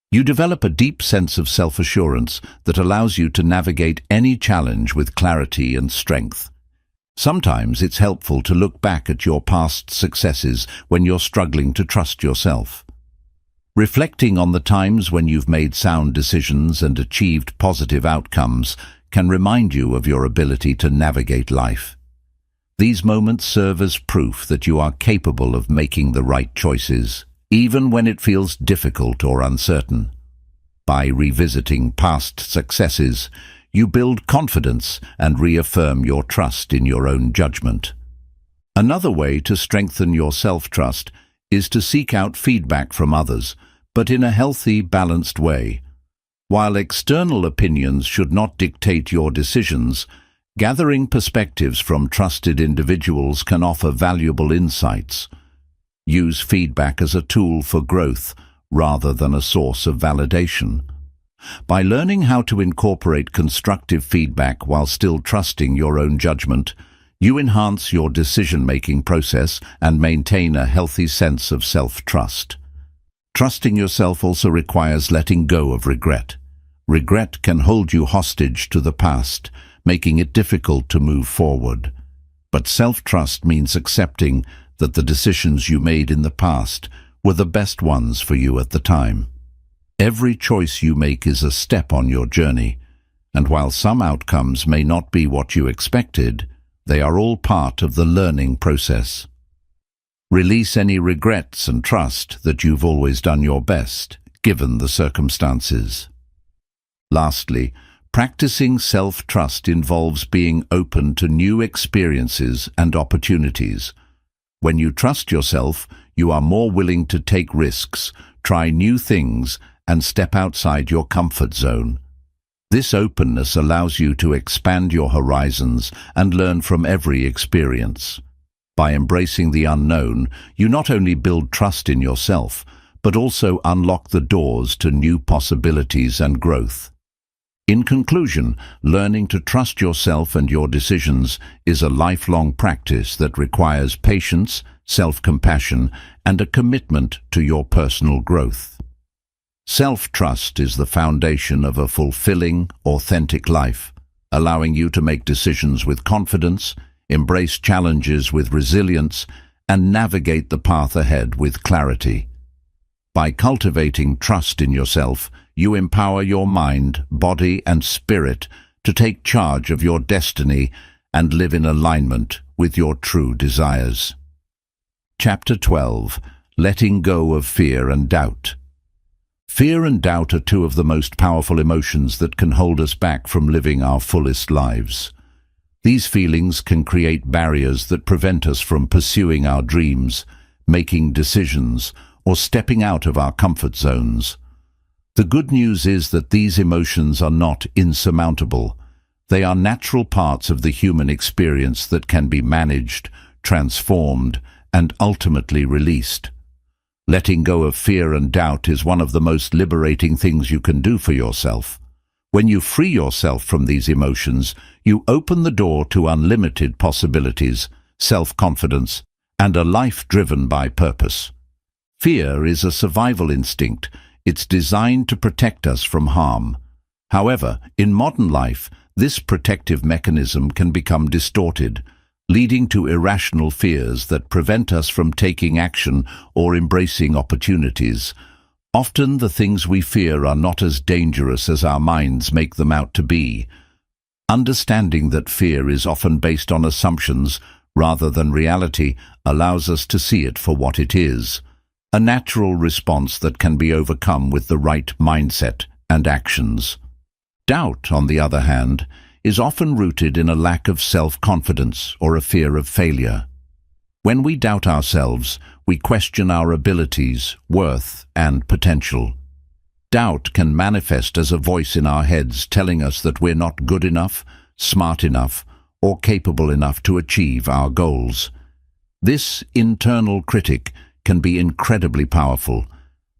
You develop a deep sense of self-assurance that allows you to navigate any challenge with clarity and strength. Sometimes it's helpful to look back at your past successes when you're struggling to trust yourself. Reflecting on the times when you've made sound decisions and achieved positive outcomes can remind you of your ability to navigate life. These moments serve as proof that you are capable of making the right choices, even when it feels difficult or uncertain. By revisiting past successes, you build confidence and reaffirm your trust in your own judgment. Another way to strengthen your self-trust is to seek out feedback from others, but in a healthy, balanced way. While external opinions should not dictate your decisions, gathering perspectives from trusted individuals can offer valuable insights. Use feedback as a tool for growth rather than a source of validation. By learning how to incorporate constructive feedback while still trusting your own judgment, you enhance your decision-making process and maintain a healthy sense of self-trust. Trusting yourself also requires letting go of regret. Regret can hold you hostage to the past, making it difficult to move forward. But self-trust means accepting that the decisions you made in the past were the best ones for you at the time. Every choice you make is a step on your journey, and while some outcomes may not be what you expected, they are all part of the learning process. Release any regrets and trust that you've always done your best, given the circumstances. Lastly, practicing self-trust involves being open to new experiences and opportunities. When you trust yourself, you are more willing to take risks, try new things, and step outside your comfort zone. This openness allows you to expand your horizons and learn from every experience. By embracing the unknown, you not only build trust in yourself, but also unlock the doors to new possibilities and growth. In conclusion, learning to trust yourself and your decisions is a lifelong practice that requires patience, self-compassion, and a commitment to your personal growth. Self-trust is the foundation of a fulfilling, authentic life, allowing you to make decisions with confidence, embrace challenges with resilience, and navigate the path ahead with clarity. By cultivating trust in yourself, you empower your mind, body, and spirit to take charge of your destiny and live in alignment with your true desires. Chapter 12. Letting go of fear and doubt. Fear and doubt are two of the most powerful emotions that can hold us back from living our fullest lives. These feelings can create barriers that prevent us from pursuing our dreams, making decisions, or stepping out of our comfort zones. The good news is that these emotions are not insurmountable. They are natural parts of the human experience that can be managed, transformed, and ultimately released. Letting go of fear and doubt is one of the most liberating things you can do for yourself. When you free yourself from these emotions, you open the door to unlimited possibilities, self-confidence, and a life driven by purpose. Fear is a survival instinct. It's designed to protect us from harm. However, in modern life, this protective mechanism can become distorted, leading to irrational fears that prevent us from taking action or embracing opportunities. Often the things we fear are not as dangerous as our minds make them out to be. Understanding that fear is often based on assumptions rather than reality allows us to see it for what it is, a natural response that can be overcome with the right mindset and actions. Doubt, on the other hand, is often rooted in a lack of self-confidence or a fear of failure. When we doubt ourselves, we question our abilities, worth, and potential. Doubt can manifest as a voice in our heads telling us that we're not good enough, smart enough, or capable enough to achieve our goals. This internal critic can be incredibly powerful,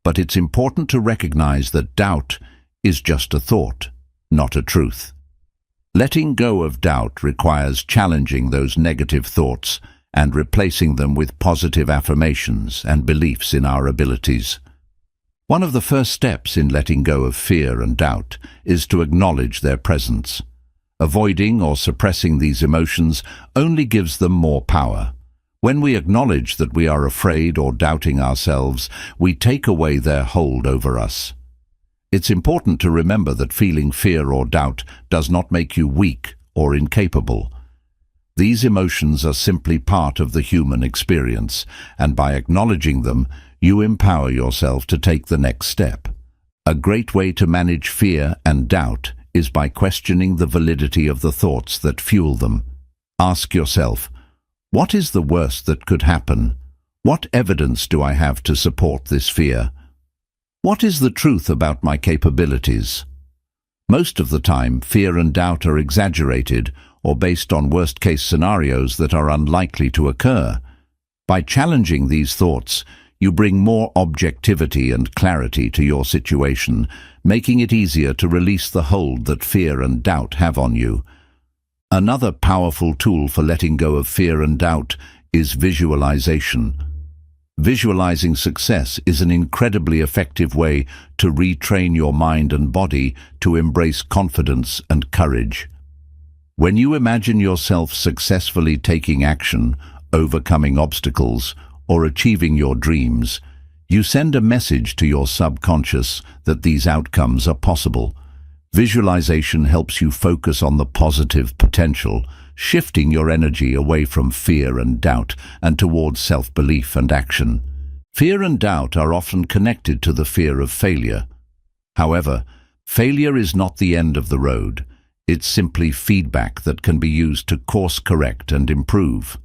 but it's important to recognize that doubt is just a thought, not a truth. Letting go of doubt requires challenging those negative thoughts and replacing them with positive affirmations and beliefs in our abilities. One of the first steps in letting go of fear and doubt is to acknowledge their presence. Avoiding or suppressing these emotions only gives them more power. When we acknowledge that we are afraid or doubting ourselves, we take away their hold over us. It's important to remember that feeling fear or doubt does not make you weak or incapable. These emotions are simply part of the human experience, and by acknowledging them, you empower yourself to take the next step. A great way to manage fear and doubt is by questioning the validity of the thoughts that fuel them. Ask yourself, what is the worst that could happen? What evidence do I have to support this fear? What is the truth about my capabilities? Most of the time, fear and doubt are exaggerated or based on worst-case scenarios that are unlikely to occur. By challenging these thoughts, you bring more objectivity and clarity to your situation, making it easier to release the hold that fear and doubt have on you. Another powerful tool for letting go of fear and doubt is visualization. Visualizing success is an incredibly effective way to retrain your mind and body to embrace confidence and courage. When you imagine yourself successfully taking action, overcoming obstacles, or achieving your dreams, you send a message to your subconscious that these outcomes are possible. Visualization helps you focus on the positive potential, shifting your energy away from fear and doubt and towards self-belief and action. Fear and doubt are often connected to the fear of failure. However, failure is not the end of the road. It's simply feedback that can be used to course-correct and improve.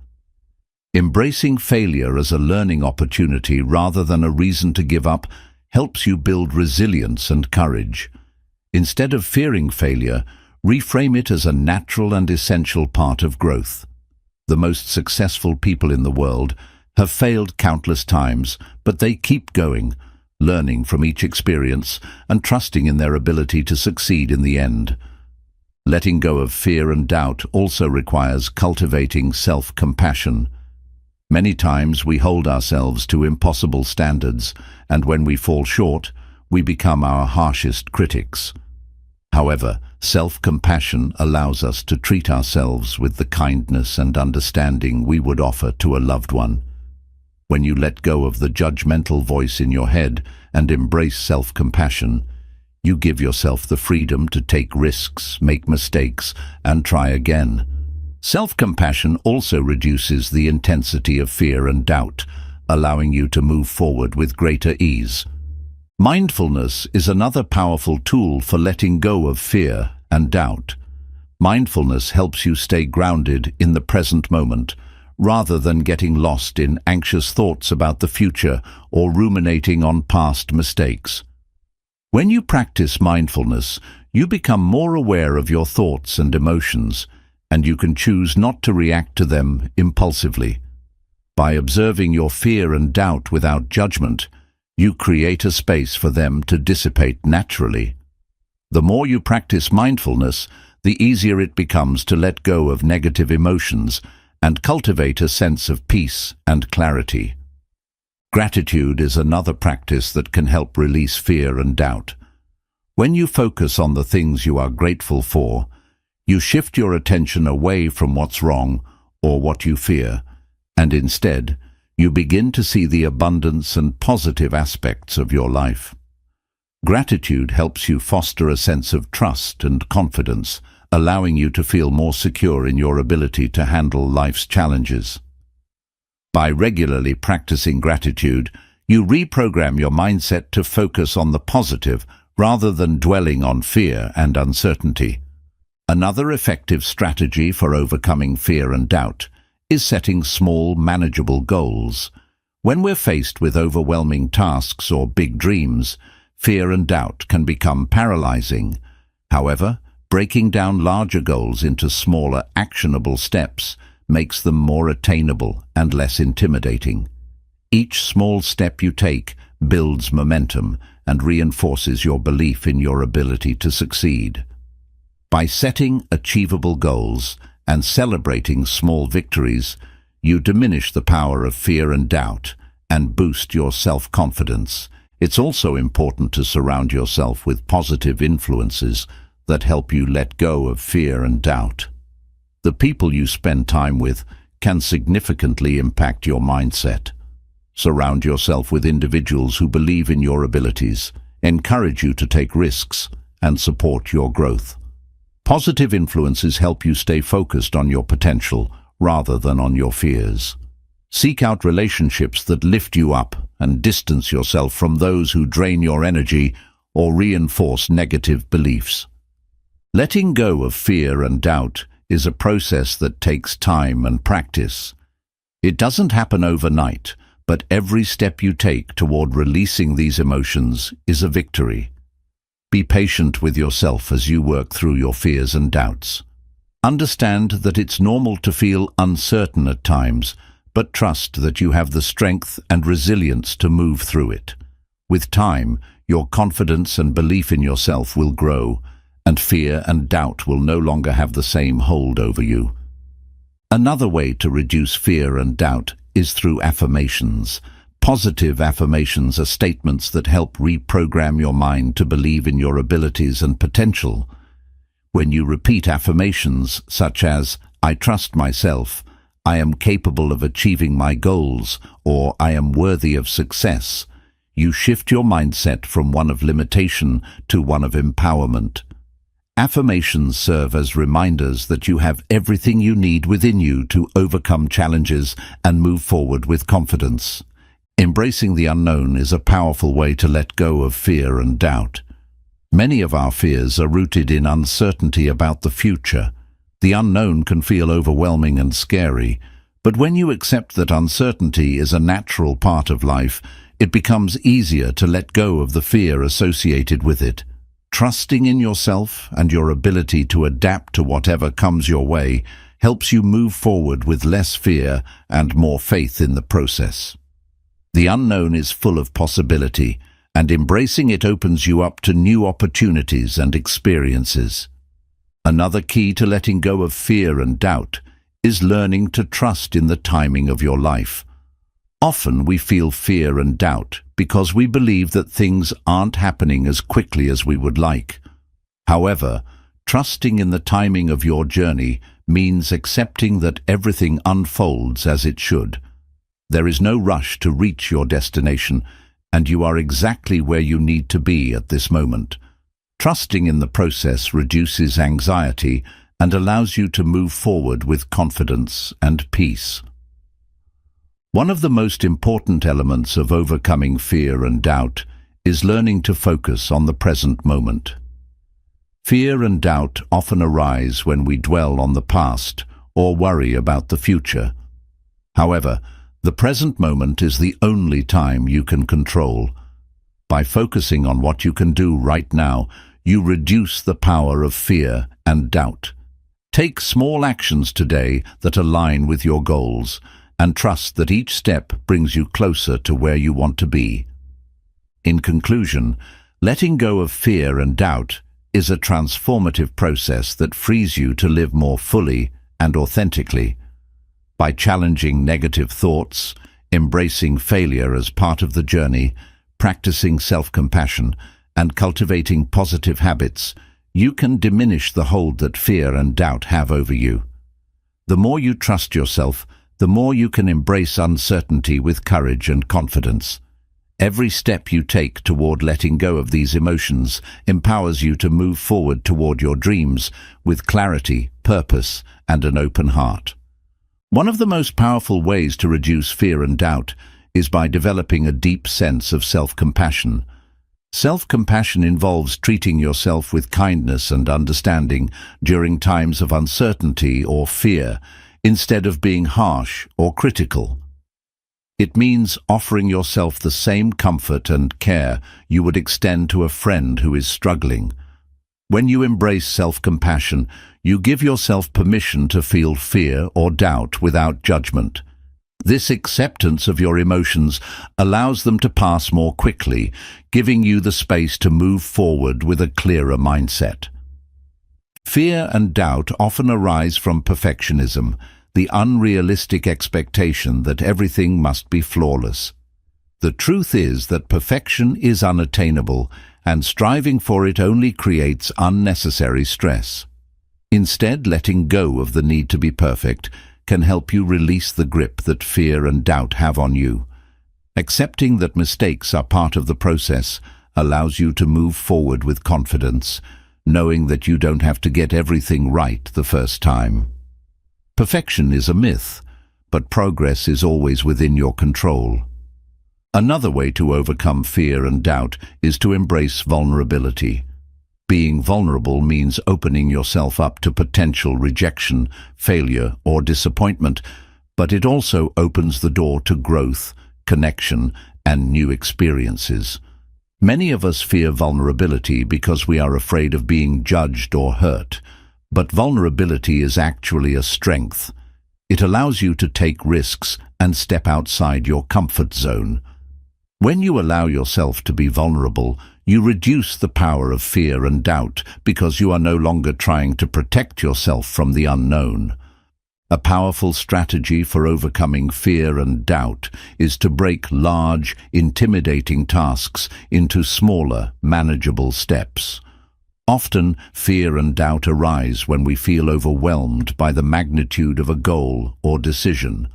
Embracing failure as a learning opportunity rather than a reason to give up helps you build resilience and courage. Instead of fearing failure, reframe it as a natural and essential part of growth. The most successful people in the world have failed countless times, but they keep going, learning from each experience and trusting in their ability to succeed in the end. Letting go of fear and doubt also requires cultivating self-compassion. Many times we hold ourselves to impossible standards, and when we fall short, we become our harshest critics. However, self-compassion allows us to treat ourselves with the kindness and understanding we would offer to a loved one. When you let go of the judgmental voice in your head and embrace self-compassion, you give yourself the freedom to take risks, make mistakes, and try again. Self-compassion also reduces the intensity of fear and doubt, allowing you to move forward with greater ease. Mindfulness is another powerful tool for letting go of fear and doubt. Mindfulness helps you stay grounded in the present moment, rather than getting lost in anxious thoughts about the future or ruminating on past mistakes. When you practice mindfulness, you become more aware of your thoughts and emotions, and you can choose not to react to them impulsively. By observing your fear and doubt without judgment, you create a space for them to dissipate naturally. The more you practice mindfulness, the easier it becomes to let go of negative emotions and cultivate a sense of peace and clarity. Gratitude is another practice that can help release fear and doubt. When you focus on the things you are grateful for, you shift your attention away from what's wrong or what you fear, and instead, you begin to see the abundance and positive aspects of your life. Gratitude helps you foster a sense of trust and confidence, allowing you to feel more secure in your ability to handle life's challenges. By regularly practicing gratitude, you reprogram your mindset to focus on the positive rather than dwelling on fear and uncertainty. Another effective strategy for overcoming fear and doubt is setting small, manageable goals. When we're faced with overwhelming tasks or big dreams, fear and doubt can become paralyzing. However, breaking down larger goals into smaller, actionable steps makes them more attainable and less intimidating. Each small step you take builds momentum and reinforces your belief in your ability to succeed. By setting achievable goals and celebrating small victories, you diminish the power of fear and doubt and boost your self-confidence. It's also important to surround yourself with positive influences that help you let go of fear and doubt. The people you spend time with can significantly impact your mindset. Surround yourself with individuals who believe in your abilities, encourage you to take risks, and support your growth. Positive influences help you stay focused on your potential rather than on your fears. Seek out relationships that lift you up and distance yourself from those who drain your energy or reinforce negative beliefs. Letting go of fear and doubt is a process that takes time and practice. It doesn't happen overnight, but every step you take toward releasing these emotions is a victory. Be patient with yourself as you work through your fears and doubts. Understand that it's normal to feel uncertain at times, but trust that you have the strength and resilience to move through it. With time, your confidence and belief in yourself will grow, and fear and doubt will no longer have the same hold over you. Another way to reduce fear and doubt is through affirmations. Positive affirmations are statements that help reprogram your mind to believe in your abilities and potential. When you repeat affirmations such as, "I trust myself," "I am capable of achieving my goals," or "I am worthy of success," you shift your mindset from one of limitation to one of empowerment. Affirmations serve as reminders that you have everything you need within you to overcome challenges and move forward with confidence. Embracing the unknown is a powerful way to let go of fear and doubt. Many of our fears are rooted in uncertainty about the future. The unknown can feel overwhelming and scary, but when you accept that uncertainty is a natural part of life, it becomes easier to let go of the fear associated with it. Trusting in yourself and your ability to adapt to whatever comes your way helps you move forward with less fear and more faith in the process. The unknown is full of possibility, and embracing it opens you up to new opportunities and experiences. Another key to letting go of fear and doubt is learning to trust in the timing of your life. Often we feel fear and doubt because we believe that things aren't happening as quickly as we would like. However, trusting in the timing of your journey means accepting that everything unfolds as it should. There is no rush to reach your destination, and you are exactly where you need to be at this moment. Trusting in the process reduces anxiety and allows you to move forward with confidence and peace. One of the most important elements of overcoming fear and doubt is learning to focus on the present moment. Fear and doubt often arise when we dwell on the past or worry about the future. However, the present moment is the only time you can control. By focusing on what you can do right now, you reduce the power of fear and doubt. Take small actions today that align with your goals, and trust that each step brings you closer to where you want to be. In conclusion, letting go of fear and doubt is a transformative process that frees you to live more fully and authentically. By challenging negative thoughts, embracing failure as part of the journey, practicing self-compassion, and cultivating positive habits, you can diminish the hold that fear and doubt have over you. The more you trust yourself, the more you can embrace uncertainty with courage and confidence. Every step you take toward letting go of these emotions empowers you to move forward toward your dreams with clarity, purpose, and an open heart. One of the most powerful ways to reduce fear and doubt is by developing a deep sense of self-compassion. Self-compassion involves treating yourself with kindness and understanding during times of uncertainty or fear. instead of being harsh or critical. It means offering yourself the same comfort and care you would extend to a friend who is struggling. When you embrace self-compassion, you give yourself permission to feel fear or doubt without judgment. This acceptance of your emotions allows them to pass more quickly, giving you the space to move forward with a clearer mindset. Fear and doubt often arise from perfectionism, the unrealistic expectation that everything must be flawless. The truth is that perfection is unattainable, and striving for it only creates unnecessary stress. Instead, letting go of the need to be perfect can help you release the grip that fear and doubt have on you. Accepting that mistakes are part of the process allows you to move forward with confidence, knowing that you don't have to get everything right the first time. Perfection is a myth, but progress is always within your control. Another way to overcome fear and doubt is to embrace vulnerability. Being vulnerable means opening yourself up to potential rejection, failure, or disappointment, but it also opens the door to growth, connection, and new experiences. Many of us fear vulnerability because we are afraid of being judged or hurt, but vulnerability is actually a strength. It allows you to take risks and step outside your comfort zone. When you allow yourself to be vulnerable, you reduce the power of fear and doubt because you are no longer trying to protect yourself from the unknown. A powerful strategy for overcoming fear and doubt is to break large, intimidating tasks into smaller, manageable steps. Often, fear and doubt arise when we feel overwhelmed by the magnitude of a goal or decision.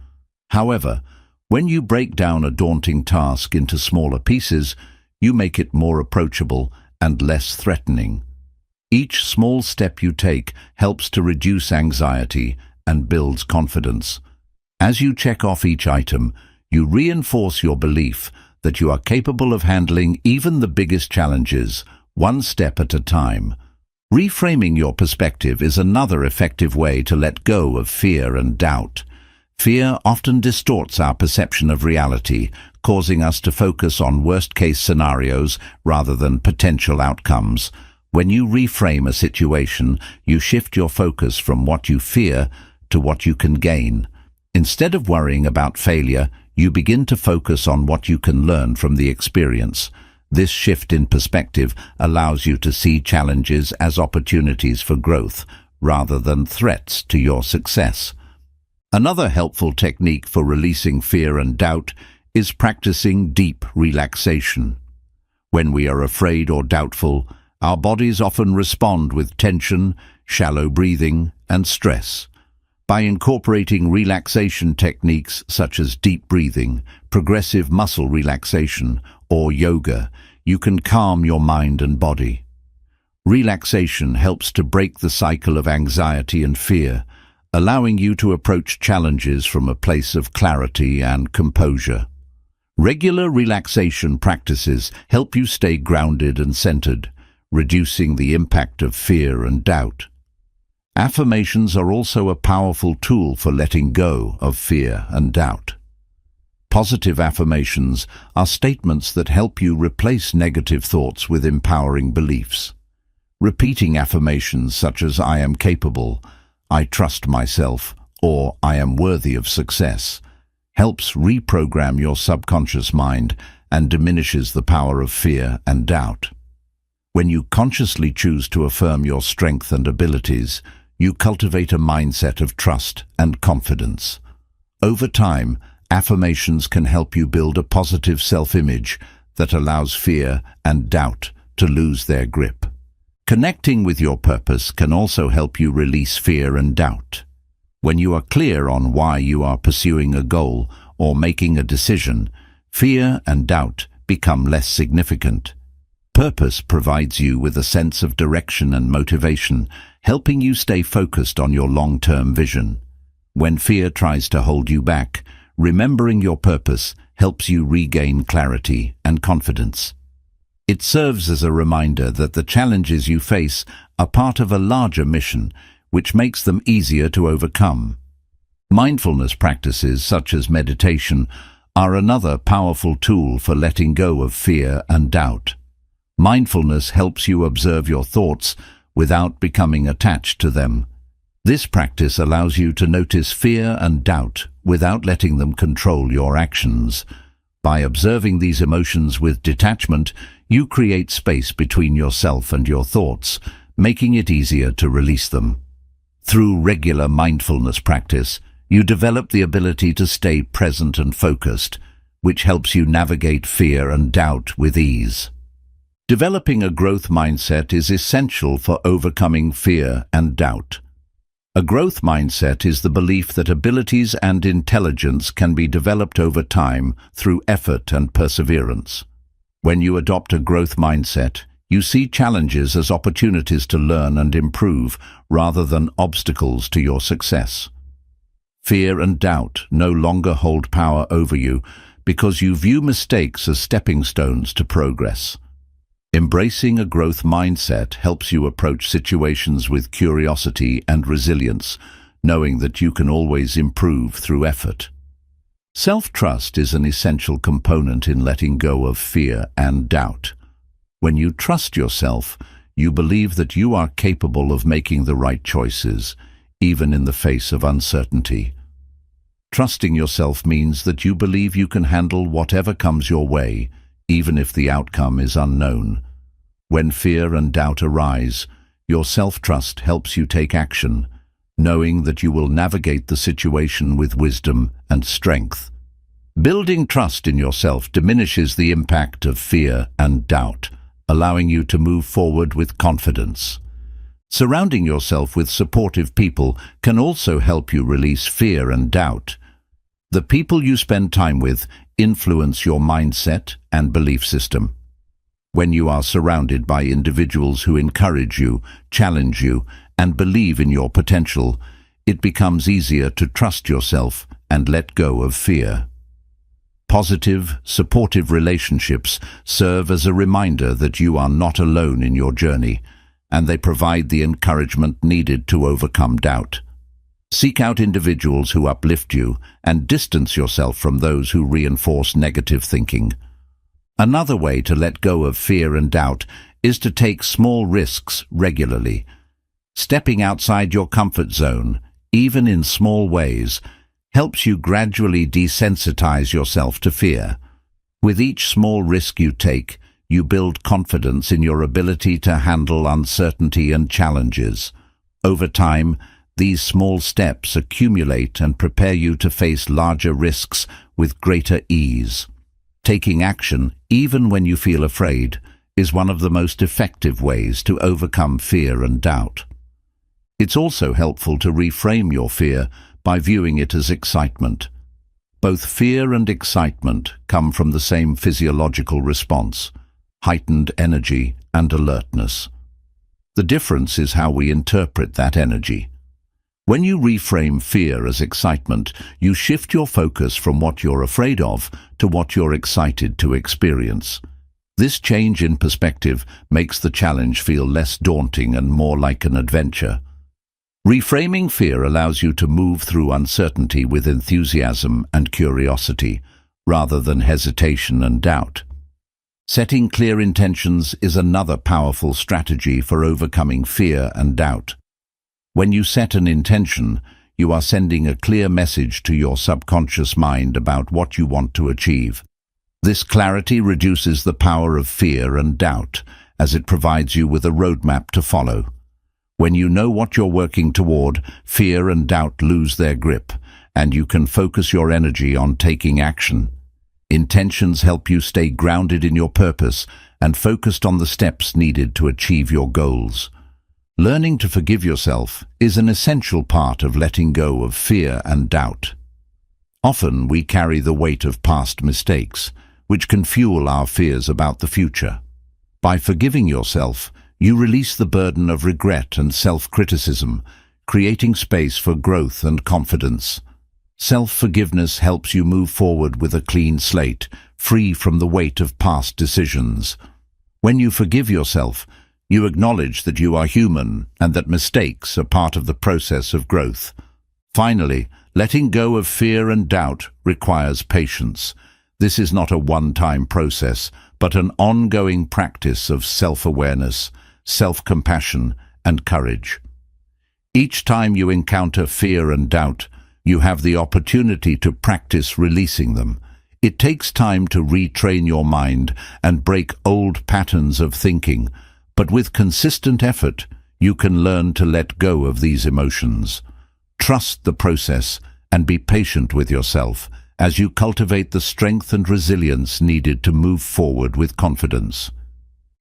However, when you break down a daunting task into smaller pieces, you make it more approachable and less threatening. Each small step you take helps to reduce anxiety and builds confidence. As you check off each item, you reinforce your belief that you are capable of handling even the biggest challenges, one step at a time. Reframing your perspective is another effective way to let go of fear and doubt. Fear often distorts our perception of reality, causing us to focus on worst-case scenarios rather than potential outcomes. When you reframe a situation, you shift your focus from what you fear to what you can gain. Instead of worrying about failure, you begin to focus on what you can learn from the experience. This shift in perspective allows you to see challenges as opportunities for growth rather than threats to your success. Another helpful technique for releasing fear and doubt is practicing deep relaxation. When we are afraid or doubtful, our bodies often respond with tension, shallow breathing, and stress. By incorporating relaxation techniques such as deep breathing, progressive muscle relaxation, or yoga, you can calm your mind and body. Relaxation helps to break the cycle of anxiety and fear, allowing you to approach challenges from a place of clarity and composure. Regular relaxation practices help you stay grounded and centered, reducing the impact of fear and doubt. Affirmations are also a powerful tool for letting go of fear and doubt. Positive affirmations are statements that help you replace negative thoughts with empowering beliefs. Repeating affirmations such as "I am capable," "I trust myself," or "I am worthy of success" helps reprogram your subconscious mind and diminishes the power of fear and doubt. When you consciously choose to affirm your strength and abilities, you cultivate a mindset of trust and confidence. Over time, affirmations can help you build a positive self-image that allows fear and doubt to lose their grip. Connecting with your purpose can also help you release fear and doubt. When you are clear on why you are pursuing a goal or making a decision, fear and doubt become less significant. Purpose provides you with a sense of direction and motivation, helping you stay focused on your long-term vision. When fear tries to hold you back, remembering your purpose helps you regain clarity and confidence. It serves as a reminder that the challenges you face are part of a larger mission, which makes them easier to overcome. Mindfulness practices such as meditation are another powerful tool for letting go of fear and doubt. Mindfulness helps you observe your thoughts without becoming attached to them. This practice allows you to notice fear and doubt without letting them control your actions. By observing these emotions with detachment, you create space between yourself and your thoughts, making it easier to release them. Through regular mindfulness practice, you develop the ability to stay present and focused, which helps you navigate fear and doubt with ease. Developing a growth mindset is essential for overcoming fear and doubt. A growth mindset is the belief that abilities and intelligence can be developed over time through effort and perseverance. When you adopt a growth mindset, you see challenges as opportunities to learn and improve rather than obstacles to your success. Fear and doubt no longer hold power over you because you view mistakes as stepping stones to progress. Embracing a growth mindset helps you approach situations with curiosity and resilience, knowing that you can always improve through effort. Self-trust is an essential component in letting go of fear and doubt. When you trust yourself, you believe that you are capable of making the right choices, even in the face of uncertainty. Trusting yourself means that you believe you can handle whatever comes your way, even if the outcome is unknown. When fear and doubt arise, your self-trust helps you take action, knowing that you will navigate the situation with wisdom and strength. Building trust in yourself diminishes the impact of fear and doubt, allowing you to move forward with confidence. Surrounding yourself with supportive people can also help you release fear and doubt. The people you spend time with influence your mindset and belief system. When you are surrounded by individuals who encourage you, challenge you, and believe in your potential, it becomes easier to trust yourself and let go of fear. Positive, supportive relationships serve as a reminder that you are not alone in your journey, and they provide the encouragement needed to overcome doubt. Seek out individuals who uplift you and distance yourself from those who reinforce negative thinking. Another way to let go of fear and doubt is to take small risks regularly. Stepping outside your comfort zone, even in small ways, helps you gradually desensitize yourself to fear. With each small risk you take, you build confidence in your ability to handle uncertainty and challenges. Over time, these small steps accumulate and prepare you to face larger risks with greater ease. Taking action, even when you feel afraid, is one of the most effective ways to overcome fear and doubt. It's also helpful to reframe your fear by viewing it as excitement. Both fear and excitement come from the same physiological response: heightened energy and alertness. The difference is how we interpret that energy. When you reframe fear as excitement, you shift your focus from what you're afraid of to what you're excited to experience. This change in perspective makes the challenge feel less daunting and more like an adventure. Reframing fear allows you to move through uncertainty with enthusiasm and curiosity, rather than hesitation and doubt. Setting clear intentions is another powerful strategy for overcoming fear and doubt. When you set an intention, you are sending a clear message to your subconscious mind about what you want to achieve. This clarity reduces the power of fear and doubt, as it provides you with a roadmap to follow. When you know what you're working toward, fear and doubt lose their grip, and you can focus your energy on taking action. Intentions help you stay grounded in your purpose and focused on the steps needed to achieve your goals. Learning to forgive yourself is an essential part of letting go of fear and doubt. Often we carry the weight of past mistakes, which can fuel our fears about the future. By forgiving yourself, you release the burden of regret and self-criticism, creating space for growth and confidence. Self-forgiveness helps you move forward with a clean slate, free from the weight of past decisions. When you forgive yourself, you acknowledge that you are human and that mistakes are part of the process of growth. Finally, Letting go of fear and doubt requires patience. This is not a one-time process, but an ongoing practice of self-awareness, self-compassion, and courage. Each time you encounter fear and doubt, you have the opportunity to practice releasing them. It takes time to retrain your mind and break old patterns of thinking, but with consistent effort, you can learn to let go of these emotions. Trust the process and be patient with yourself as you cultivate the strength and resilience needed to move forward with confidence.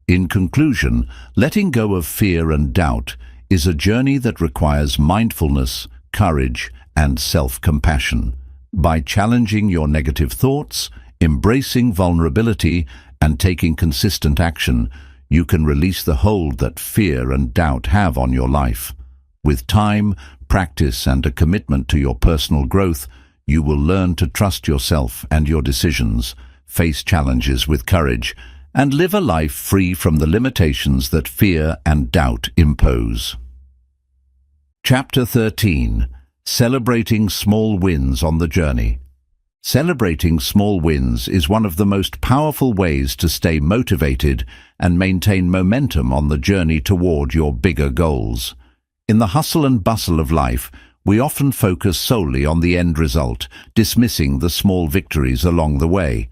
In conclusion, letting go of fear and doubt is a journey that requires mindfulness, courage, and self-compassion. By challenging your negative thoughts, embracing vulnerability, and taking consistent action, you can release the hold that fear and doubt have on your life. With time, practice, and a commitment to your personal growth, you will learn to trust yourself and your decisions, face challenges with courage, and live a life free from the limitations that fear and doubt impose. Chapter 13. Celebrating small wins on the journey. Celebrating small wins is one of the most powerful ways to stay motivated and maintain momentum on the journey toward your bigger goals. In the hustle and bustle of life, we often focus solely on the end result, dismissing the small victories along the way.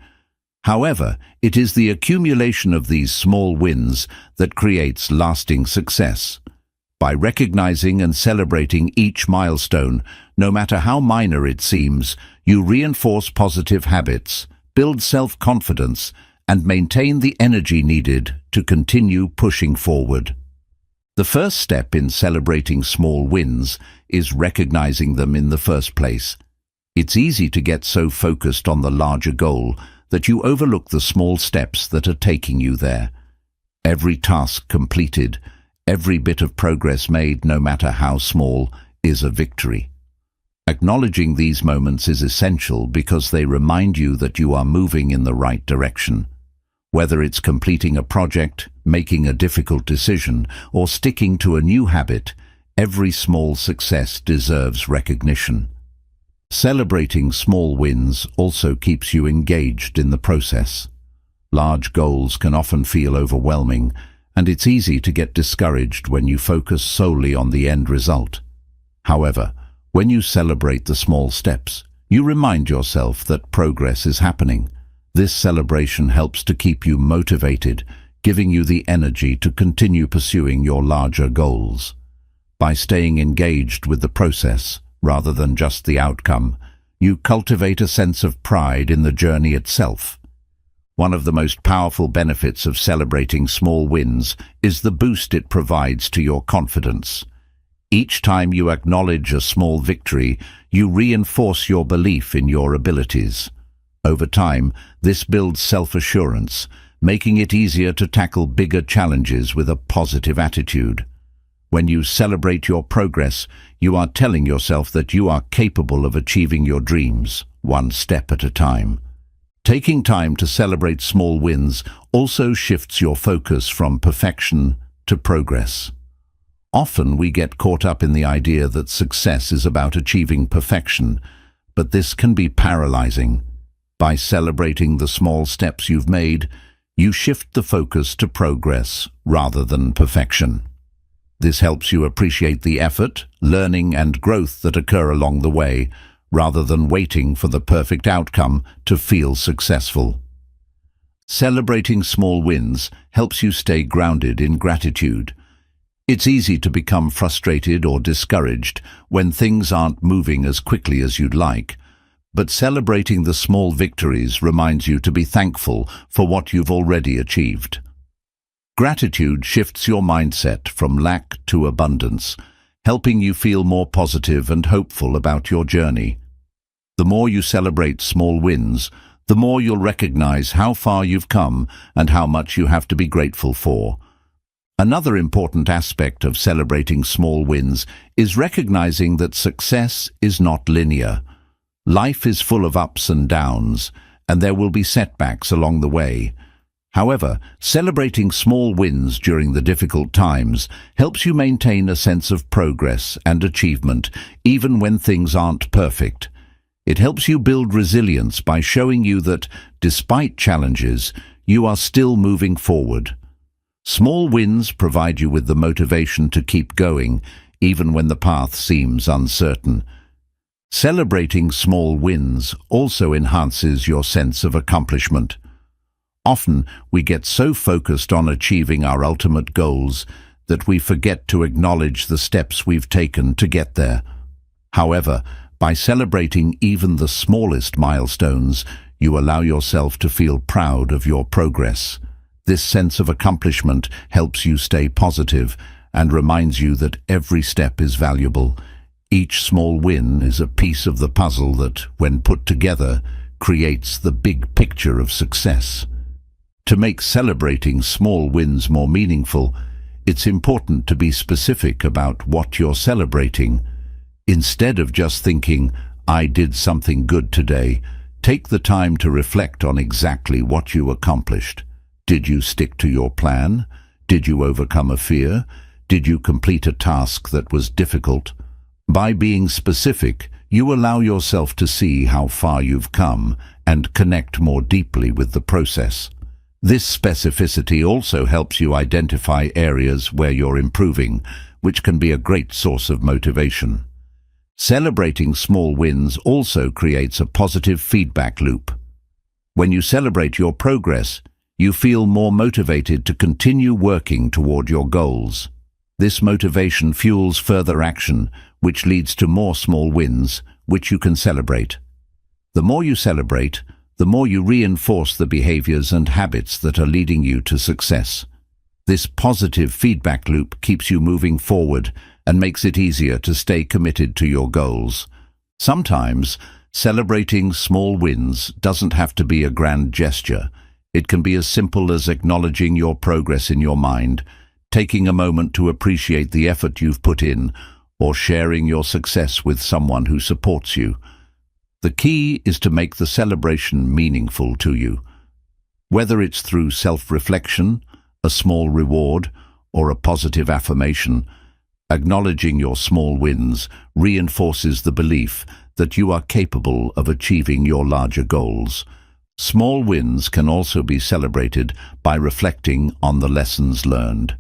However, it is the accumulation of these small wins that creates lasting success. By recognizing and celebrating each milestone, no matter how minor it seems, you reinforce positive habits, build self-confidence, and maintain the energy needed to continue pushing forward. The first step in celebrating small wins is recognizing them in the first place. It's easy to get so focused on the larger goal that you overlook the small steps that are taking you there. Every task completed, every bit of progress made, no matter how small, is a victory. Acknowledging these moments is essential because they remind you that you are moving in the right direction. Whether it's completing a project, making a difficult decision, or sticking to a new habit, every small success deserves recognition. Celebrating small wins also keeps you engaged in the process. Large goals can often feel overwhelming, and it's easy to get discouraged when you focus solely on the end result. However, when you celebrate the small steps, you remind yourself that progress is happening. This celebration helps to keep you motivated, giving you the energy to continue pursuing your larger goals. By staying engaged with the process, rather than just the outcome, you cultivate a sense of pride in the journey itself. One of the most powerful benefits of celebrating small wins is the boost it provides to your confidence. Each time you acknowledge a small victory, you reinforce your belief in your abilities. Over time, this builds self-assurance, making it easier to tackle bigger challenges with a positive attitude. When you celebrate your progress, you are telling yourself that you are capable of achieving your dreams, one step at a time. Taking time to celebrate small wins also shifts your focus from perfection to progress. Often we get caught up in the idea that success is about achieving perfection, but this can be paralyzing. By celebrating the small steps you've made, you shift the focus to progress rather than perfection. This helps you appreciate the effort, learning, and growth that occur along the way, rather than waiting for the perfect outcome to feel successful. Celebrating small wins helps you stay grounded in gratitude. It's easy to become frustrated or discouraged when things aren't moving as quickly as you'd like, but celebrating the small victories reminds you to be thankful for what you've already achieved. Gratitude shifts your mindset from lack to abundance, helping you feel more positive and hopeful about your journey. The more you celebrate small wins, the more you'll recognize how far you've come and how much you have to be grateful for. Another important aspect of celebrating small wins is recognizing that success is not linear. Life is full of ups and downs, and there will be setbacks along the way. However, celebrating small wins during the difficult times helps you maintain a sense of progress and achievement, even when things aren't perfect. It helps you build resilience by showing you that, despite challenges, you are still moving forward. Small wins provide you with the motivation to keep going, even when the path seems uncertain. Celebrating small wins also enhances your sense of accomplishment. Often, we get so focused on achieving our ultimate goals that we forget to acknowledge the steps we've taken to get there. However, by celebrating even the smallest milestones, you allow yourself to feel proud of your progress. This sense of accomplishment helps you stay positive and reminds you that every step is valuable. Each small win is a piece of the puzzle that, when put together, creates the big picture of success. To make celebrating small wins more meaningful, it's important to be specific about what you're celebrating. Instead of just thinking, "I did something good today," take the time to reflect on exactly what you accomplished. Did you stick to your plan? Did you overcome a fear? Did you complete a task that was difficult? By being specific, you allow yourself to see how far you've come and connect more deeply with the process. This specificity also helps you identify areas where you're improving, which can be a great source of motivation. Celebrating small wins also creates a positive feedback loop. When you celebrate your progress, you feel more motivated to continue working toward your goals. This motivation fuels further action, which leads to more small wins, which you can celebrate. The more you celebrate, the more you reinforce the behaviors and habits that are leading you to success. This positive feedback loop keeps you moving forward and makes it easier to stay committed to your goals. Sometimes, celebrating small wins doesn't have to be a grand gesture. It can be as simple as acknowledging your progress in your mind, taking a moment to appreciate the effort you've put in, or sharing your success with someone who supports you. The key is to make the celebration meaningful to you. Whether it's through self-reflection, a small reward, or a positive affirmation, acknowledging your small wins reinforces the belief that you are capable of achieving your larger goals. Small wins can also be celebrated by reflecting on the lessons learned.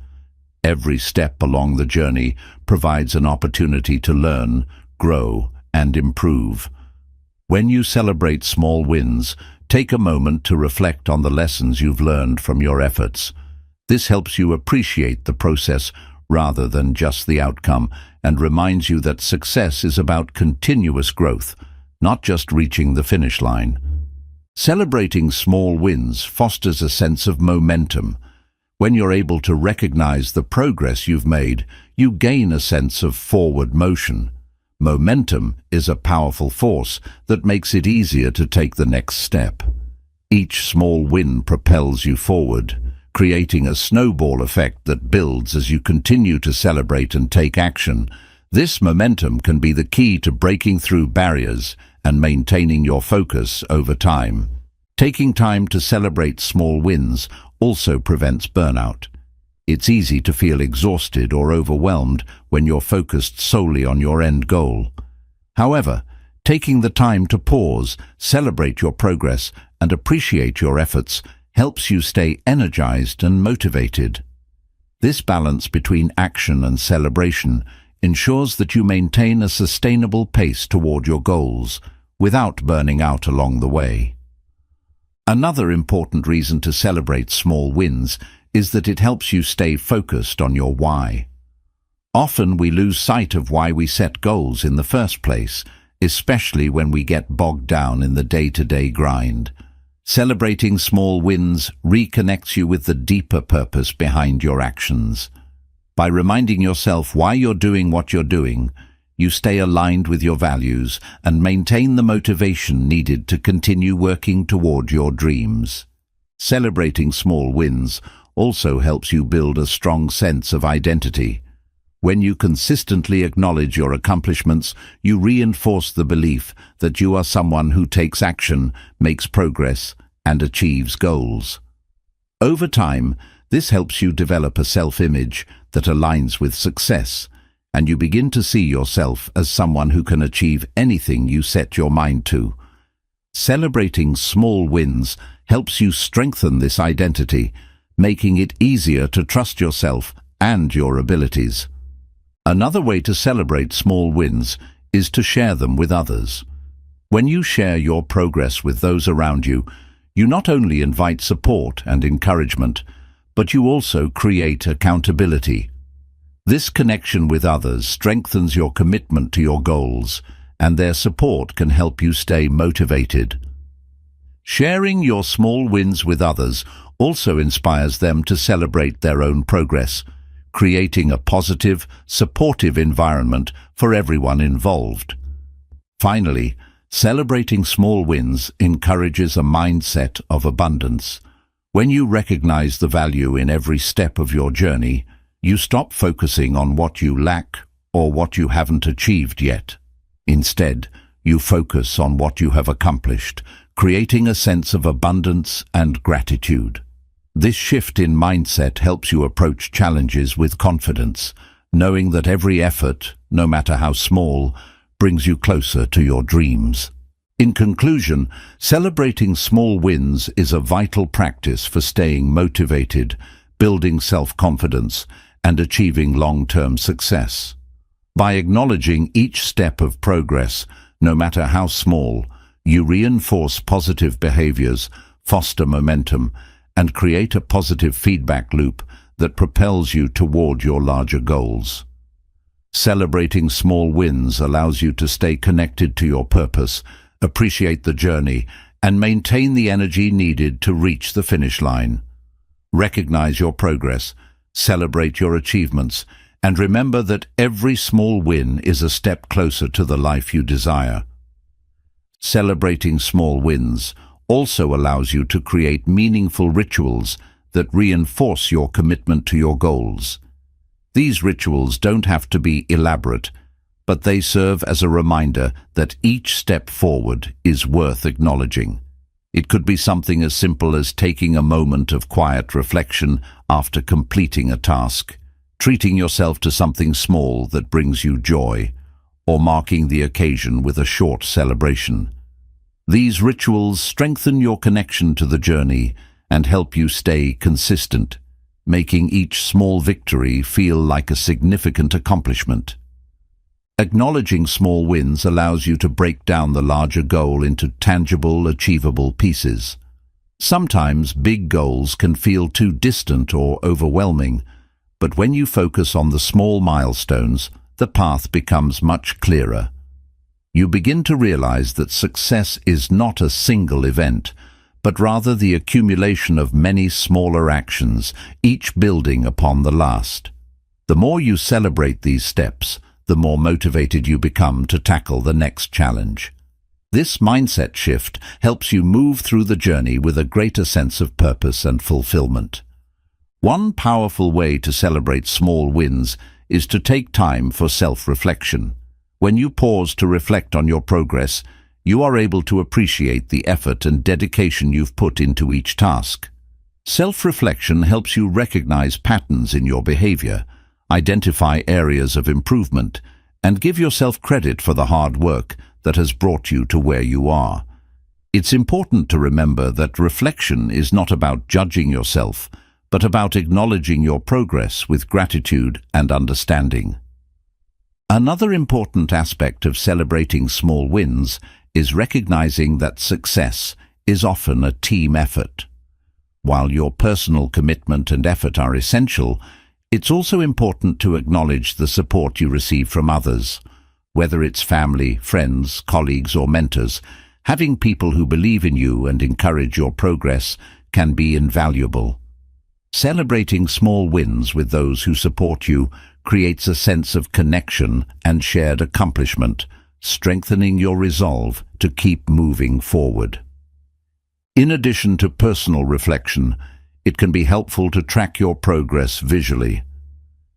Every step along the journey provides an opportunity to learn, grow, and improve. When you celebrate small wins, take a moment to reflect on the lessons you've learned from your efforts. This helps you appreciate the process rather than just the outcome, and reminds you that success is about continuous growth, not just reaching the finish line. Celebrating small wins fosters a sense of momentum. When you're able to recognize the progress you've made, you gain a sense of forward motion. Momentum is a powerful force that makes it easier to take the next step. Each small win propels you forward, creating a snowball effect that builds as you continue to celebrate and take action. This momentum can be the key to breaking through barriers and maintaining your focus over time. Taking time to celebrate small wins also prevents burnout. It's easy to feel exhausted or overwhelmed when you're focused solely on your end goal. However, taking the time to pause, celebrate your progress, and appreciate your efforts helps you stay energized and motivated. This balance between action and celebration ensures that you maintain a sustainable pace toward your goals without burning out along the way. Another important reason to celebrate small wins is that it helps you stay focused on your why. Often we lose sight of why we set goals in the first place, especially when we get bogged down in the day-to-day grind. Celebrating small wins reconnects you with the deeper purpose behind your actions. By reminding yourself why you're doing what you're doing, you stay aligned with your values and maintain the motivation needed to continue working toward your dreams. Celebrating small wins also helps you build a strong sense of identity. When you consistently acknowledge your accomplishments, you reinforce the belief that you are someone who takes action, makes progress, and achieves goals. Over time, this helps you develop a self-image that aligns with success, and you begin to see yourself as someone who can achieve anything you set your mind to. Celebrating small wins helps you strengthen this identity, making it easier to trust yourself and your abilities. Another way to celebrate small wins is to share them with others. When you share your progress with those around you, you not only invite support and encouragement, but you also create accountability. This connection with others strengthens your commitment to your goals, and their support can help you stay motivated. Sharing your small wins with others also inspires them to celebrate their own progress, creating a positive, supportive environment for everyone involved. Finally, celebrating small wins encourages a mindset of abundance. When you recognize the value in every step of your journey, you stop focusing on what you lack or what you haven't achieved yet. Instead, you focus on what you have accomplished, creating a sense of abundance and gratitude. This shift in mindset helps you approach challenges with confidence, knowing that every effort, no matter how small, brings you closer to your dreams. In conclusion, celebrating small wins is a vital practice for staying motivated, building self-confidence, and achieving long-term success. By acknowledging each step of progress, no matter how small, you reinforce positive behaviors, foster momentum, and create a positive feedback loop that propels you toward your larger goals. Celebrating small wins allows you to stay connected to your purpose, appreciate the journey, and maintain the energy needed to reach the finish line. Recognize your progress, celebrate your achievements, and remember that every small win is a step closer to the life you desire. Celebrating small wins also allows you to create meaningful rituals that reinforce your commitment to your goals. These rituals don't have to be elaborate, but they serve as a reminder that each step forward is worth acknowledging. It could be something as simple as taking a moment of quiet reflection after completing a task, treating yourself to something small that brings you joy, or marking the occasion with a short celebration. These rituals strengthen your connection to the journey and help you stay consistent, making each small victory feel like a significant accomplishment. Acknowledging small wins allows you to break down the larger goal into tangible, achievable pieces. Sometimes big goals can feel too distant or overwhelming, but when you focus on the small milestones, the path becomes much clearer. You begin to realize that success is not a single event, but rather the accumulation of many smaller actions, each building upon the last. The more you celebrate these steps, the more motivated you become to tackle the next challenge. This mindset shift helps you move through the journey with a greater sense of purpose and fulfillment. One powerful way to celebrate small wins is to take time for self-reflection. When you pause to reflect on your progress, you are able to appreciate the effort and dedication you've put into each task. Self-reflection helps you recognize patterns in your behavior, identify areas of improvement, and give yourself credit for the hard work that has brought you to where you are. It's important to remember that reflection is not about judging yourself, but about acknowledging your progress with gratitude and understanding. Another important aspect of celebrating small wins is recognizing that success is often a team effort. While your personal commitment and effort are essential, it's also important to acknowledge the support you receive from others. Whether it's family, friends, colleagues, or mentors, having people who believe in you and encourage your progress can be invaluable. Celebrating small wins with those who support you creates a sense of connection and shared accomplishment, strengthening your resolve to keep moving forward. In addition to personal reflection, it can be helpful to track your progress visually.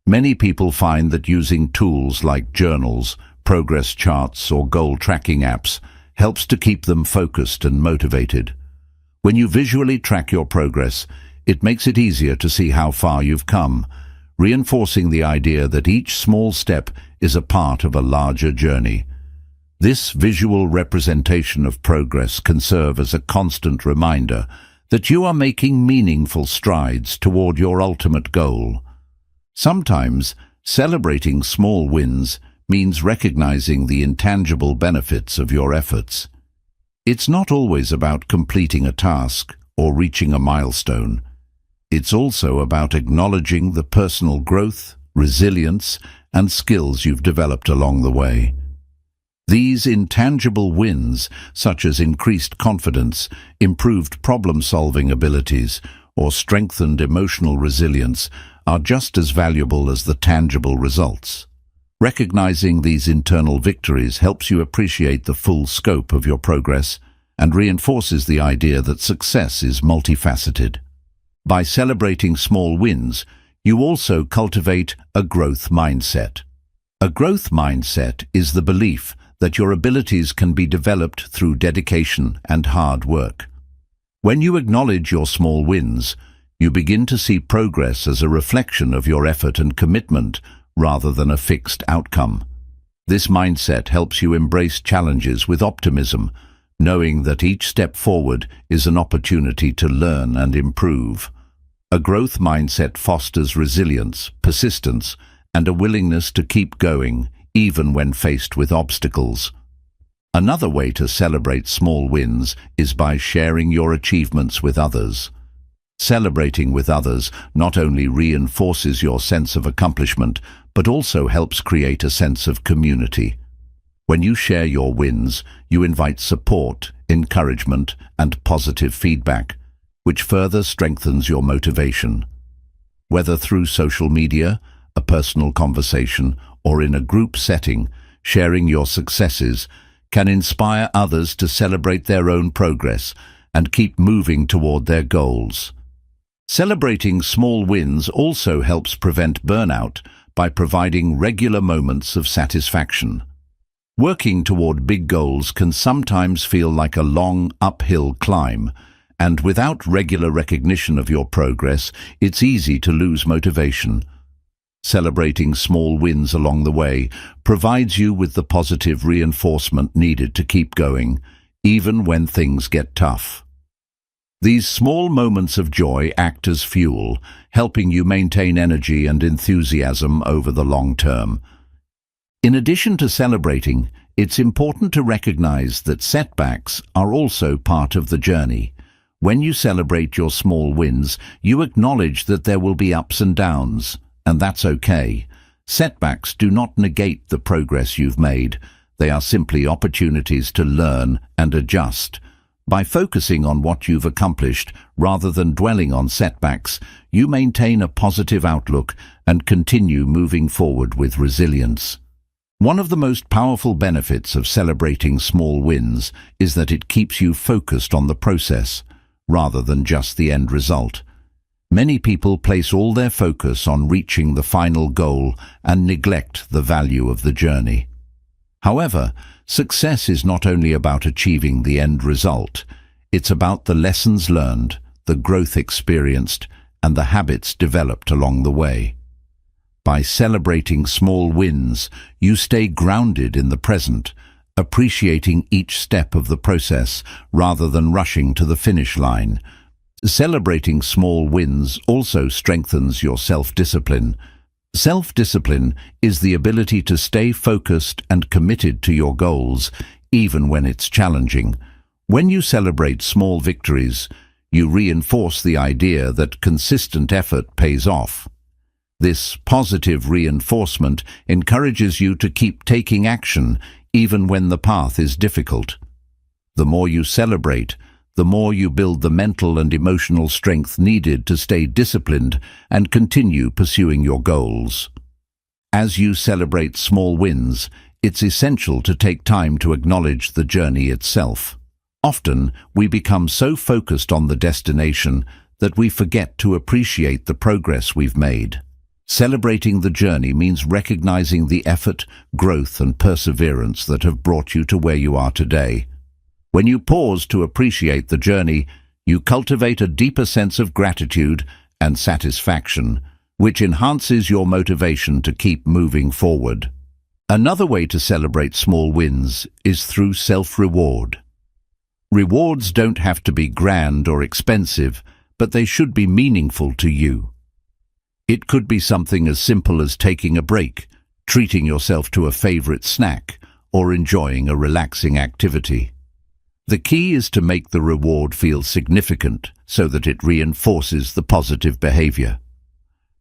Many people find that using tools like journals, progress charts, or goal tracking apps helps to keep them focused and motivated. When you visually track your progress, It makes it easier to see how far you've come, reinforcing the idea that each small step is a part of a larger journey. This visual representation of progress can serve as a constant reminder that you are making meaningful strides toward your ultimate goal. Sometimes, celebrating small wins means recognizing the intangible benefits of your efforts. It's not always about completing a task or reaching a milestone. It's also about acknowledging the personal growth, resilience, and skills you've developed along the way. These intangible wins, such as increased confidence, improved problem-solving abilities, or strengthened emotional resilience, are just as valuable as the tangible results. Recognizing these internal victories helps you appreciate the full scope of your progress and reinforces the idea that success is multifaceted. By celebrating small wins, you also cultivate a growth mindset. A growth mindset is the belief that your abilities can be developed through dedication and hard work. When you acknowledge your small wins, you begin to see progress as a reflection of your effort and commitment rather than a fixed outcome. This mindset helps you embrace challenges with optimism, knowing that each step forward is an opportunity to learn and improve. A growth mindset fosters resilience, persistence, and a willingness to keep going, even when faced with obstacles. Another way to celebrate small wins is by sharing your achievements with others. Celebrating with others not only reinforces your sense of accomplishment, but also helps create a sense of community. When you share your wins, you invite support, encouragement, and positive feedback, which further strengthens your motivation. Whether through social media, a personal conversation, or in a group setting, sharing your successes can inspire others to celebrate their own progress and keep moving toward their goals. Celebrating small wins also helps prevent burnout by providing regular moments of satisfaction. Working toward big goals can sometimes feel like a long uphill climb, and without regular recognition of your progress, it's easy to lose motivation. Celebrating small wins along the way provides you with the positive reinforcement needed to keep going, even when things get tough. These small moments of joy act as fuel, helping you maintain energy and enthusiasm over the long term. In addition to celebrating, it's important to recognize that setbacks are also part of the journey. When you celebrate your small wins, you acknowledge that there will be ups and downs, and that's okay. Setbacks do not negate the progress you've made. They are simply opportunities to learn and adjust. By focusing on what you've accomplished rather than dwelling on setbacks, you maintain a positive outlook and continue moving forward with resilience. One of the most powerful benefits of celebrating small wins is that it keeps you focused on the process, rather than just the end result. Many people place all their focus on reaching the final goal and neglect the value of the journey. However, success is not only about achieving the end result, it's about the lessons learned, the growth experienced, and the habits developed along the way. By celebrating small wins, you stay grounded in the present, appreciating each step of the process rather than rushing to the finish line. Celebrating small wins also strengthens your self-discipline. Self-discipline is the ability to stay focused and committed to your goals, even when it's challenging. When you celebrate small victories, you reinforce the idea that consistent effort pays off. This positive reinforcement encourages you to keep taking action, even when the path is difficult. The more you celebrate, the more you build the mental and emotional strength needed to stay disciplined and continue pursuing your goals. As you celebrate small wins, it's essential to take time to acknowledge the journey itself. Often, we become so focused on the destination that we forget to appreciate the progress we've made. Celebrating the journey means recognizing the effort, growth, and perseverance that have brought you to where you are today. When you pause to appreciate the journey, you cultivate a deeper sense of gratitude and satisfaction, which enhances your motivation to keep moving forward. Another way to celebrate small wins is through self-reward. Rewards don't have to be grand or expensive, but they should be meaningful to you. It could be something as simple as taking a break, treating yourself to a favorite snack, or enjoying a relaxing activity. The key is to make the reward feel significant so that it reinforces the positive behavior.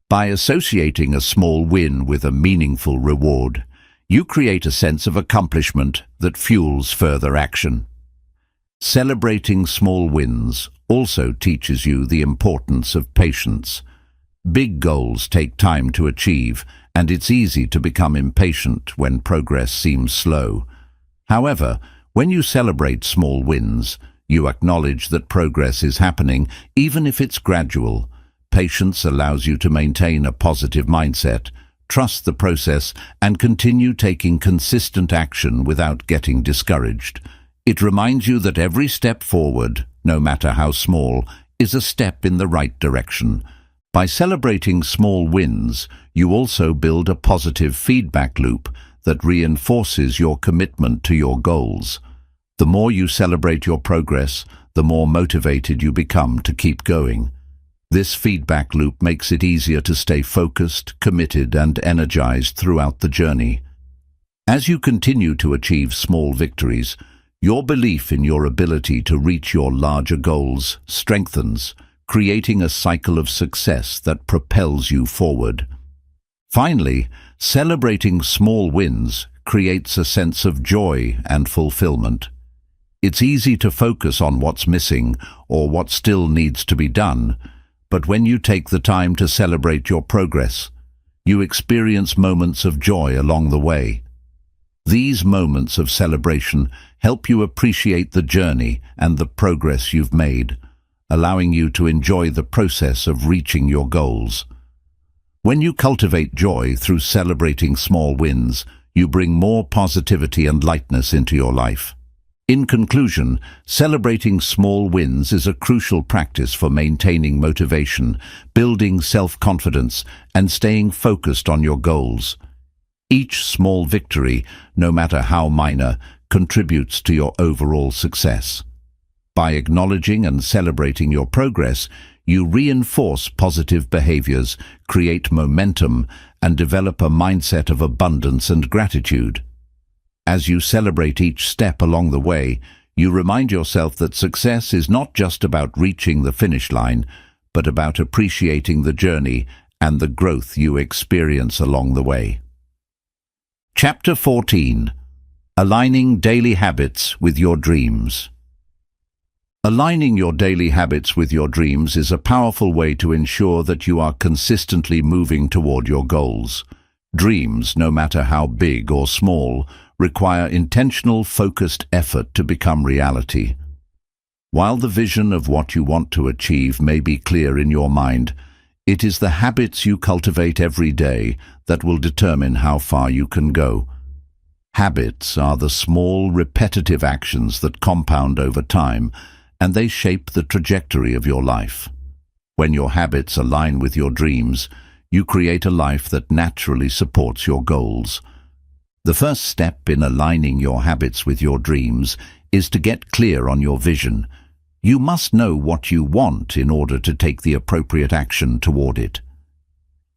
By associating a small win with a meaningful reward, you create a sense of accomplishment that fuels further action. Celebrating small wins also teaches you the importance of patience. Big goals take time to achieve, and it's easy to become impatient when progress seems slow. However, when you celebrate small wins, you acknowledge that progress is happening, even if it's gradual. Patience allows you to maintain a positive mindset, trust the process, and continue taking consistent action without getting discouraged. It reminds you that every step forward, no matter how small, is a step in the right direction. By celebrating small wins, you also build a positive feedback loop that reinforces your commitment to your goals. The more you celebrate your progress, the more motivated you become to keep going. This feedback loop makes it easier to stay focused, committed, and energized throughout the journey. As you continue to achieve small victories, your belief in your ability to reach your larger goals strengthens, creating a cycle of success that propels you forward. Finally, celebrating small wins creates a sense of joy and fulfillment. It's easy to focus on what's missing or what still needs to be done, but when you take the time to celebrate your progress, you experience moments of joy along the way. These moments of celebration help you appreciate the journey and the progress you've made, allowing you to enjoy the process of reaching your goals. When you cultivate joy through celebrating small wins, you bring more positivity and lightness into your life. In conclusion, celebrating small wins is a crucial practice for maintaining motivation, building self-confidence, and staying focused on your goals. Each small victory, no matter how minor, contributes to your overall success. By acknowledging and celebrating your progress, you reinforce positive behaviors, create momentum, and develop a mindset of abundance and gratitude. As you celebrate each step along the way, you remind yourself that success is not just about reaching the finish line, but about appreciating the journey and the growth you experience along the way. Chapter 14. Aligning Daily Habits with Your Dreams. Aligning your daily habits with your dreams is a powerful way to ensure that you are consistently moving toward your goals. Dreams, no matter how big or small, require intentional, focused effort to become reality. While the vision of what you want to achieve may be clear in your mind, it is the habits you cultivate every day that will determine how far you can go. Habits are the small, repetitive actions that compound over time, and they shape the trajectory of your life. When your habits align with your dreams, you create a life that naturally supports your goals. The first step in aligning your habits with your dreams is to get clear on your vision. You must know what you want in order to take the appropriate action toward it.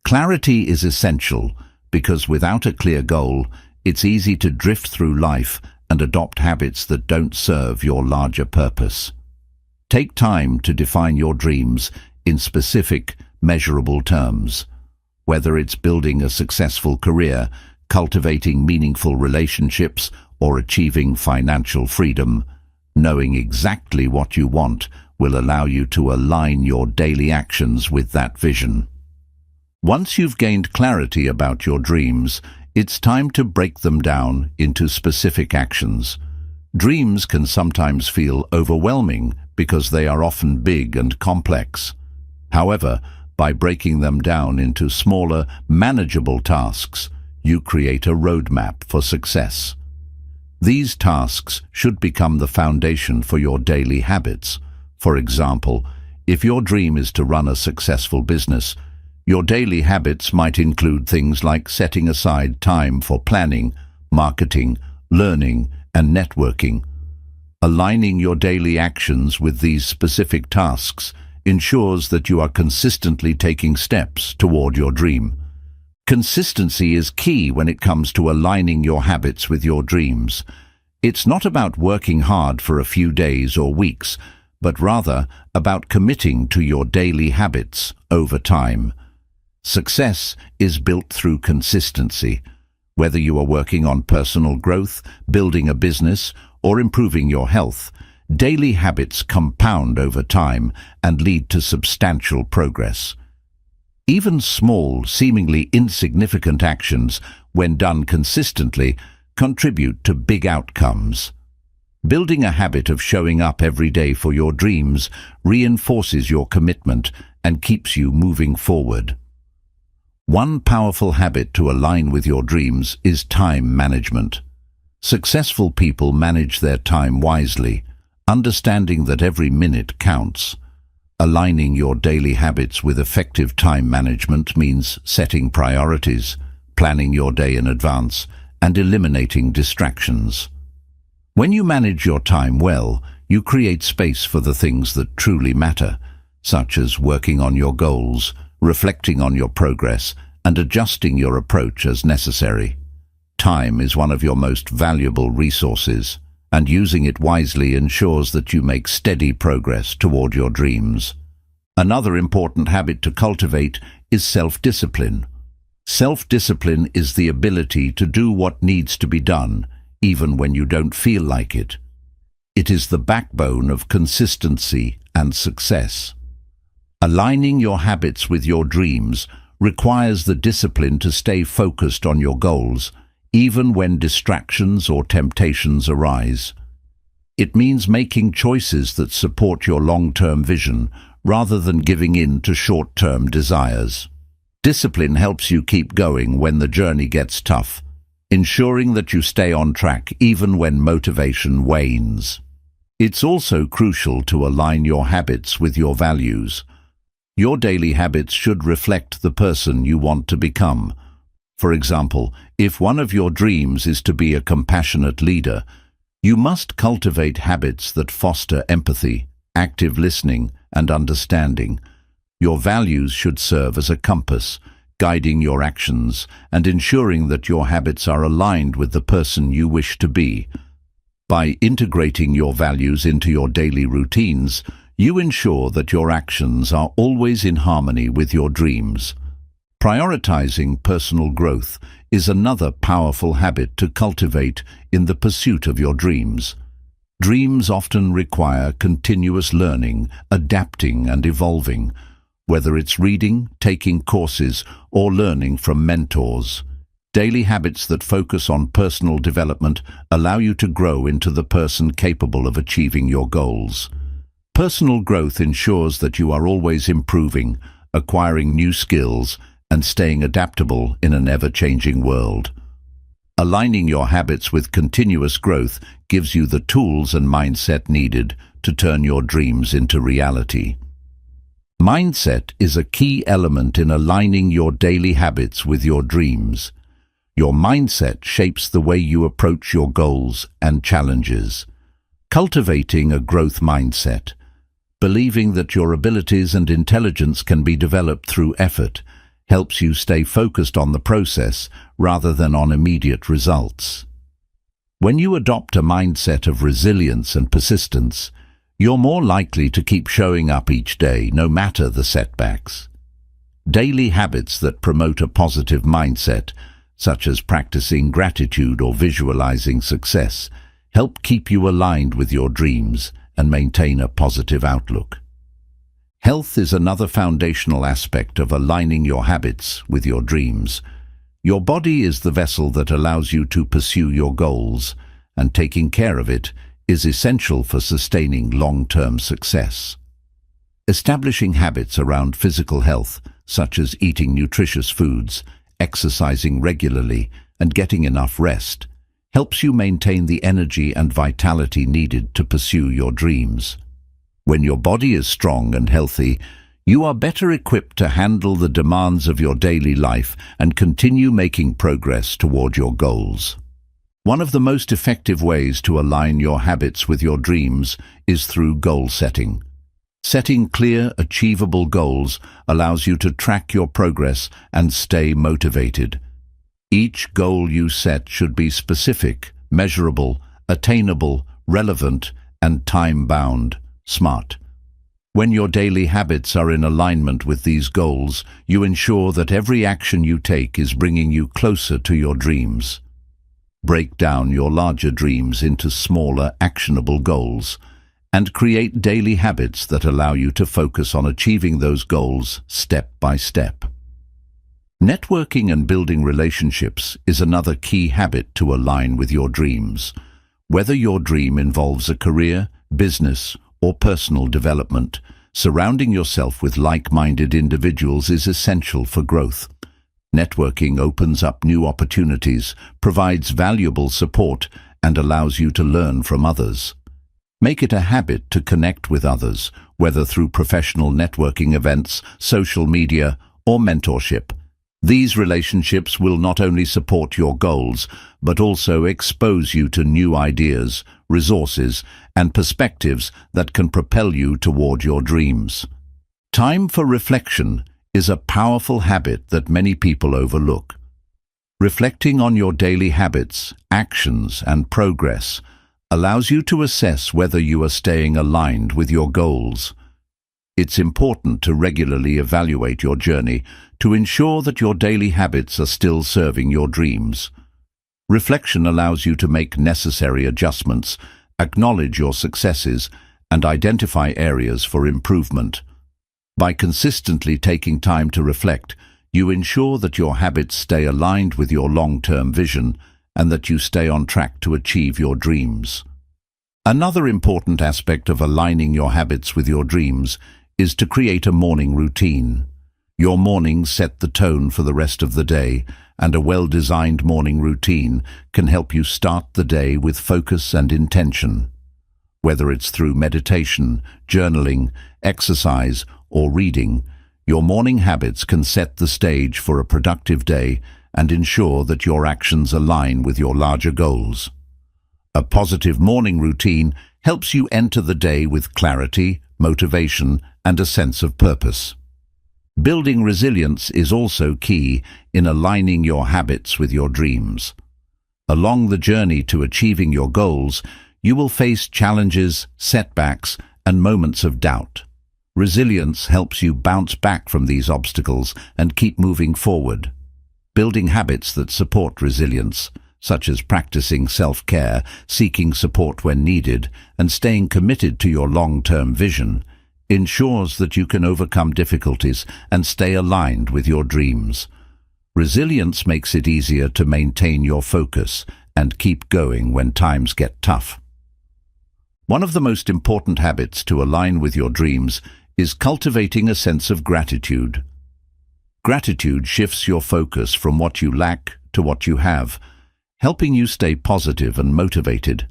Clarity is essential because without a clear goal, it's easy to drift through life and adopt habits that don't serve your larger purpose. Take time to define your dreams in specific, measurable terms. Whether it's building a successful career, cultivating meaningful relationships, or achieving financial freedom, knowing exactly what you want will allow you to align your daily actions with that vision. Once you've gained clarity about your dreams, it's time to break them down into specific actions. Dreams can sometimes feel overwhelming because they are often big and complex. However, by breaking them down into smaller, manageable tasks, you create a roadmap for success. These tasks should become the foundation for your daily habits, For example, if your dream is to run a successful business, your daily habits might include things like setting aside time for planning, marketing, learning, and networking. Aligning your daily actions with these specific tasks ensures that you are consistently taking steps toward your dream. Consistency is key when it comes to aligning your habits with your dreams. It's not about working hard for a few days or weeks, but rather about committing to your daily habits over time. Success is built through consistency. Whether you are working on personal growth, building a business, or improving your health, daily habits compound over time and lead to substantial progress. Even small, seemingly insignificant actions, when done consistently, contribute to big outcomes. Building a habit of showing up every day for your dreams reinforces your commitment and keeps you moving forward. One powerful habit to align with your dreams is time management. Successful people manage their time wisely, understanding that every minute counts. Aligning your daily habits with effective time management means setting priorities, planning your day in advance, and eliminating distractions. When you manage your time well, you create space for the things that truly matter, such as working on your goals, reflecting on your progress, and adjusting your approach as necessary. Time is one of your most valuable resources, and using it wisely ensures that you make steady progress toward your dreams. Another important habit to cultivate is self-discipline. Self-discipline is the ability to do what needs to be done, even when you don't feel like it. It is the backbone of consistency and success. Aligning your habits with your dreams requires the discipline to stay focused on your goals, even when distractions or temptations arise. It means making choices that support your long-term vision rather than giving in to short-term desires. Discipline helps you keep going when the journey gets tough, ensuring that you stay on track even when motivation wanes. It's also crucial to align your habits with your values. Your daily habits should reflect the person you want to become. For example, if one of your dreams is to be a compassionate leader, you must cultivate habits that foster empathy, active listening, and understanding. Your values should serve as a compass, guiding your actions and ensuring that your habits are aligned with the person you wish to be. By integrating your values into your daily routines, you ensure that your actions are always in harmony with your dreams. Prioritizing personal growth is another powerful habit to cultivate in the pursuit of your dreams. Dreams often require continuous learning, adapting, and evolving, whether it's reading, taking courses, or learning from mentors. Daily habits that focus on personal development allow you to grow into the person capable of achieving your goals. Personal growth ensures that you are always improving, acquiring new skills, and staying adaptable in an ever-changing world. Aligning your habits with continuous growth gives you the tools and mindset needed to turn your dreams into reality. Mindset is a key element in aligning your daily habits with your dreams. Your mindset shapes the way you approach your goals and challenges. Cultivating a growth mindset, believing that your abilities and intelligence can be developed through effort, helps you stay focused on the process rather than on immediate results. When you adopt a mindset of resilience and persistence, you're more likely to keep showing up each day, no matter the setbacks. Daily habits that promote a positive mindset, such as practicing gratitude or visualizing success, help keep you aligned with your dreams and maintain a positive outlook. Health is another foundational aspect of aligning your habits with your dreams. Your body is the vessel that allows you to pursue your goals, and taking care of it is essential for sustaining long-term success. Establishing habits around physical health, such as eating nutritious foods, exercising regularly, and getting enough rest, helps you maintain the energy and vitality needed to pursue your dreams. When your body is strong and healthy, you are better equipped to handle the demands of your daily life and continue making progress toward your goals. One of the most effective ways to align your habits with your dreams is through goal setting. Setting clear, achievable goals allows you to track your progress and stay motivated. Each goal you set should be specific, measurable, attainable, relevant, and time-bound. Smart. When your daily habits are in alignment with these goals, you ensure that every action you take is bringing you closer to your dreams. Break down your larger dreams into smaller, actionable goals, and create daily habits that allow you to focus on achieving those goals step by step. Networking and building relationships is another key habit to align with your dreams. Whether your dream involves a career, business, or personal development, surrounding yourself with like-minded individuals is essential for growth. Networking opens up new opportunities, provides valuable support, and allows you to learn from others. Make it a habit to connect with others, whether through professional networking events, social media, or mentorship. These relationships will not only support your goals, but also expose you to new ideas, resources, and perspectives that can propel you toward your dreams. Time for reflection is a powerful habit that many people overlook. Reflecting on your daily habits, actions, and progress allows you to assess whether you are staying aligned with your goals. It's important to regularly evaluate your journey to ensure that your daily habits are still serving your dreams. Reflection allows you to make necessary adjustments, acknowledge your successes, and identify areas for improvement. By consistently taking time to reflect, you ensure that your habits stay aligned with your long-term vision and that you stay on track to achieve your dreams. Another important aspect of aligning your habits with your dreams is to create a morning routine. Your mornings set the tone for the rest of the day, and a well-designed morning routine can help you start the day with focus and intention. Whether it's through meditation, journaling, exercise, or reading, your morning habits can set the stage for a productive day and ensure that your actions align with your larger goals. A positive morning routine helps you enter the day with clarity, motivation, and a sense of purpose. Building resilience is also key in aligning your habits with your dreams. Along the journey to achieving your goals, you will face challenges, setbacks, and moments of doubt. Resilience helps you bounce back from these obstacles and keep moving forward. Building habits that support resilience, such as practicing self-care, seeking support when needed, and staying committed to your long-term vision, ensures that you can overcome difficulties and stay aligned with your dreams. Resilience makes it easier to maintain your focus and keep going when times get tough. One of the most important habits to align with your dreams is cultivating a sense of gratitude. Gratitude shifts your focus from what you lack to what you have, helping you stay positive and motivated.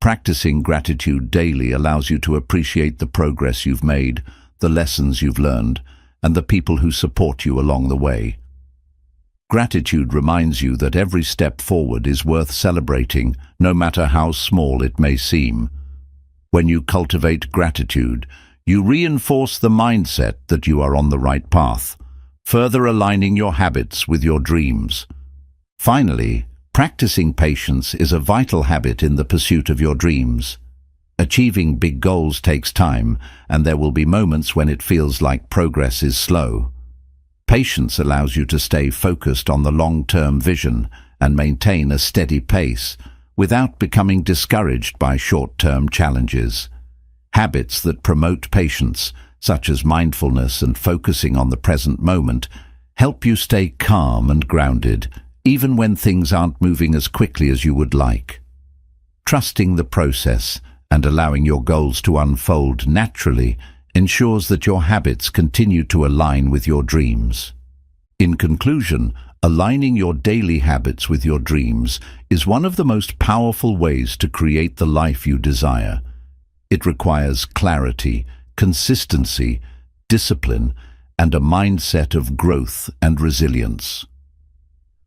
Practicing gratitude daily allows you to appreciate the progress you've made, the lessons you've learned, and the people who support you along the way. Gratitude reminds you that every step forward is worth celebrating, no matter how small it may seem. When you cultivate gratitude, you reinforce the mindset that you are on the right path, further aligning your habits with your dreams. Finally, practicing patience is a vital habit in the pursuit of your dreams. Achieving big goals takes time, and there will be moments when it feels like progress is slow. Patience allows you to stay focused on the long-term vision and maintain a steady pace without becoming discouraged by short-term challenges. Habits that promote patience, such as mindfulness and focusing on the present moment, help you stay calm and grounded, even when things aren't moving as quickly as you would like. Trusting the process and allowing your goals to unfold naturally ensures that your habits continue to align with your dreams. In conclusion, aligning your daily habits with your dreams is one of the most powerful ways to create the life you desire. It requires clarity, consistency, discipline, and a mindset of growth and resilience.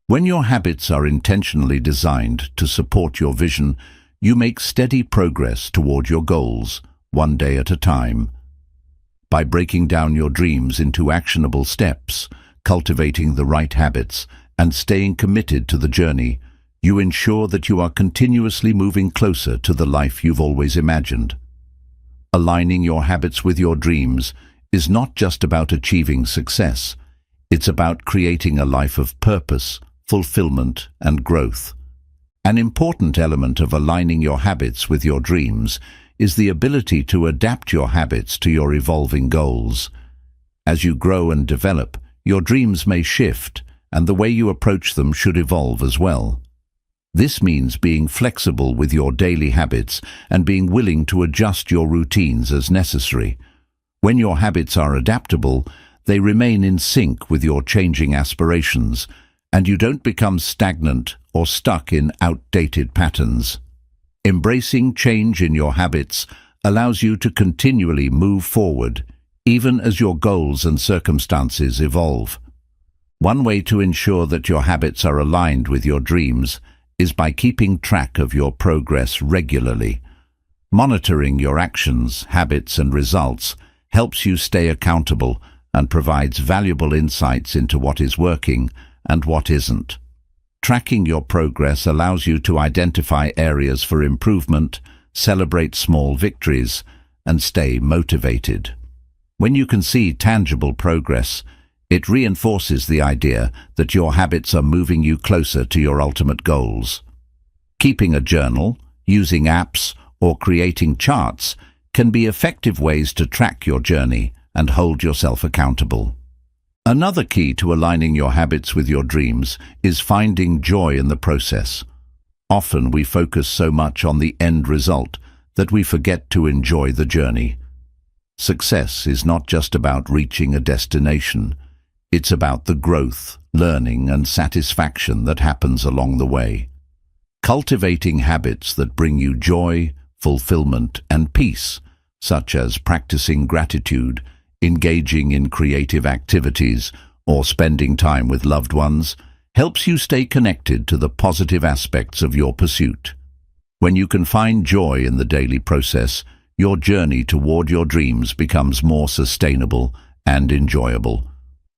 When your habits are intentionally designed to support your vision, you make steady progress toward your goals, one day at a time. By breaking down your dreams into actionable steps, cultivating the right habits, and staying committed to the journey, you ensure that you are continuously moving closer to the life you've always imagined. Aligning your habits with your dreams is not just about achieving success. It's about creating a life of purpose, fulfillment, and growth. An important element of aligning your habits with your dreams is the ability to adapt your habits to your evolving goals. As you grow and develop, your dreams may shift, and the way you approach them should evolve as well. This means being flexible with your daily habits and being willing to adjust your routines as necessary. When your habits are adaptable, they remain in sync with your changing aspirations, and you don't become stagnant or stuck in outdated patterns. Embracing change in your habits allows you to continually move forward, even as your goals and circumstances evolve. One way to ensure that your habits are aligned with your dreams is by keeping track of your progress regularly. Monitoring your actions, habits, and results helps you stay accountable and provides valuable insights into what is working and what isn't. Tracking your progress allows you to identify areas for improvement, celebrate small victories, and stay motivated. When you can see tangible progress, it reinforces the idea that your habits are moving you closer to your ultimate goals. Keeping a journal, using apps, or creating charts can be effective ways to track your journey and hold yourself accountable. Another key to aligning your habits with your dreams is finding joy in the process. Often we focus so much on the end result that we forget to enjoy the journey. Success is not just about reaching a destination. It's about the growth, learning, and satisfaction that happens along the way. Cultivating habits that bring you joy, fulfillment, and peace, such as practicing gratitude, engaging in creative activities, or spending time with loved ones, helps you stay connected to the positive aspects of your pursuit. When you can find joy in the daily process, your journey toward your dreams becomes more sustainable and enjoyable.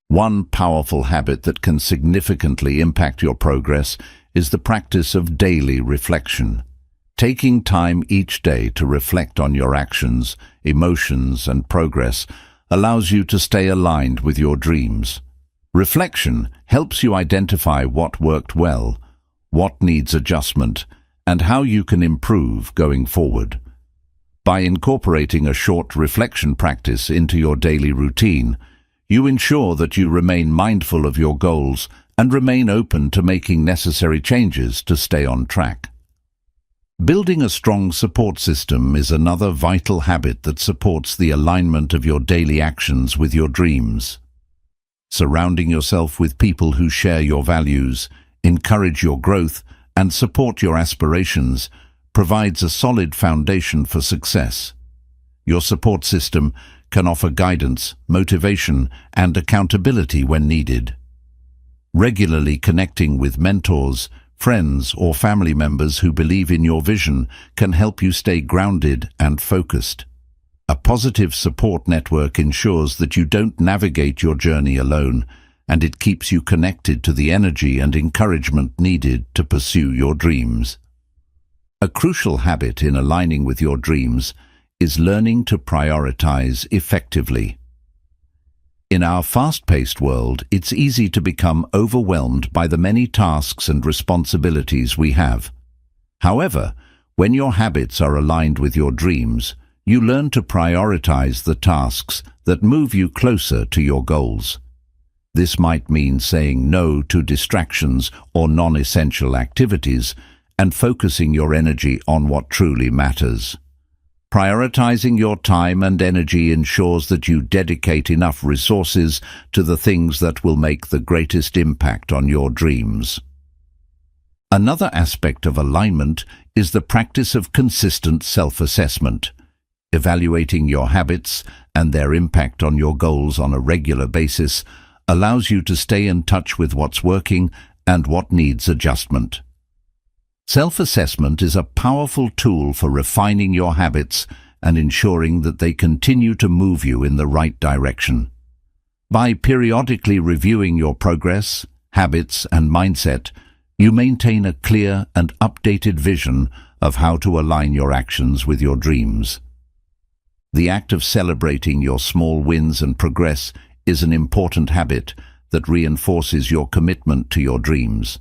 One powerful habit that can significantly impact your progress is the practice of daily reflection. Taking time each day to reflect on your actions, emotions, and progress allows you to stay aligned with your dreams. Reflection helps you identify what worked well, what needs adjustment, and how you can improve going forward. By incorporating a short reflection practice into your daily routine, you ensure that you remain mindful of your goals and remain open to making necessary changes to stay on track. Building a strong support system is another vital habit that supports the alignment of your daily actions with your dreams. Surrounding yourself with people who share your values, encourage your growth, and support your aspirations provides a solid foundation for success. Your support system can offer guidance, motivation, and accountability when needed. Regularly connecting with mentors, friends, or family members who believe in your vision can help you stay grounded and focused. A positive support network ensures that you don't navigate your journey alone, and it keeps you connected to the energy and encouragement needed to pursue your dreams. A crucial habit in aligning with your dreams is learning to prioritize effectively. In our fast-paced world, it's easy to become overwhelmed by the many tasks and responsibilities we have. However, when your habits are aligned with your dreams, you learn to prioritize the tasks that move you closer to your goals. This might mean saying no to distractions or non-essential activities and focusing your energy on what truly matters. Prioritizing your time and energy ensures that you dedicate enough resources to the things that will make the greatest impact on your dreams. Another aspect of alignment is the practice of consistent self-assessment. Evaluating your habits and their impact on your goals on a regular basis allows you to stay in touch with what's working and what needs adjustment. Self-assessment is a powerful tool for refining your habits and ensuring that they continue to move you in the right direction. By periodically reviewing your progress, habits, and mindset, you maintain a clear and updated vision of how to align your actions with your dreams. The act of celebrating your small wins and progress is an important habit that reinforces your commitment to your dreams.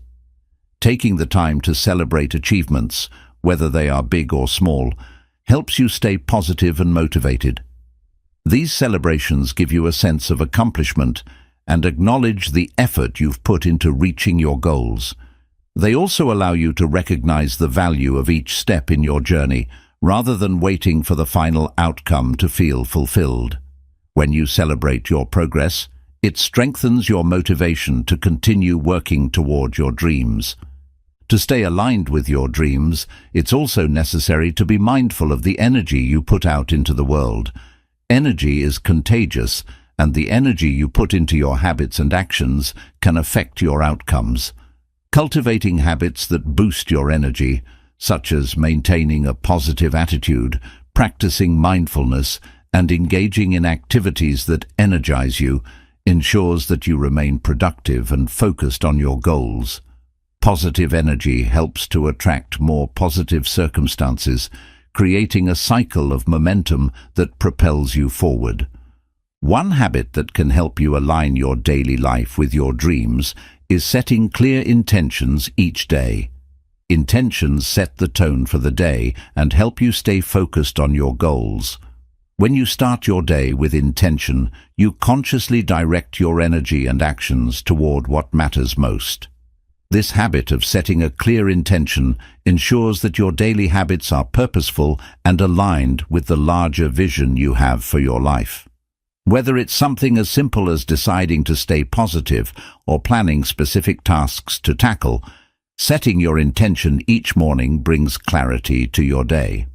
Taking the time to celebrate achievements, whether they are big or small, helps you stay positive and motivated. These celebrations give you a sense of accomplishment and acknowledge the effort you've put into reaching your goals. They also allow you to recognize the value of each step in your journey, rather than waiting for the final outcome to feel fulfilled. When you celebrate your progress, it strengthens your motivation to continue working toward your dreams. To stay aligned with your dreams, it's also necessary to be mindful of the energy you put out into the world. Energy is contagious, and the energy you put into your habits and actions can affect your outcomes. Cultivating habits that boost your energy, such as maintaining a positive attitude, practicing mindfulness, and engaging in activities that energize you, ensures that you remain productive and focused on your goals. Positive energy helps to attract more positive circumstances, creating a cycle of momentum that propels you forward. One habit that can help you align your daily life with your dreams is setting clear intentions each day. Intentions set the tone for the day and help you stay focused on your goals. When you start your day with intention, you consciously direct your energy and actions toward what matters most. This habit of setting a clear intention ensures that your daily habits are purposeful and aligned with the larger vision you have for your life. Whether it's something as simple as deciding to stay positive or planning specific tasks to tackle, setting your intention each morning brings clarity to your day.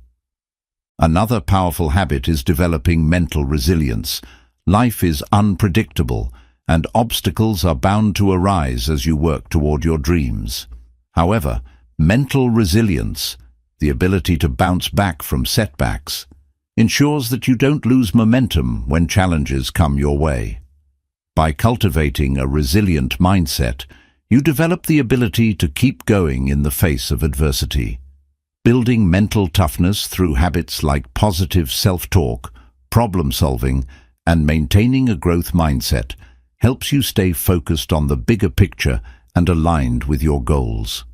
Another powerful habit is developing mental resilience. Life is unpredictable, and obstacles are bound to arise as you work toward your dreams. However, mental resilience, the ability to bounce back from setbacks, ensures that you don't lose momentum when challenges come your way. By cultivating a resilient mindset, you develop the ability to keep going in the face of adversity. Building mental toughness through habits like positive self-talk, problem-solving, and maintaining a growth mindset helps you stay focused on the bigger picture and aligned with your goals.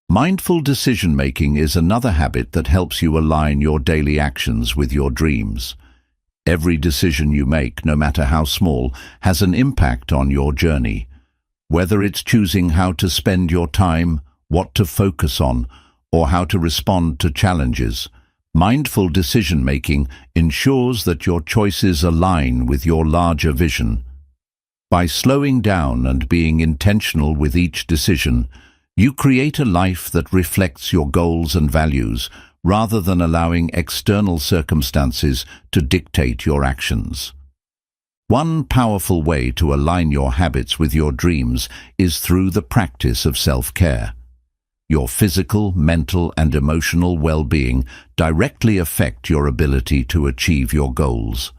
Mindful decision-making is another habit that helps you align your daily actions with your dreams. Every decision you make, no matter how small, has an impact on your journey. Whether it's choosing how to spend your time, what to focus on, or how to respond to challenges, mindful decision-making ensures that your choices align with your larger vision. By slowing down and being intentional with each decision, you create a life that reflects your goals and values, rather than allowing external circumstances to dictate your actions. One powerful way to align your habits with your dreams is through the practice of self-care. Your physical, mental, and emotional well-being directly affect your ability to achieve your goals.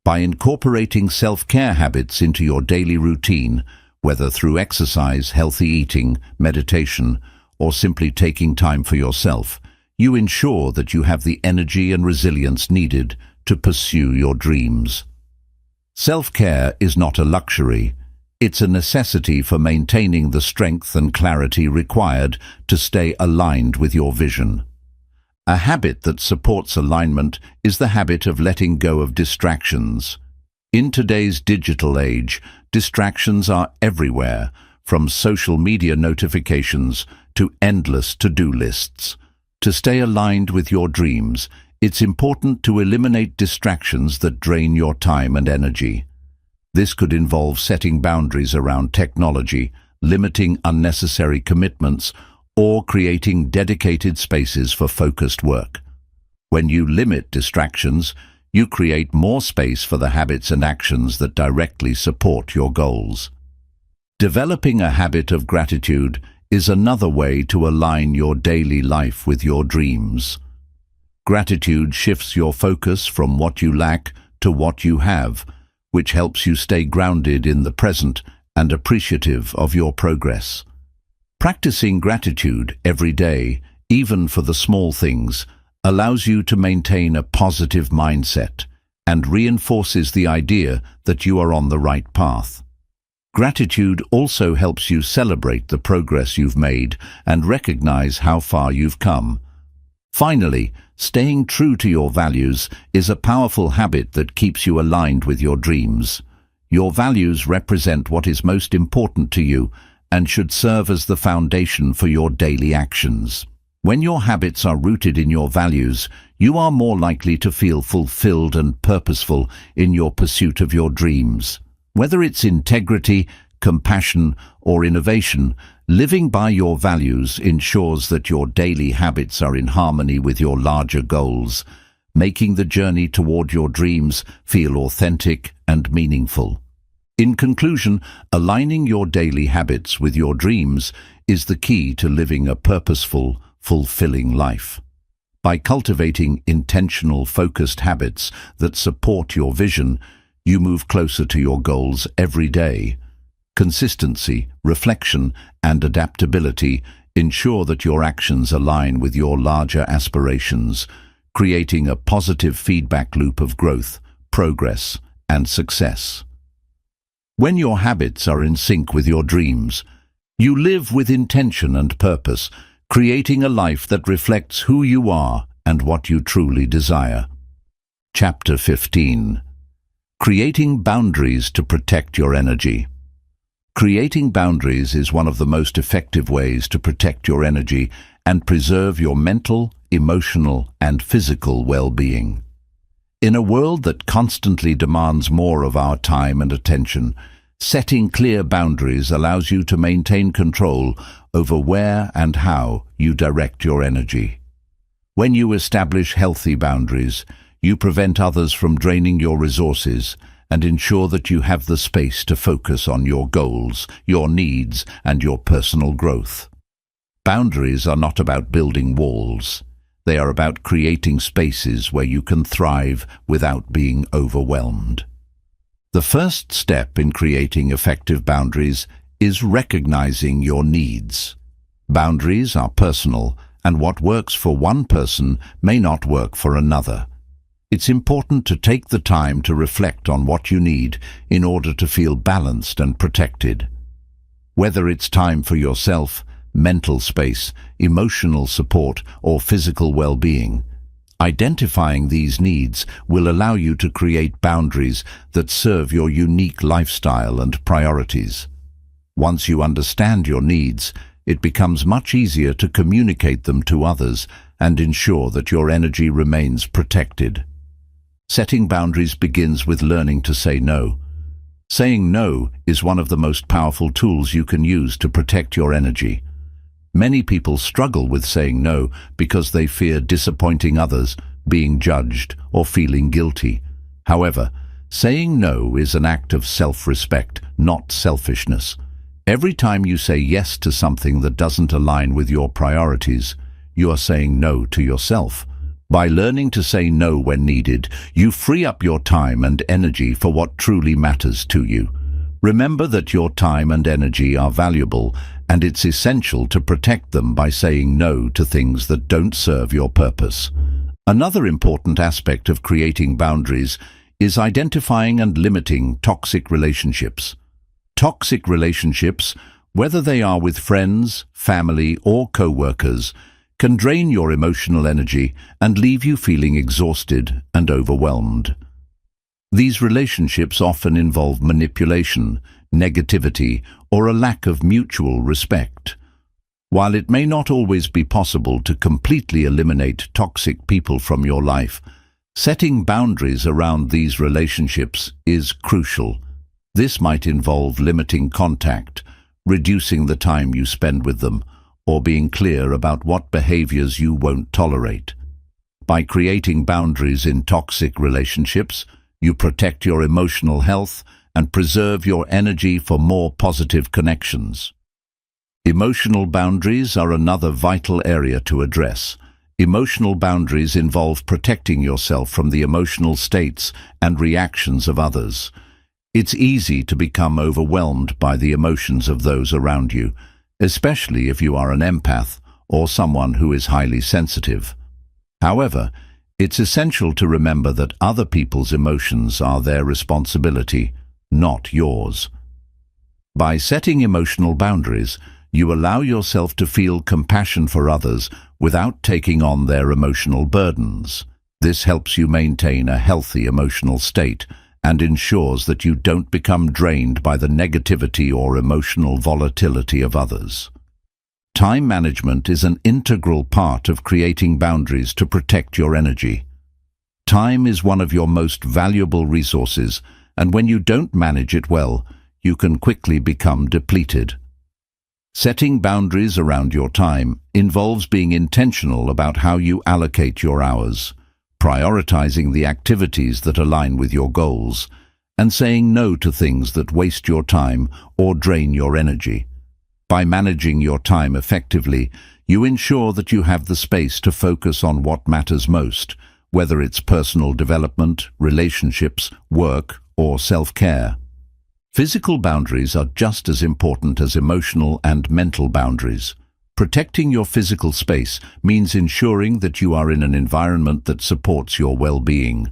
By incorporating self-care habits into your daily routine, whether through exercise, healthy eating, meditation, or simply taking time for yourself, you ensure that you have the energy and resilience needed to pursue your dreams. Self-care is not a luxury. It's a necessity for maintaining the strength and clarity required to stay aligned with your vision. A habit that supports alignment is the habit of letting go of distractions. In today's digital age, distractions are everywhere, from social media notifications to endless to-do lists. To stay aligned with your dreams, it's important to eliminate distractions that drain your time and energy. This could involve setting boundaries around technology, limiting unnecessary commitments, or creating dedicated spaces for focused work. When you limit distractions, you create more space for the habits and actions that directly support your goals. Developing a habit of gratitude is another way to align your daily life with your dreams. Gratitude shifts your focus from what you lack to what you have, which helps you stay grounded in the present and appreciative of your progress. Practicing gratitude every day, even for the small things, allows you to maintain a positive mindset and reinforces the idea that you are on the right path. Gratitude also helps you celebrate the progress you've made and recognize how far you've come. Finally, staying true to your values is a powerful habit that keeps you aligned with your dreams. Your values represent what is most important to you and should serve as the foundation for your daily actions. When your habits are rooted in your values, you are more likely to feel fulfilled and purposeful in your pursuit of your dreams. Whether it's integrity, compassion, or innovation, living by your values ensures that your daily habits are in harmony with your larger goals, making the journey toward your dreams feel authentic and meaningful. In conclusion, aligning your daily habits with your dreams is the key to living a purposeful, fulfilling life. By cultivating intentional, focused habits that support your vision, you move closer to your goals every day. Consistency, reflection, and adaptability ensure that your actions align with your larger aspirations, creating a positive feedback loop of growth, progress, and success. When your habits are in sync with your dreams, you live with intention and purpose, creating a life that reflects who you are and what you truly desire. Chapter 15. Creating boundaries to protect your energy. Creating boundaries is one of the most effective ways to protect your energy and preserve your mental, emotional, and physical well-being. In a world that constantly demands more of our time and attention, setting clear boundaries allows you to maintain control over where and how you direct your energy. When you establish healthy boundaries, you prevent others from draining your resources and ensure that you have the space to focus on your goals, your needs, and your personal growth. Boundaries are not about building walls. They are about creating spaces where you can thrive without being overwhelmed. The first step in creating effective boundaries is recognizing your needs. Boundaries are personal, and what works for one person may not work for another. It's important to take the time to reflect on what you need in order to feel balanced and protected. Whether it's time for yourself, mental space, emotional support, or physical well-being, identifying these needs will allow you to create boundaries that serve your unique lifestyle and priorities. Once you understand your needs, it becomes much easier to communicate them to others and ensure that your energy remains protected. Setting boundaries begins with learning to say no. Saying no is one of the most powerful tools you can use to protect your energy. Many people struggle with saying no because they fear disappointing others, being judged, or feeling guilty. However, saying no is an act of self-respect, not selfishness. Every time you say yes to something that doesn't align with your priorities, you are saying no to yourself. By learning to say no when needed, you free up your time and energy for what truly matters to you. Remember that your time and energy are valuable, and it's essential to protect them by saying no to things that don't serve your purpose. Another important aspect of creating boundaries is identifying and limiting toxic relationships. Toxic relationships, whether they are with friends, family, or co-workers, can drain your emotional energy and leave you feeling exhausted and overwhelmed. These relationships often involve manipulation, negativity, or a lack of mutual respect. While it may not always be possible to completely eliminate toxic people from your life, setting boundaries around these relationships is crucial. This might involve limiting contact, reducing the time you spend with them, or being clear about what behaviors you won't tolerate. By creating boundaries in toxic relationships, you protect your emotional health and preserve your energy for more positive connections. Emotional boundaries are another vital area to address. Emotional boundaries involve protecting yourself from the emotional states and reactions of others. It's easy to become overwhelmed by the emotions of those around you, especially if you are an empath or someone who is highly sensitive. However, it's essential to remember that other people's emotions are their responsibility, not yours. By setting emotional boundaries, you allow yourself to feel compassion for others without taking on their emotional burdens. This helps you maintain a healthy emotional state and ensures that you don't become drained by the negativity or emotional volatility of others. Time management is an integral part of creating boundaries to protect your energy. Time is one of your most valuable resources, and when you don't manage it well, you can quickly become depleted. Setting boundaries around your time involves being intentional about how you allocate your hours, prioritizing the activities that align with your goals, and saying no to things that waste your time or drain your energy. By managing your time effectively, you ensure that you have the space to focus on what matters most, whether it's personal development, relationships, work, or self-care. Physical boundaries are just as important as emotional and mental boundaries. Protecting your physical space means ensuring that you are in an environment that supports your well-being.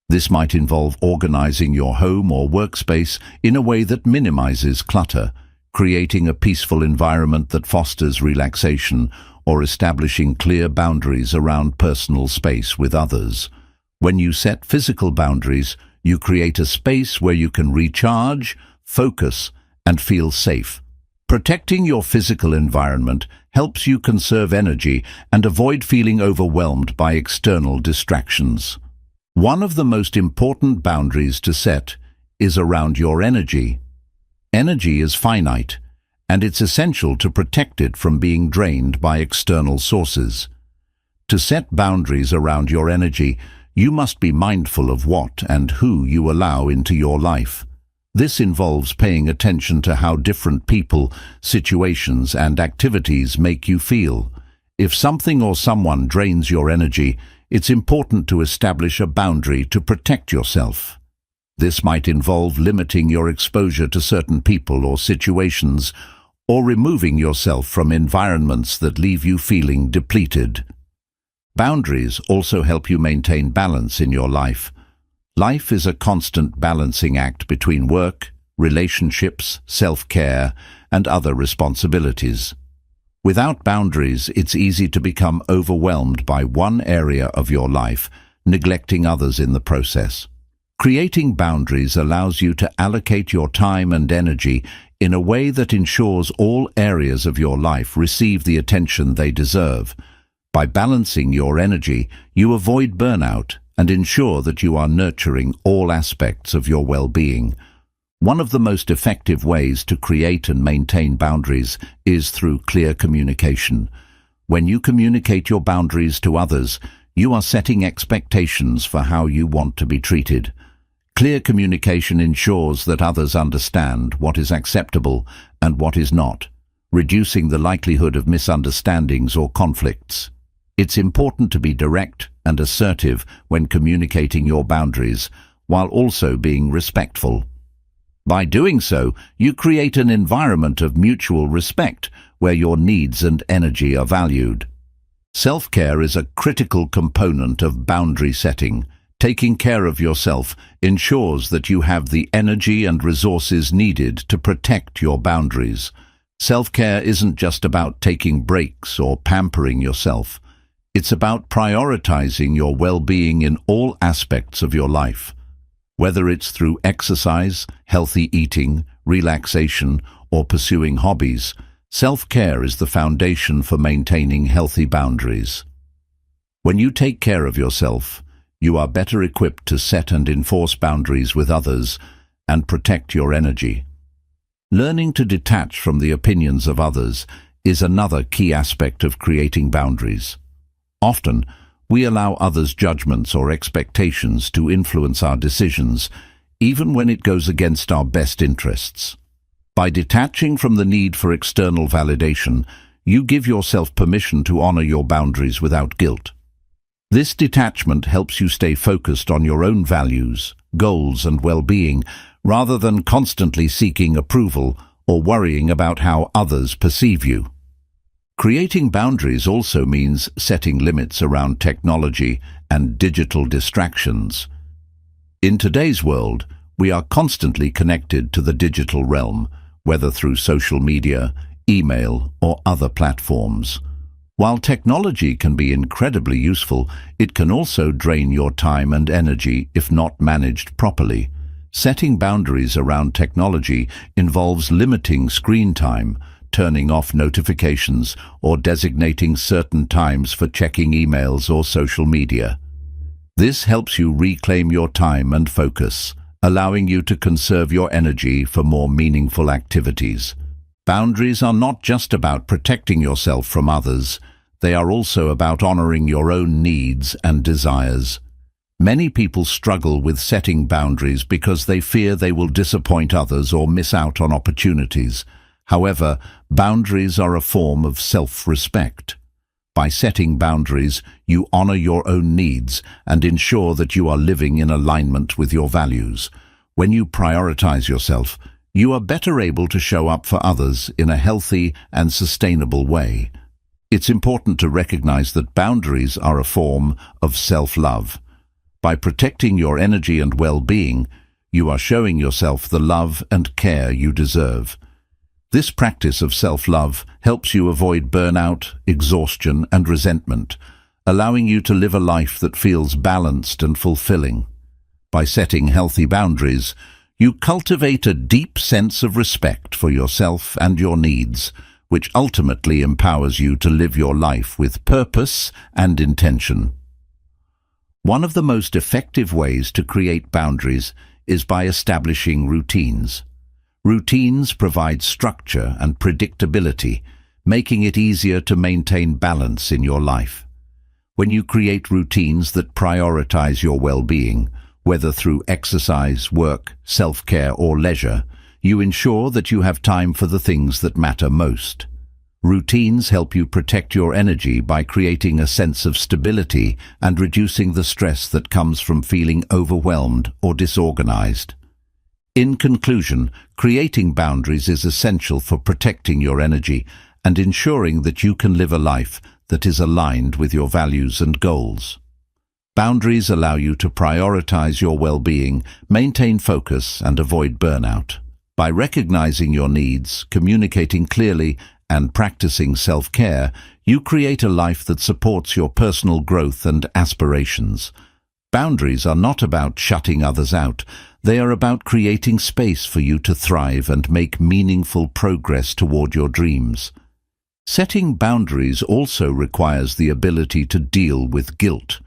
This might involve organizing your home or workspace in a way that minimizes clutter, creating a peaceful environment that fosters relaxation, or establishing clear boundaries around personal space with others. When you set physical boundaries, you create a space where you can recharge, focus, and feel safe. Protecting your physical environment helps you conserve energy and avoid feeling overwhelmed by external distractions. One of the most important boundaries to set is around your energy. Energy is finite, and it's essential to protect it from being drained by external sources. To set boundaries around your energy, you must be mindful of what and who you allow into your life. This involves paying attention to how different people, situations, and activities make you feel. If something or someone drains your energy, it's important to establish a boundary to protect yourself. This might involve limiting your exposure to certain people or situations, or removing yourself from environments that leave you feeling depleted. Boundaries also help you maintain balance in your life. Life is a constant balancing act between work, relationships, self-care, and other responsibilities. Without boundaries, it's easy to become overwhelmed by one area of your life, neglecting others in the process. Creating boundaries allows you to allocate your time and energy in a way that ensures all areas of your life receive the attention they deserve. By balancing your energy, you avoid burnout and ensure that you are nurturing all aspects of your well-being. One of the most effective ways to create and maintain boundaries is through clear communication. When you communicate your boundaries to others, you are setting expectations for how you want to be treated. Clear communication ensures that others understand what is acceptable and what is not, reducing the likelihood of misunderstandings or conflicts. It's important to be direct and assertive when communicating your boundaries, while also being respectful. By doing so, you create an environment of mutual respect where your needs and energy are valued. Self-care is a critical component of boundary setting. Taking care of yourself ensures that you have the energy and resources needed to protect your boundaries. Self-care isn't just about taking breaks or pampering yourself. It's about prioritizing your well-being in all aspects of your life. Whether it's through exercise, healthy eating, relaxation, or pursuing hobbies, self-care is the foundation for maintaining healthy boundaries. When you take care of yourself, you are better equipped to set and enforce boundaries with others and protect your energy. Learning to detach from the opinions of others is another key aspect of creating boundaries. Often, We allow others' judgments or expectations to influence our decisions, even when it goes against our best interests. By detaching from the need for external validation, you give yourself permission to honor your boundaries without guilt. This detachment helps you stay focused on your own values, goals, and well-being, rather than constantly seeking approval or worrying about how others perceive you. Creating boundaries also means setting limits around technology and digital distractions. In today's world, we are constantly connected to the digital realm, whether through social media, email, or other platforms. While technology can be incredibly useful, it can also drain your time and energy if not managed properly. Setting boundaries around technology involves limiting screen time, turning off notifications, or designating certain times for checking emails or social media. This helps you reclaim your time and focus, allowing you to conserve your energy for more meaningful activities. Boundaries are not just about protecting yourself from others, they are also about honoring your own needs and desires. Many people struggle with setting boundaries because they fear they will disappoint others or miss out on opportunities. However, boundaries are a form of self-respect. By setting boundaries, you honor your own needs and ensure that you are living in alignment with your values. When you prioritize yourself, you are better able to show up for others in a healthy and sustainable way. It's important to recognize that boundaries are a form of self-love. By protecting your energy and well-being, you are showing yourself the love and care you deserve. This practice of self-love helps you avoid burnout, exhaustion, and resentment, allowing you to live a life that feels balanced and fulfilling. By setting healthy boundaries, you cultivate a deep sense of respect for yourself and your needs, which ultimately empowers you to live your life with purpose and intention. One of the most effective ways to create boundaries is by establishing routines. Routines provide structure and predictability, making it easier to maintain balance in your life. When you create routines that prioritize your well-being, whether through exercise, work, self-care, or leisure, you ensure that you have time for the things that matter most. Routines help you protect your energy by creating a sense of stability and reducing the stress that comes from feeling overwhelmed or disorganized. In conclusion, creating boundaries is essential for protecting your energy and ensuring that you can live a life that is aligned with your values and goals. Boundaries allow you to prioritize your well-being, maintain focus, and avoid burnout. By recognizing your needs, communicating clearly, and practicing self-care, you create a life that supports your personal growth and aspirations. Boundaries are not about shutting others out. They are about creating space for you to thrive and make meaningful progress toward your dreams. Setting boundaries also requires the ability to deal with guilt.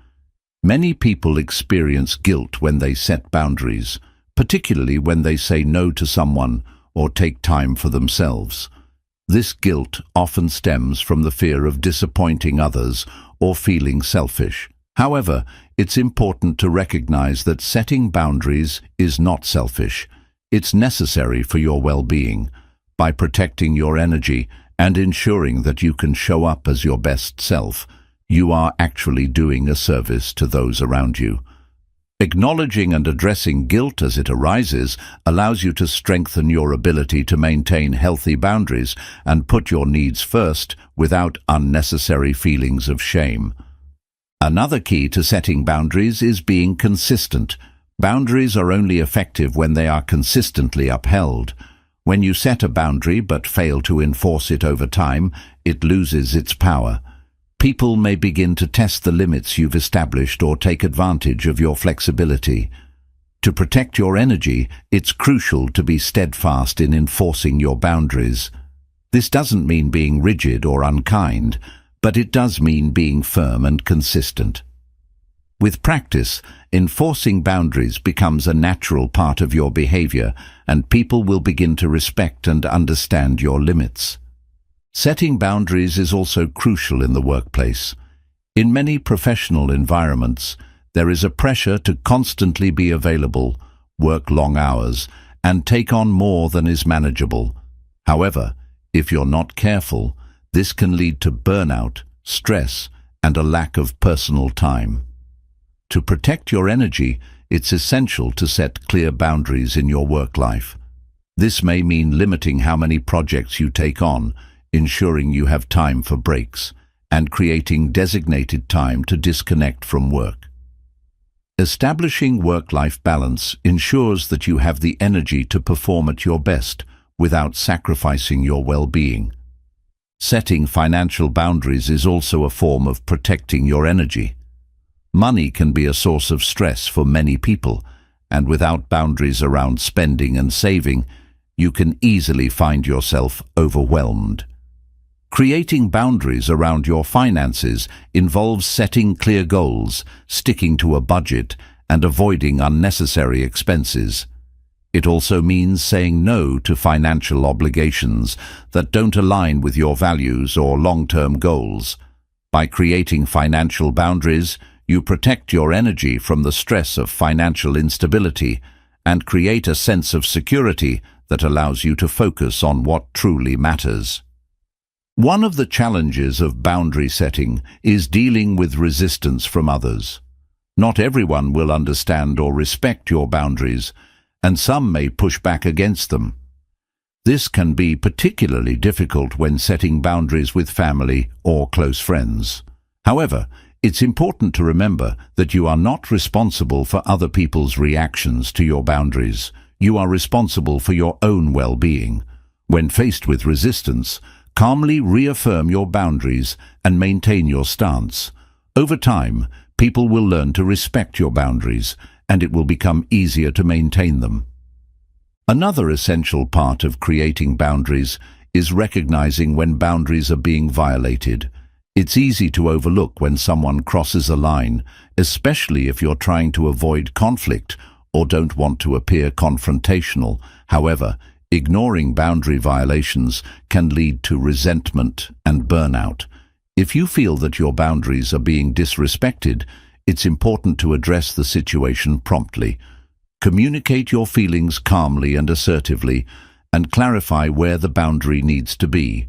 Many people experience guilt when they set boundaries, particularly when they say no to someone or take time for themselves. This guilt often stems from the fear of disappointing others or feeling selfish. However, it's important to recognize that setting boundaries is not selfish. It's necessary for your well-being. By protecting your energy and ensuring that you can show up as your best self, you are actually doing a service to those around you. Acknowledging and addressing guilt as it arises allows you to strengthen your ability to maintain healthy boundaries and put your needs first without unnecessary feelings of shame. Another key to setting boundaries is being consistent. Boundaries are only effective when they are consistently upheld. When you set a boundary but fail to enforce it over time, it loses its power. People may begin to test the limits you've established or take advantage of your flexibility. To protect your energy, it's crucial to be steadfast in enforcing your boundaries. This doesn't mean being rigid or unkind, but it does mean being firm and consistent. With practice, enforcing boundaries becomes a natural part of your behavior, and people will begin to respect and understand your limits. Setting boundaries is also crucial in the workplace. In many professional environments, there is a pressure to constantly be available, work long hours, and take on more than is manageable. However, if you're not careful, this can lead to burnout, stress, and a lack of personal time. To protect your energy, it's essential to set clear boundaries in your work life. This may mean limiting how many projects you take on, ensuring you have time for breaks, and creating designated time to disconnect from work. Establishing work-life balance ensures that you have the energy to perform at your best without sacrificing your well-being. Setting financial boundaries is also a form of protecting your energy. Money can be a source of stress for many people, and without boundaries around spending and saving, you can easily find yourself overwhelmed. Creating boundaries around your finances involves setting clear goals, sticking to a budget, and avoiding unnecessary expenses. It also means saying no to financial obligations that don't align with your values or long-term goals. By creating financial boundaries, you protect your energy from the stress of financial instability and create a sense of security that allows you to focus on what truly matters. One of the challenges of boundary setting is dealing with resistance from others. Not everyone will understand or respect your boundaries, and some may push back against them. This can be particularly difficult when setting boundaries with family or close friends. However, it's important to remember that you are not responsible for other people's reactions to your boundaries. You are responsible for your own well-being. When faced with resistance, calmly reaffirm your boundaries and maintain your stance. Over time, people will learn to respect your boundaries, and it will become easier to maintain them. Another essential part of creating boundaries is recognizing when boundaries are being violated. It's easy to overlook when someone crosses a line, especially if you're trying to avoid conflict or don't want to appear confrontational. However, ignoring boundary violations can lead to resentment and burnout. If you feel that your boundaries are being disrespected, it's important to address the situation promptly. Communicate your feelings calmly and assertively, and clarify where the boundary needs to be.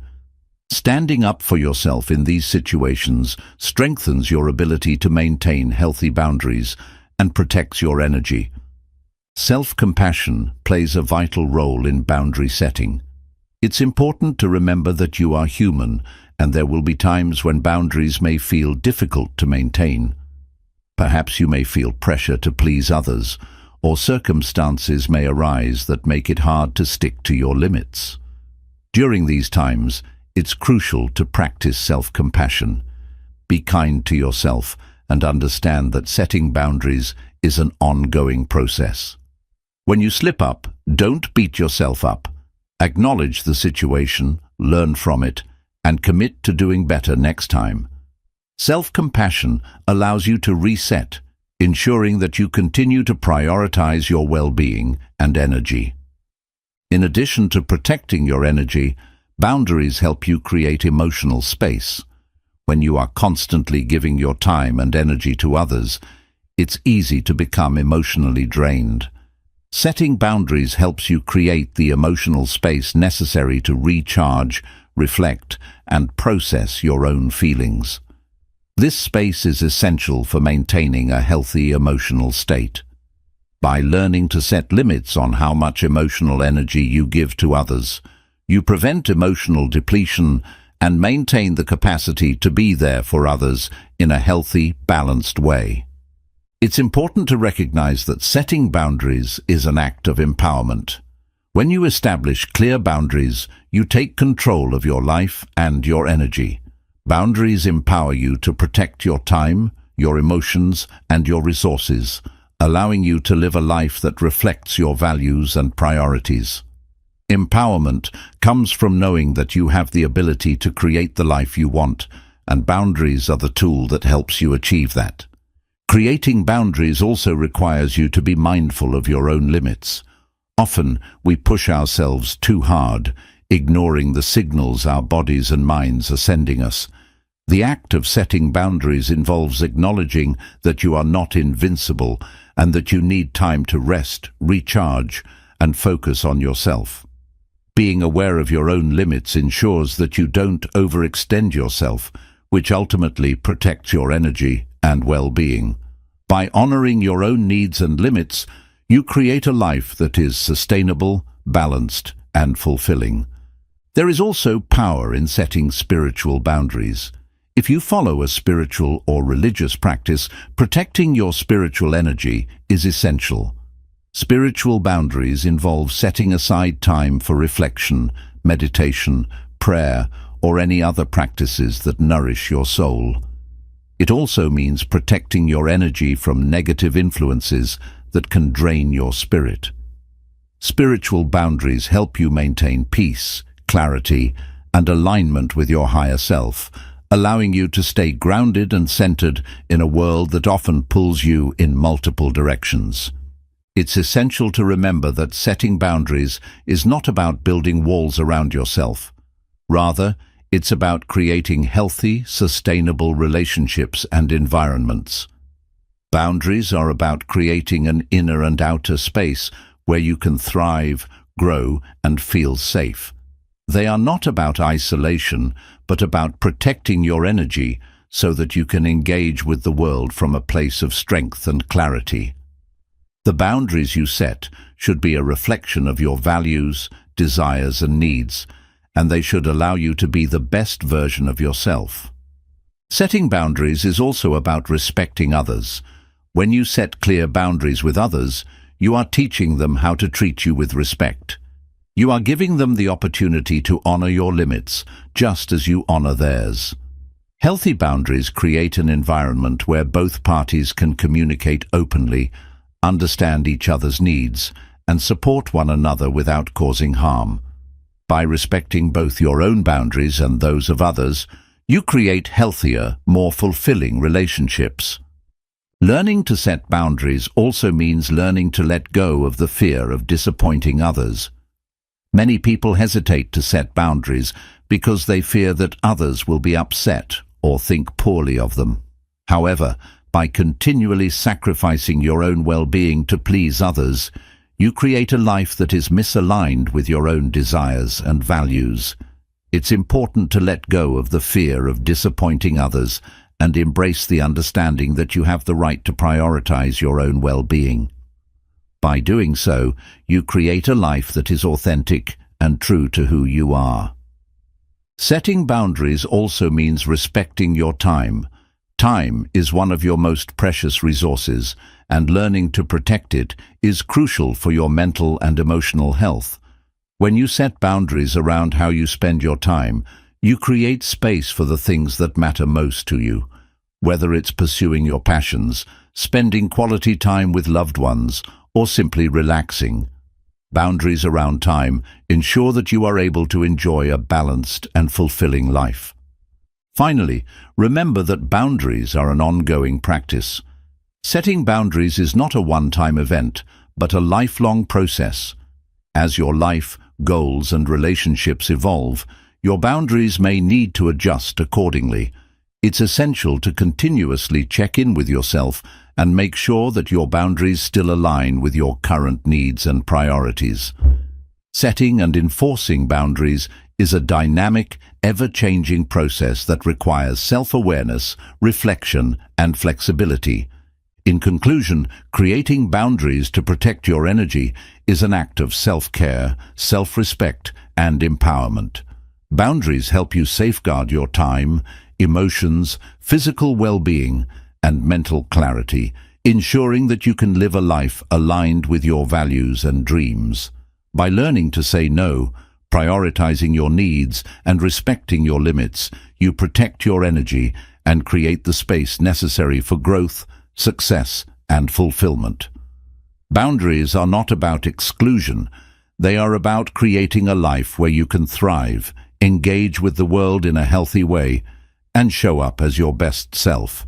Standing up for yourself in these situations strengthens your ability to maintain healthy boundaries and protects your energy. Self-compassion plays a vital role in boundary setting. It's important to remember that you are human, and there will be times when boundaries may feel difficult to maintain. Perhaps you may feel pressure to please others, or circumstances may arise that make it hard to stick to your limits. During these times, it's crucial to practice self-compassion. Be kind to yourself and understand that setting boundaries is an ongoing process. When you slip up, don't beat yourself up. Acknowledge the situation, learn from it, and commit to doing better next time. Self-compassion allows you to reset, ensuring that you continue to prioritize your well-being and energy. In addition to protecting your energy, boundaries help you create emotional space. When you are constantly giving your time and energy to others, it's easy to become emotionally drained. Setting boundaries helps you create the emotional space necessary to recharge, reflect, and process your own feelings. This space is essential for maintaining a healthy emotional state. By learning to set limits on how much emotional energy you give to others, you prevent emotional depletion and maintain the capacity to be there for others in a healthy, balanced way. It's important to recognize that setting boundaries is an act of empowerment. When you establish clear boundaries, you take control of your life and your energy. Boundaries empower you to protect your time, your emotions, and your resources, allowing you to live a life that reflects your values and priorities. Empowerment comes from knowing that you have the ability to create the life you want, and boundaries are the tool that helps you achieve that. Creating boundaries also requires you to be mindful of your own limits. Often, we push ourselves too hard, ignoring the signals our bodies and minds are sending us. The act of setting boundaries involves acknowledging that you are not invincible and that you need time to rest, recharge, and focus on yourself. Being aware of your own limits ensures that you don't overextend yourself, which ultimately protects your energy and well-being. By honoring your own needs and limits, you create a life that is sustainable, balanced, and fulfilling. There is also power in setting spiritual boundaries. If you follow a spiritual or religious practice, protecting your spiritual energy is essential. Spiritual boundaries involve setting aside time for reflection, meditation, prayer, or any other practices that nourish your soul. It also means protecting your energy from negative influences that can drain your spirit. Spiritual boundaries help you maintain peace, clarity, and alignment with your higher self, allowing you to stay grounded and centered in a world that often pulls you in multiple directions. It's essential to remember that setting boundaries is not about building walls around yourself. Rather, it's about creating healthy, sustainable relationships and environments. Boundaries are about creating an inner and outer space where you can thrive, grow, and feel safe. They are not about isolation, but about protecting your energy so that you can engage with the world from a place of strength and clarity. The boundaries you set should be a reflection of your values, desires, and needs, and they should allow you to be the best version of yourself. Setting boundaries is also about respecting others. When you set clear boundaries with others, you are teaching them how to treat you with respect. You are giving them the opportunity to honor your limits, just as you honor theirs. Healthy boundaries create an environment where both parties can communicate openly, understand each other's needs, and support one another without causing harm. By respecting both your own boundaries and those of others, you create healthier, more fulfilling relationships. Learning to set boundaries also means learning to let go of the fear of disappointing others. Many people hesitate to set boundaries because they fear that others will be upset or think poorly of them. However, by continually sacrificing your own well-being to please others, you create a life that is misaligned with your own desires and values. It's important to let go of the fear of disappointing others and embrace the understanding that you have the right to prioritize your own well-being. By doing so, you create a life that is authentic and true to who you are. Setting boundaries also means respecting your time. Time is one of your most precious resources, and learning to protect it is crucial for your mental and emotional health. When you set boundaries around how you spend your time, you create space for the things that matter most to you. Whether it's pursuing your passions, spending quality time with loved ones, or simply relaxing. Boundaries around time ensure that you are able to enjoy a balanced and fulfilling life. Finally, remember that boundaries are an ongoing practice. Setting boundaries is not a one-time event, but a lifelong process. As your life, goals, and relationships evolve, your boundaries may need to adjust accordingly. It's essential to continuously check in with yourself and make sure that your boundaries still align with your current needs and priorities. Setting and enforcing boundaries is a dynamic, ever-changing process that requires self-awareness, reflection, and flexibility. In conclusion, creating boundaries to protect your energy is an act of self-care, self-respect, and empowerment. Boundaries help you safeguard your time, emotions, physical well-being, and mental clarity, ensuring that you can live a life aligned with your values and dreams. By learning to say no, prioritizing your needs, and respecting your limits, you protect your energy and create the space necessary for growth, success, and fulfillment. Boundaries are not about exclusion. They are about creating a life where you can thrive, engage with the world in a healthy way, and show up as your best self.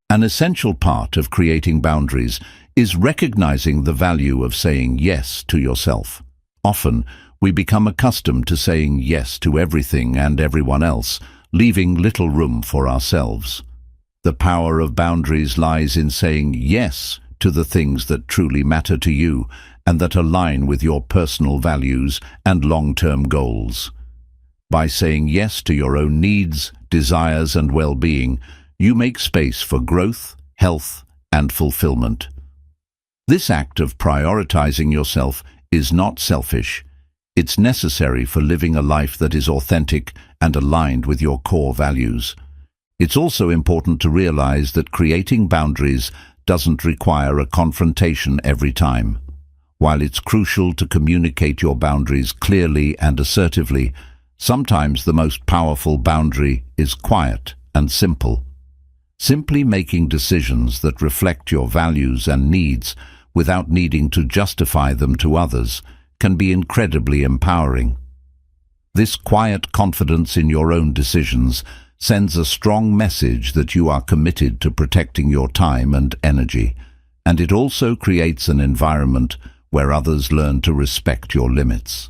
An essential part of creating boundaries is recognizing the value of saying yes to yourself. Often, we become accustomed to saying yes to everything and everyone else, leaving little room for ourselves. The power of boundaries lies in saying yes to the things that truly matter to you and that align with your personal values and long-term goals. By saying yes to your own needs, desires, and well-being, you make space for growth, health, and fulfillment. This act of prioritizing yourself is not selfish. It's necessary for living a life that is authentic and aligned with your core values. It's also important to realize that creating boundaries doesn't require a confrontation every time. While it's crucial to communicate your boundaries clearly and assertively, sometimes the most powerful boundary is quiet and simple. Simply making decisions that reflect your values and needs without needing to justify them to others can be incredibly empowering. This quiet confidence in your own decisions sends a strong message that you are committed to protecting your time and energy, and it also creates an environment where others learn to respect your limits.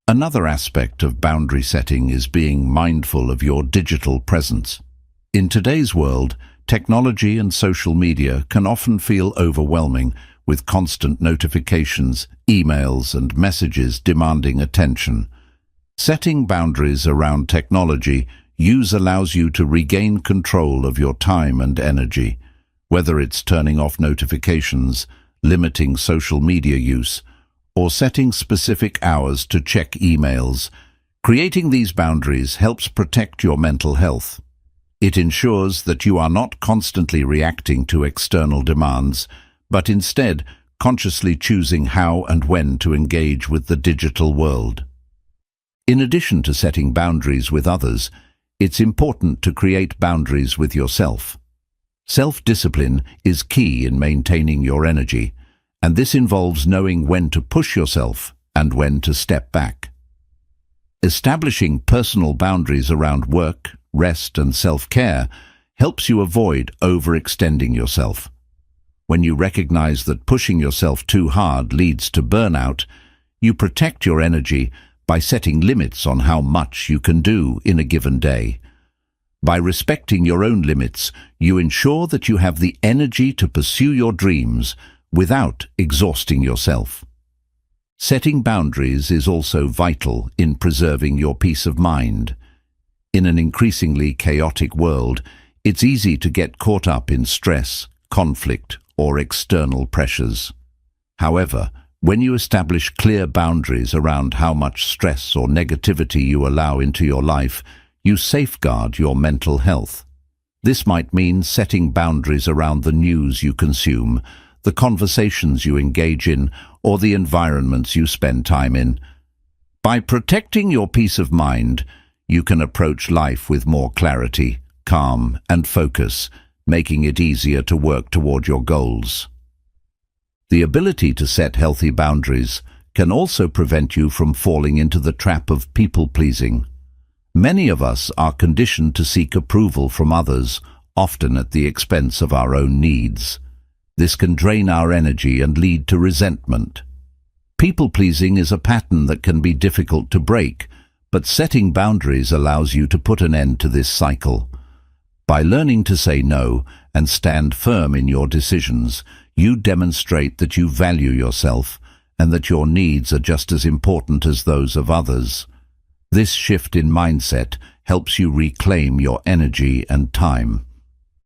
Another aspect of boundary setting is being mindful of your digital presence. In today's world, technology and social media can often feel overwhelming, with constant notifications, emails, and messages demanding attention. Setting boundaries around technology use allows you to regain control of your time and energy, whether it's turning off notifications, limiting social media use, or setting specific hours to check emails. Creating these boundaries helps protect your mental health. It ensures that you are not constantly reacting to external demands, but instead consciously choosing how and when to engage with the digital world. In addition to setting boundaries with others, it's important to create boundaries with yourself. Self-discipline is key in maintaining your energy, and this involves knowing when to push yourself and when to step back. Establishing personal boundaries around work, rest, and self-care helps you avoid overextending yourself. When you recognize that pushing yourself too hard leads to burnout, you protect your energy by setting limits on how much you can do in a given day. By respecting your own limits, you ensure that you have the energy to pursue your dreams without exhausting yourself. Setting boundaries is also vital in preserving your peace of mind. In an increasingly chaotic world, it's easy to get caught up in stress, conflict, or external pressures. However, when you establish clear boundaries around how much stress or negativity you allow into your life, you safeguard your mental health. This might mean setting boundaries around the news you consume, the conversations you engage in, or the environments you spend time in. By protecting your peace of mind, you can approach life with more clarity, calm, and focus, making it easier to work toward your goals. The ability to set healthy boundaries can also prevent you from falling into the trap of people-pleasing. Many of us are conditioned to seek approval from others, often at the expense of our own needs. This can drain our energy and lead to resentment. People-pleasing is a pattern that can be difficult to break, but setting boundaries allows you to put an end to this cycle. By learning to say no and stand firm in your decisions, you demonstrate that you value yourself and that your needs are just as important as those of others. This shift in mindset helps you reclaim your energy and time.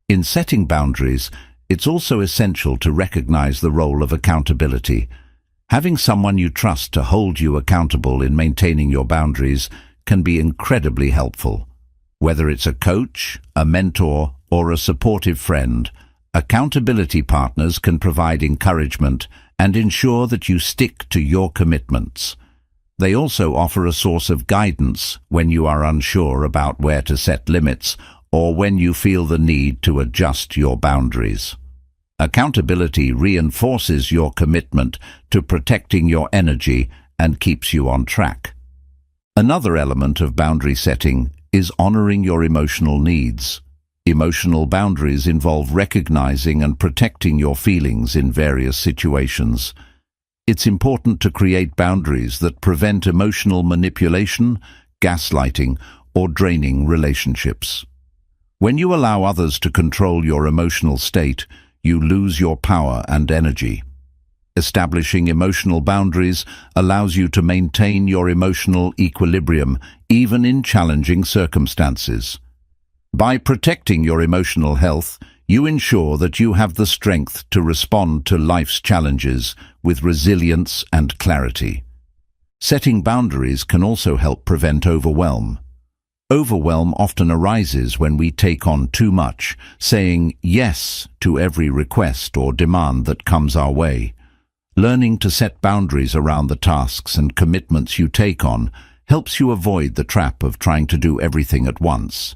In setting boundaries, it's also essential to recognize the role of accountability. Having someone you trust to hold you accountable in maintaining your boundaries can be incredibly helpful. Whether it's a coach, a mentor, or a supportive friend, accountability partners can provide encouragement and ensure that you stick to your commitments. They also offer a source of guidance when you are unsure about where to set limits or when you feel the need to adjust your boundaries. Accountability reinforces your commitment to protecting your energy and keeps you on track. Another element of boundary setting is honoring your emotional needs. Emotional boundaries involve recognizing and protecting your feelings in various situations. It's important to create boundaries that prevent emotional manipulation, gaslighting, or draining relationships. When you allow others to control your emotional state, you lose your power and energy. Establishing emotional boundaries allows you to maintain your emotional equilibrium even in challenging circumstances. By protecting your emotional health, you ensure that you have the strength to respond to life's challenges with resilience and clarity. Setting boundaries can also help prevent overwhelm. Overwhelm often arises when we take on too much, saying yes to every request or demand that comes our way. Learning to set boundaries around the tasks and commitments you take on helps you avoid the trap of trying to do everything at once.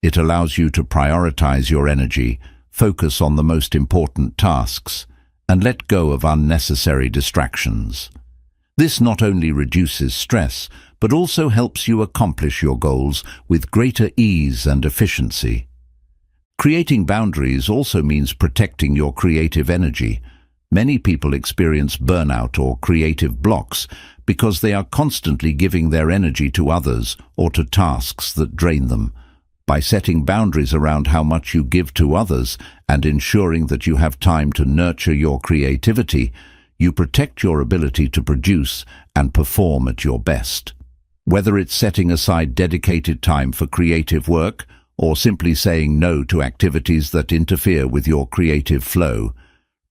It allows you to prioritize your energy, focus on the most important tasks, and let go of unnecessary distractions. This not only reduces stress, but also helps you accomplish your goals with greater ease and efficiency. Creating boundaries also means protecting your creative energy. Many people experience burnout or creative blocks because they are constantly giving their energy to others or to tasks that drain them. By setting boundaries around how much you give to others and ensuring that you have time to nurture your creativity, you protect your ability to produce and perform at your best. Whether it's setting aside dedicated time for creative work or simply saying no to activities that interfere with your creative flow,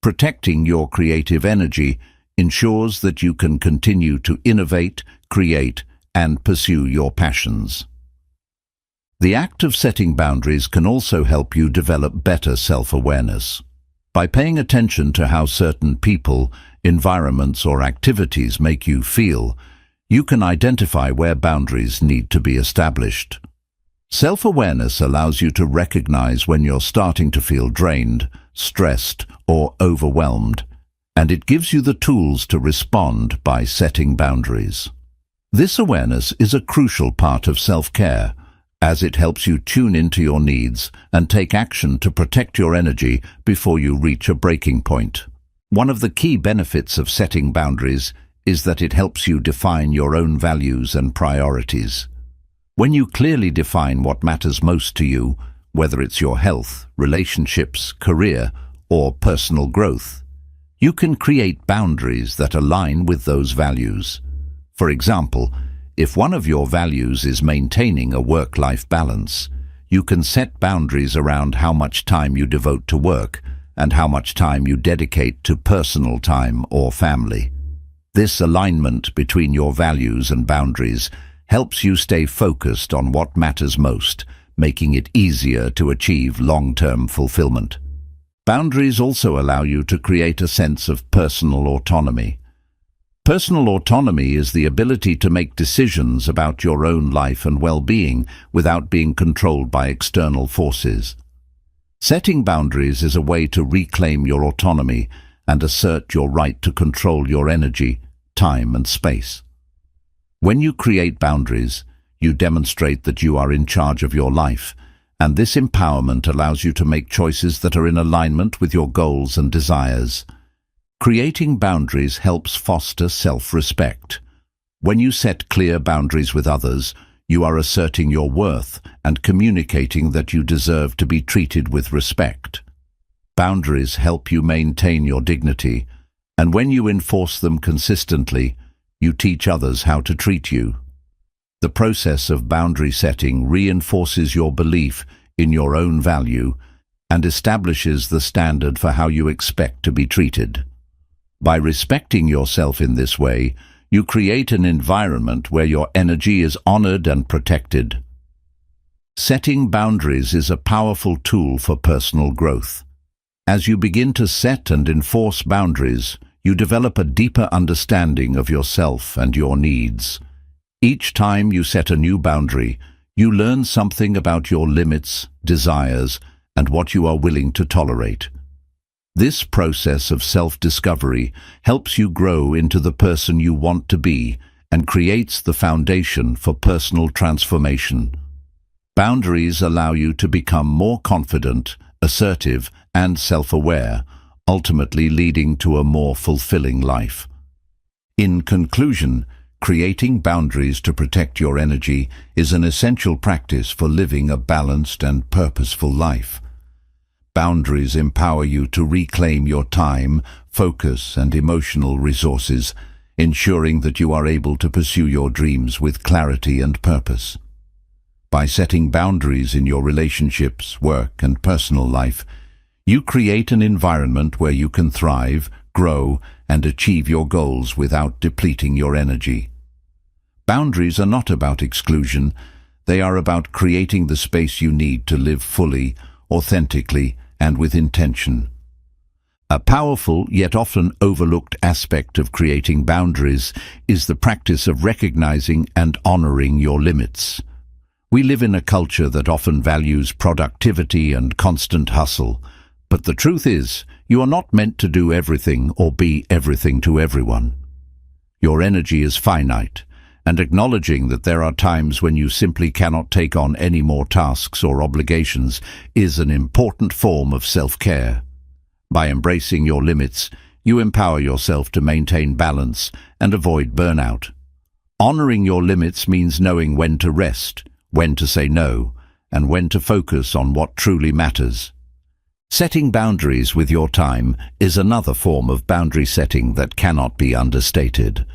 protecting your creative energy ensures that you can continue to innovate, create, and pursue your passions. The act of setting boundaries can also help you develop better self-awareness. By paying attention to how certain people, environments, or activities make you feel, you can identify where boundaries need to be established. Self-awareness allows you to recognize when you're starting to feel drained, stressed, or overwhelmed, and it gives you the tools to respond by setting boundaries. This awareness is a crucial part of self-care, as it helps you tune into your needs and take action to protect your energy before you reach a breaking point. One of the key benefits of setting boundaries is that it helps you define your own values and priorities. When you clearly define what matters most to you, whether it's your health, relationships, career, or personal growth, you can create boundaries that align with those values. For example, if one of your values is maintaining a work-life balance, you can set boundaries around how much time you devote to work and how much time you dedicate to personal time or family. This alignment between your values and boundaries helps you stay focused on what matters most, making it easier to achieve long-term fulfillment. Boundaries also allow you to create a sense of personal autonomy. Personal autonomy is the ability to make decisions about your own life and well-being without being controlled by external forces. Setting boundaries is a way to reclaim your autonomy and assert your right to control your energy, time, and space. When you create boundaries, you demonstrate that you are in charge of your life, and this empowerment allows you to make choices that are in alignment with your goals and desires. Creating boundaries helps foster self-respect. When you set clear boundaries with others, you are asserting your worth and communicating that you deserve to be treated with respect. Boundaries help you maintain your dignity, and when you enforce them consistently, you teach others how to treat you. The process of boundary setting reinforces your belief in your own value and establishes the standard for how you expect to be treated. By respecting yourself in this way, you create an environment where your energy is honored and protected. Setting boundaries is a powerful tool for personal growth. As you begin to set and enforce boundaries, you develop a deeper understanding of yourself and your needs. Each time you set a new boundary, you learn something about your limits, desires, and what you are willing to tolerate. This process of self-discovery helps you grow into the person you want to be and creates the foundation for personal transformation. Boundaries allow you to become more confident, assertive, and self-aware, ultimately leading to a more fulfilling life. In conclusion, Creating boundaries to protect your energy is an essential practice for living a balanced and purposeful life. Boundaries empower you to reclaim your time, focus, and emotional resources, ensuring that you are able to pursue your dreams with clarity and purpose. By setting boundaries in your relationships, work, and personal life, you create an environment where you can thrive, grow, and achieve your goals without depleting your energy. Boundaries are not about exclusion. They are about creating the space you need to live fully, authentically, and with intention. A powerful yet often overlooked aspect of creating boundaries is the practice of recognizing and honoring your limits. We live in a culture that often values productivity and constant hustle, but the truth is, you are not meant to do everything or be everything to everyone. Your energy is finite, and acknowledging that there are times when you simply cannot take on any more tasks or obligations is an important form of self-care. By embracing your limits, you empower yourself to maintain balance and avoid burnout. Honoring your limits means knowing when to rest, when to say no, and when to focus on what truly matters. Setting boundaries with your time is another form of boundary setting that cannot be understated.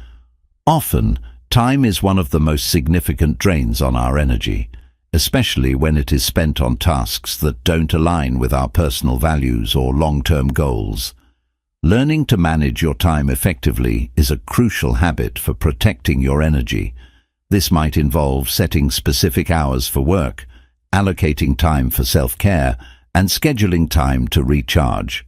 Often, time is one of the most significant drains on our energy, especially when it is spent on tasks that don't align with our personal values or long-term goals. Learning to manage your time effectively is a crucial habit for protecting your energy. This might involve setting specific hours for work, allocating time for self-care, and scheduling time to recharge.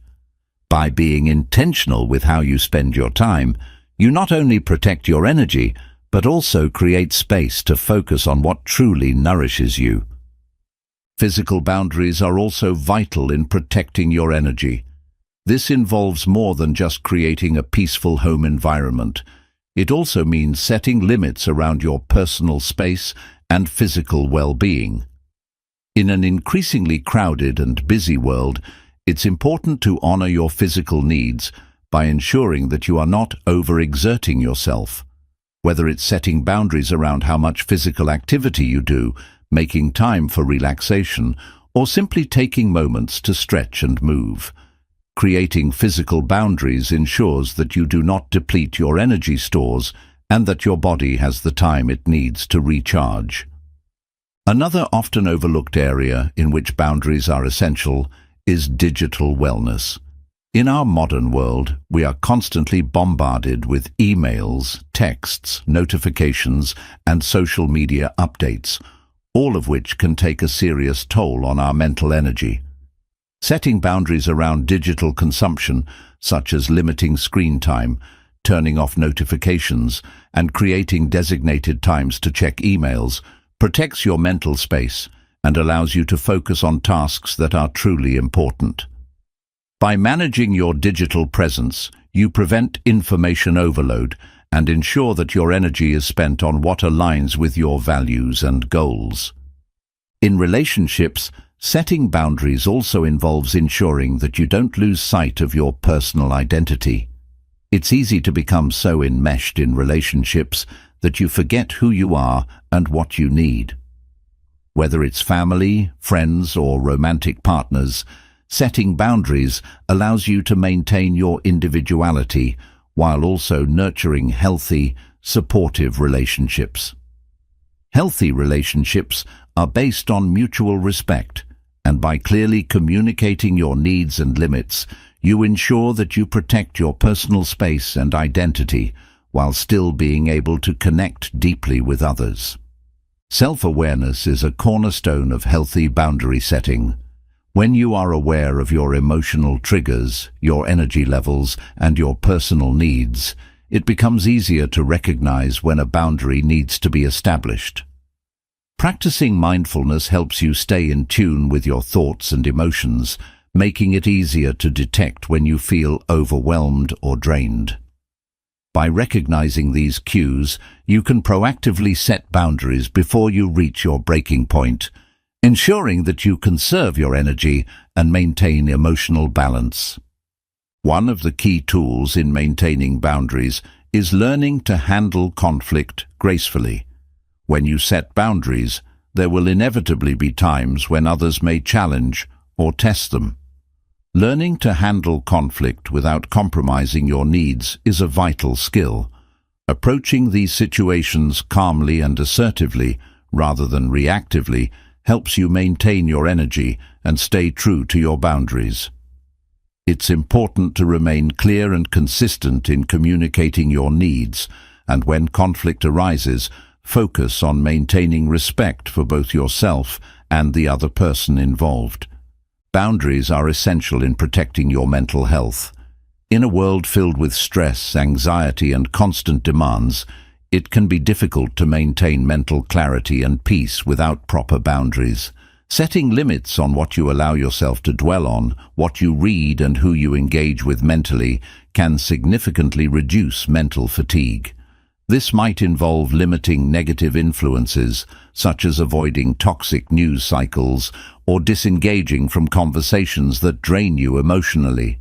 By being intentional with how you spend your time, you not only protect your energy, but also create space to focus on what truly nourishes you. Physical boundaries are also vital in protecting your energy. This involves more than just creating a peaceful home environment. It also means setting limits around your personal space and physical well-being. In an increasingly crowded and busy world, it's important to honor your physical needs by ensuring that you are not overexerting yourself. Whether it's setting boundaries around how much physical activity you do, making time for relaxation, or simply taking moments to stretch and move. Creating physical boundaries ensures that you do not deplete your energy stores and that your body has the time it needs to recharge. Another often overlooked area in which boundaries are essential is digital wellness. In our modern world, we are constantly bombarded with emails, texts, notifications, and social media updates, all of which can take a serious toll on our mental energy. Setting boundaries around digital consumption, such as limiting screen time, turning off notifications, and creating designated times to check emails, protects your mental space and allows you to focus on tasks that are truly important. By managing your digital presence, you prevent information overload and ensure that your energy is spent on what aligns with your values and goals. In relationships, setting boundaries also involves ensuring that you don't lose sight of your personal identity. It's easy to become so enmeshed in relationships that you forget who you are and what you need. Whether it's family, friends, or romantic partners, setting boundaries allows you to maintain your individuality while also nurturing healthy, supportive relationships. Healthy relationships are based on mutual respect, and by clearly communicating your needs and limits, you ensure that you protect your personal space and identity while still being able to connect deeply with others. Self-awareness is a cornerstone of healthy boundary setting. When you are aware of your emotional triggers, your energy levels, and your personal needs, it becomes easier to recognize when a boundary needs to be established. Practicing mindfulness helps you stay in tune with your thoughts and emotions, making it easier to detect when you feel overwhelmed or drained. By recognizing these cues, you can proactively set boundaries before you reach your breaking point, ensuring that you conserve your energy and maintain emotional balance. One of the key tools in maintaining boundaries is learning to handle conflict gracefully. When you set boundaries, there will inevitably be times when others may challenge or test them. Learning to handle conflict without compromising your needs is a vital skill. Approaching these situations calmly and assertively, rather than reactively, helps you maintain your energy and stay true to your boundaries. It's important to remain clear and consistent in communicating your needs, and when conflict arises, focus on maintaining respect for both yourself and the other person involved. Boundaries are essential in protecting your mental health. In a world filled with stress, anxiety, and constant demands, it can be difficult to maintain mental clarity and peace without proper boundaries. Setting limits on what you allow yourself to dwell on, what you read, and who you engage with mentally can significantly reduce mental fatigue. This might involve limiting negative influences, such as avoiding toxic news cycles or disengaging from conversations that drain you emotionally.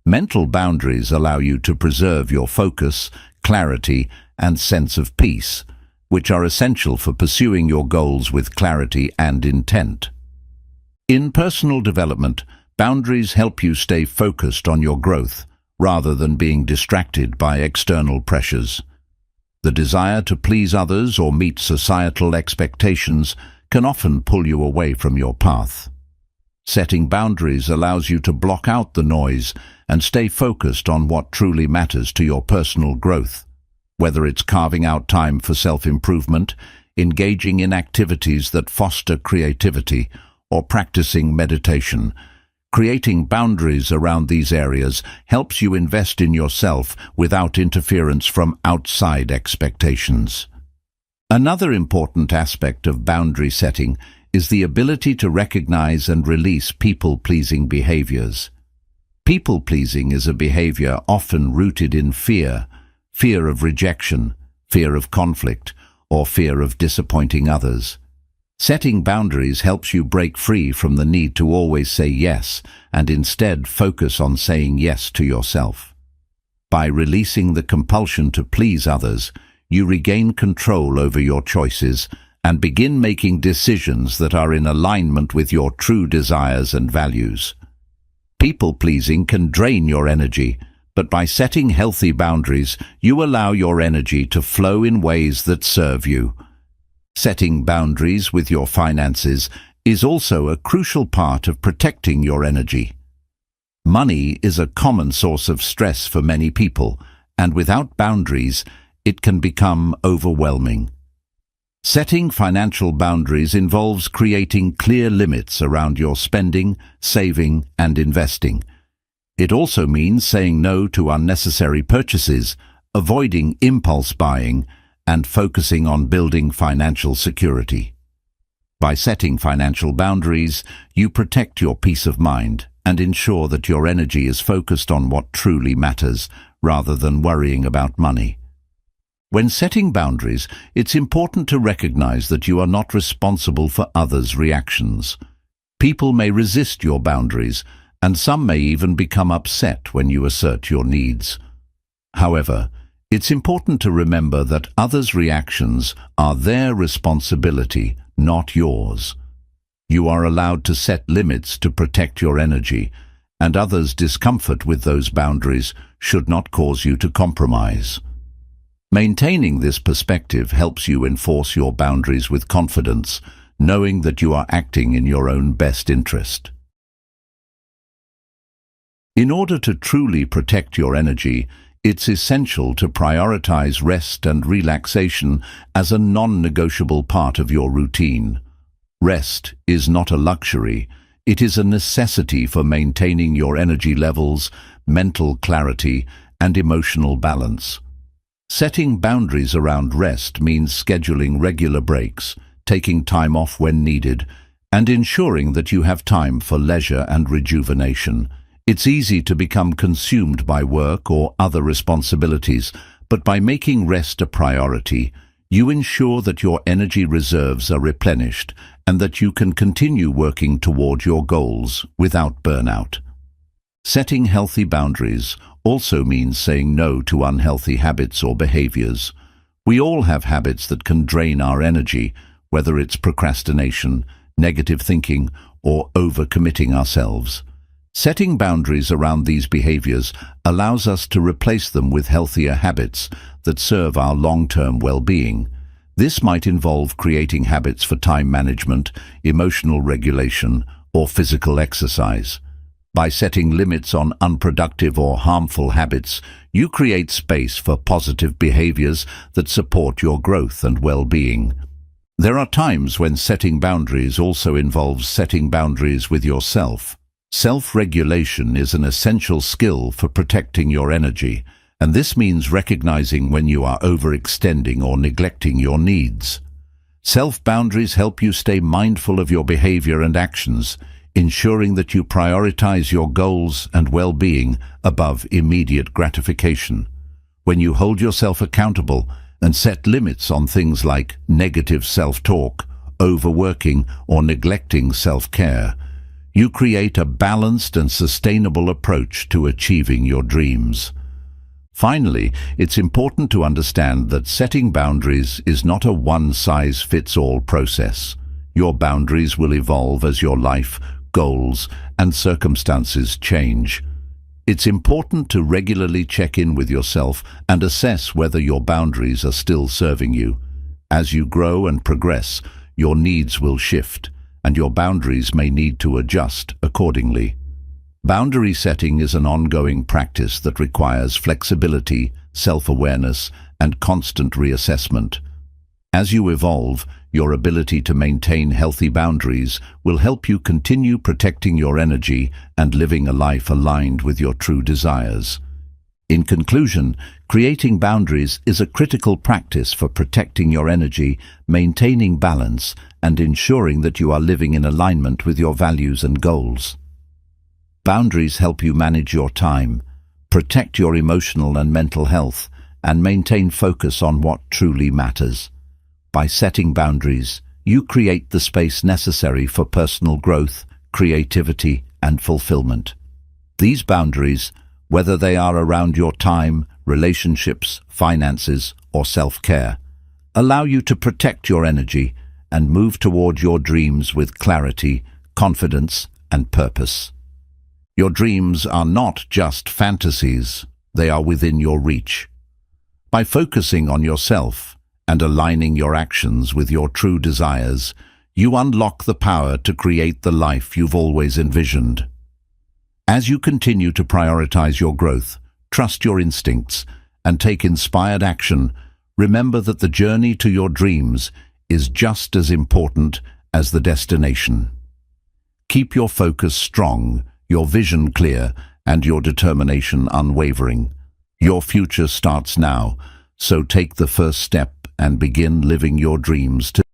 Mental boundaries allow you to preserve your focus, clarity, and sense of peace, which are essential for pursuing your goals with clarity and intent. In personal development, boundaries help you stay focused on your growth, rather than being distracted by external pressures. The desire to please others or meet societal expectations can often pull you away from your path. Setting boundaries allows you to block out the noise and stay focused on what truly matters to your personal growth. Whether it's carving out time for self-improvement, engaging in activities that foster creativity, or practicing meditation, creating boundaries around these areas helps you invest in yourself without interference from outside expectations. Another important aspect of boundary setting is the ability to recognize and release people-pleasing behaviors. People-pleasing is a behavior often rooted in fear of rejection, fear of conflict, or fear of disappointing others. Setting boundaries helps you break free from the need to always say yes and instead focus on saying yes to yourself. By releasing the compulsion to please others, you regain control over your choices and begin making decisions that are in alignment with your true desires and values. People-pleasing can drain your energy, but by setting healthy boundaries, you allow your energy to flow in ways that serve you. Setting boundaries with your finances is also a crucial part of protecting your energy. Money is a common source of stress for many people, and without boundaries, it can become overwhelming. Setting financial boundaries involves creating clear limits around your spending, saving, and investing. It also means saying no to unnecessary purchases, avoiding impulse buying, and focusing on building financial security. By setting financial boundaries, you protect your peace of mind and ensure that your energy is focused on what truly matters, rather than worrying about money. When setting boundaries, it's important to recognize that you are not responsible for others' reactions. People may resist your boundaries, and some may even become upset when you assert your needs. However, it's important to remember that others' reactions are their responsibility, not yours. You are allowed to set limits to protect your energy, and others' discomfort with those boundaries should not cause you to compromise. Maintaining this perspective helps you enforce your boundaries with confidence, knowing that you are acting in your own best interest. In order to truly protect your energy, it's essential to prioritize rest and relaxation as a non-negotiable part of your routine. Rest is not a luxury, it is a necessity for maintaining your energy levels, mental clarity, and emotional balance. Setting boundaries around rest means scheduling regular breaks, taking time off when needed, and ensuring that you have time for leisure and rejuvenation. It's easy to become consumed by work or other responsibilities, but by making rest a priority, you ensure that your energy reserves are replenished and that you can continue working toward your goals without burnout. Setting healthy boundaries also means saying no to unhealthy habits or behaviors. We all have habits that can drain our energy, whether it's procrastination, negative thinking, or overcommitting ourselves. Setting boundaries around these behaviors allows us to replace them with healthier habits that serve our long-term well-being. This might involve creating habits for time management, emotional regulation, or physical exercise. By setting limits on unproductive or harmful habits, you create space for positive behaviors that support your growth and well-being. There are times when setting boundaries also involves setting boundaries with yourself. Self-regulation is an essential skill for protecting your energy, and this means recognizing when you are overextending or neglecting your needs. Self-boundaries help you stay mindful of your behavior and actions, ensuring that you prioritize your goals and well-being above immediate gratification. When you hold yourself accountable and set limits on things like negative self-talk, overworking, or neglecting self-care, you create a balanced and sustainable approach to achieving your dreams. Finally, it's important to understand that setting boundaries is not a one-size-fits-all process. Your boundaries will evolve as your life, goals, and circumstances change. It's important to regularly check in with yourself and assess whether your boundaries are still serving you. As you grow and progress, your needs will shift, and your boundaries may need to adjust accordingly. Boundary setting is an ongoing practice that requires flexibility, self-awareness, and constant reassessment. As you evolve, your ability to maintain healthy boundaries will help you continue protecting your energy and living a life aligned with your true desires. In conclusion, creating boundaries is a critical practice for protecting your energy, maintaining balance, and ensuring that you are living in alignment with your values and goals. Boundaries help you manage your time, protect your emotional and mental health, and maintain focus on what truly matters. By setting boundaries, you create the space necessary for personal growth, creativity, and fulfillment. These boundaries, whether they are around your time, relationships, finances, or self-care, allow you to protect your energy and move toward your dreams with clarity, confidence, and purpose. Your dreams are not just fantasies, they are within your reach. By focusing on yourself and aligning your actions with your true desires, you unlock the power to create the life you've always envisioned. As you continue to prioritize your growth, trust your instincts, and take inspired action, remember that the journey to your dreams is just as important as the destination. Keep your focus strong, your vision clear, and your determination unwavering. Your future starts now, so take the first step and begin living your dreams today.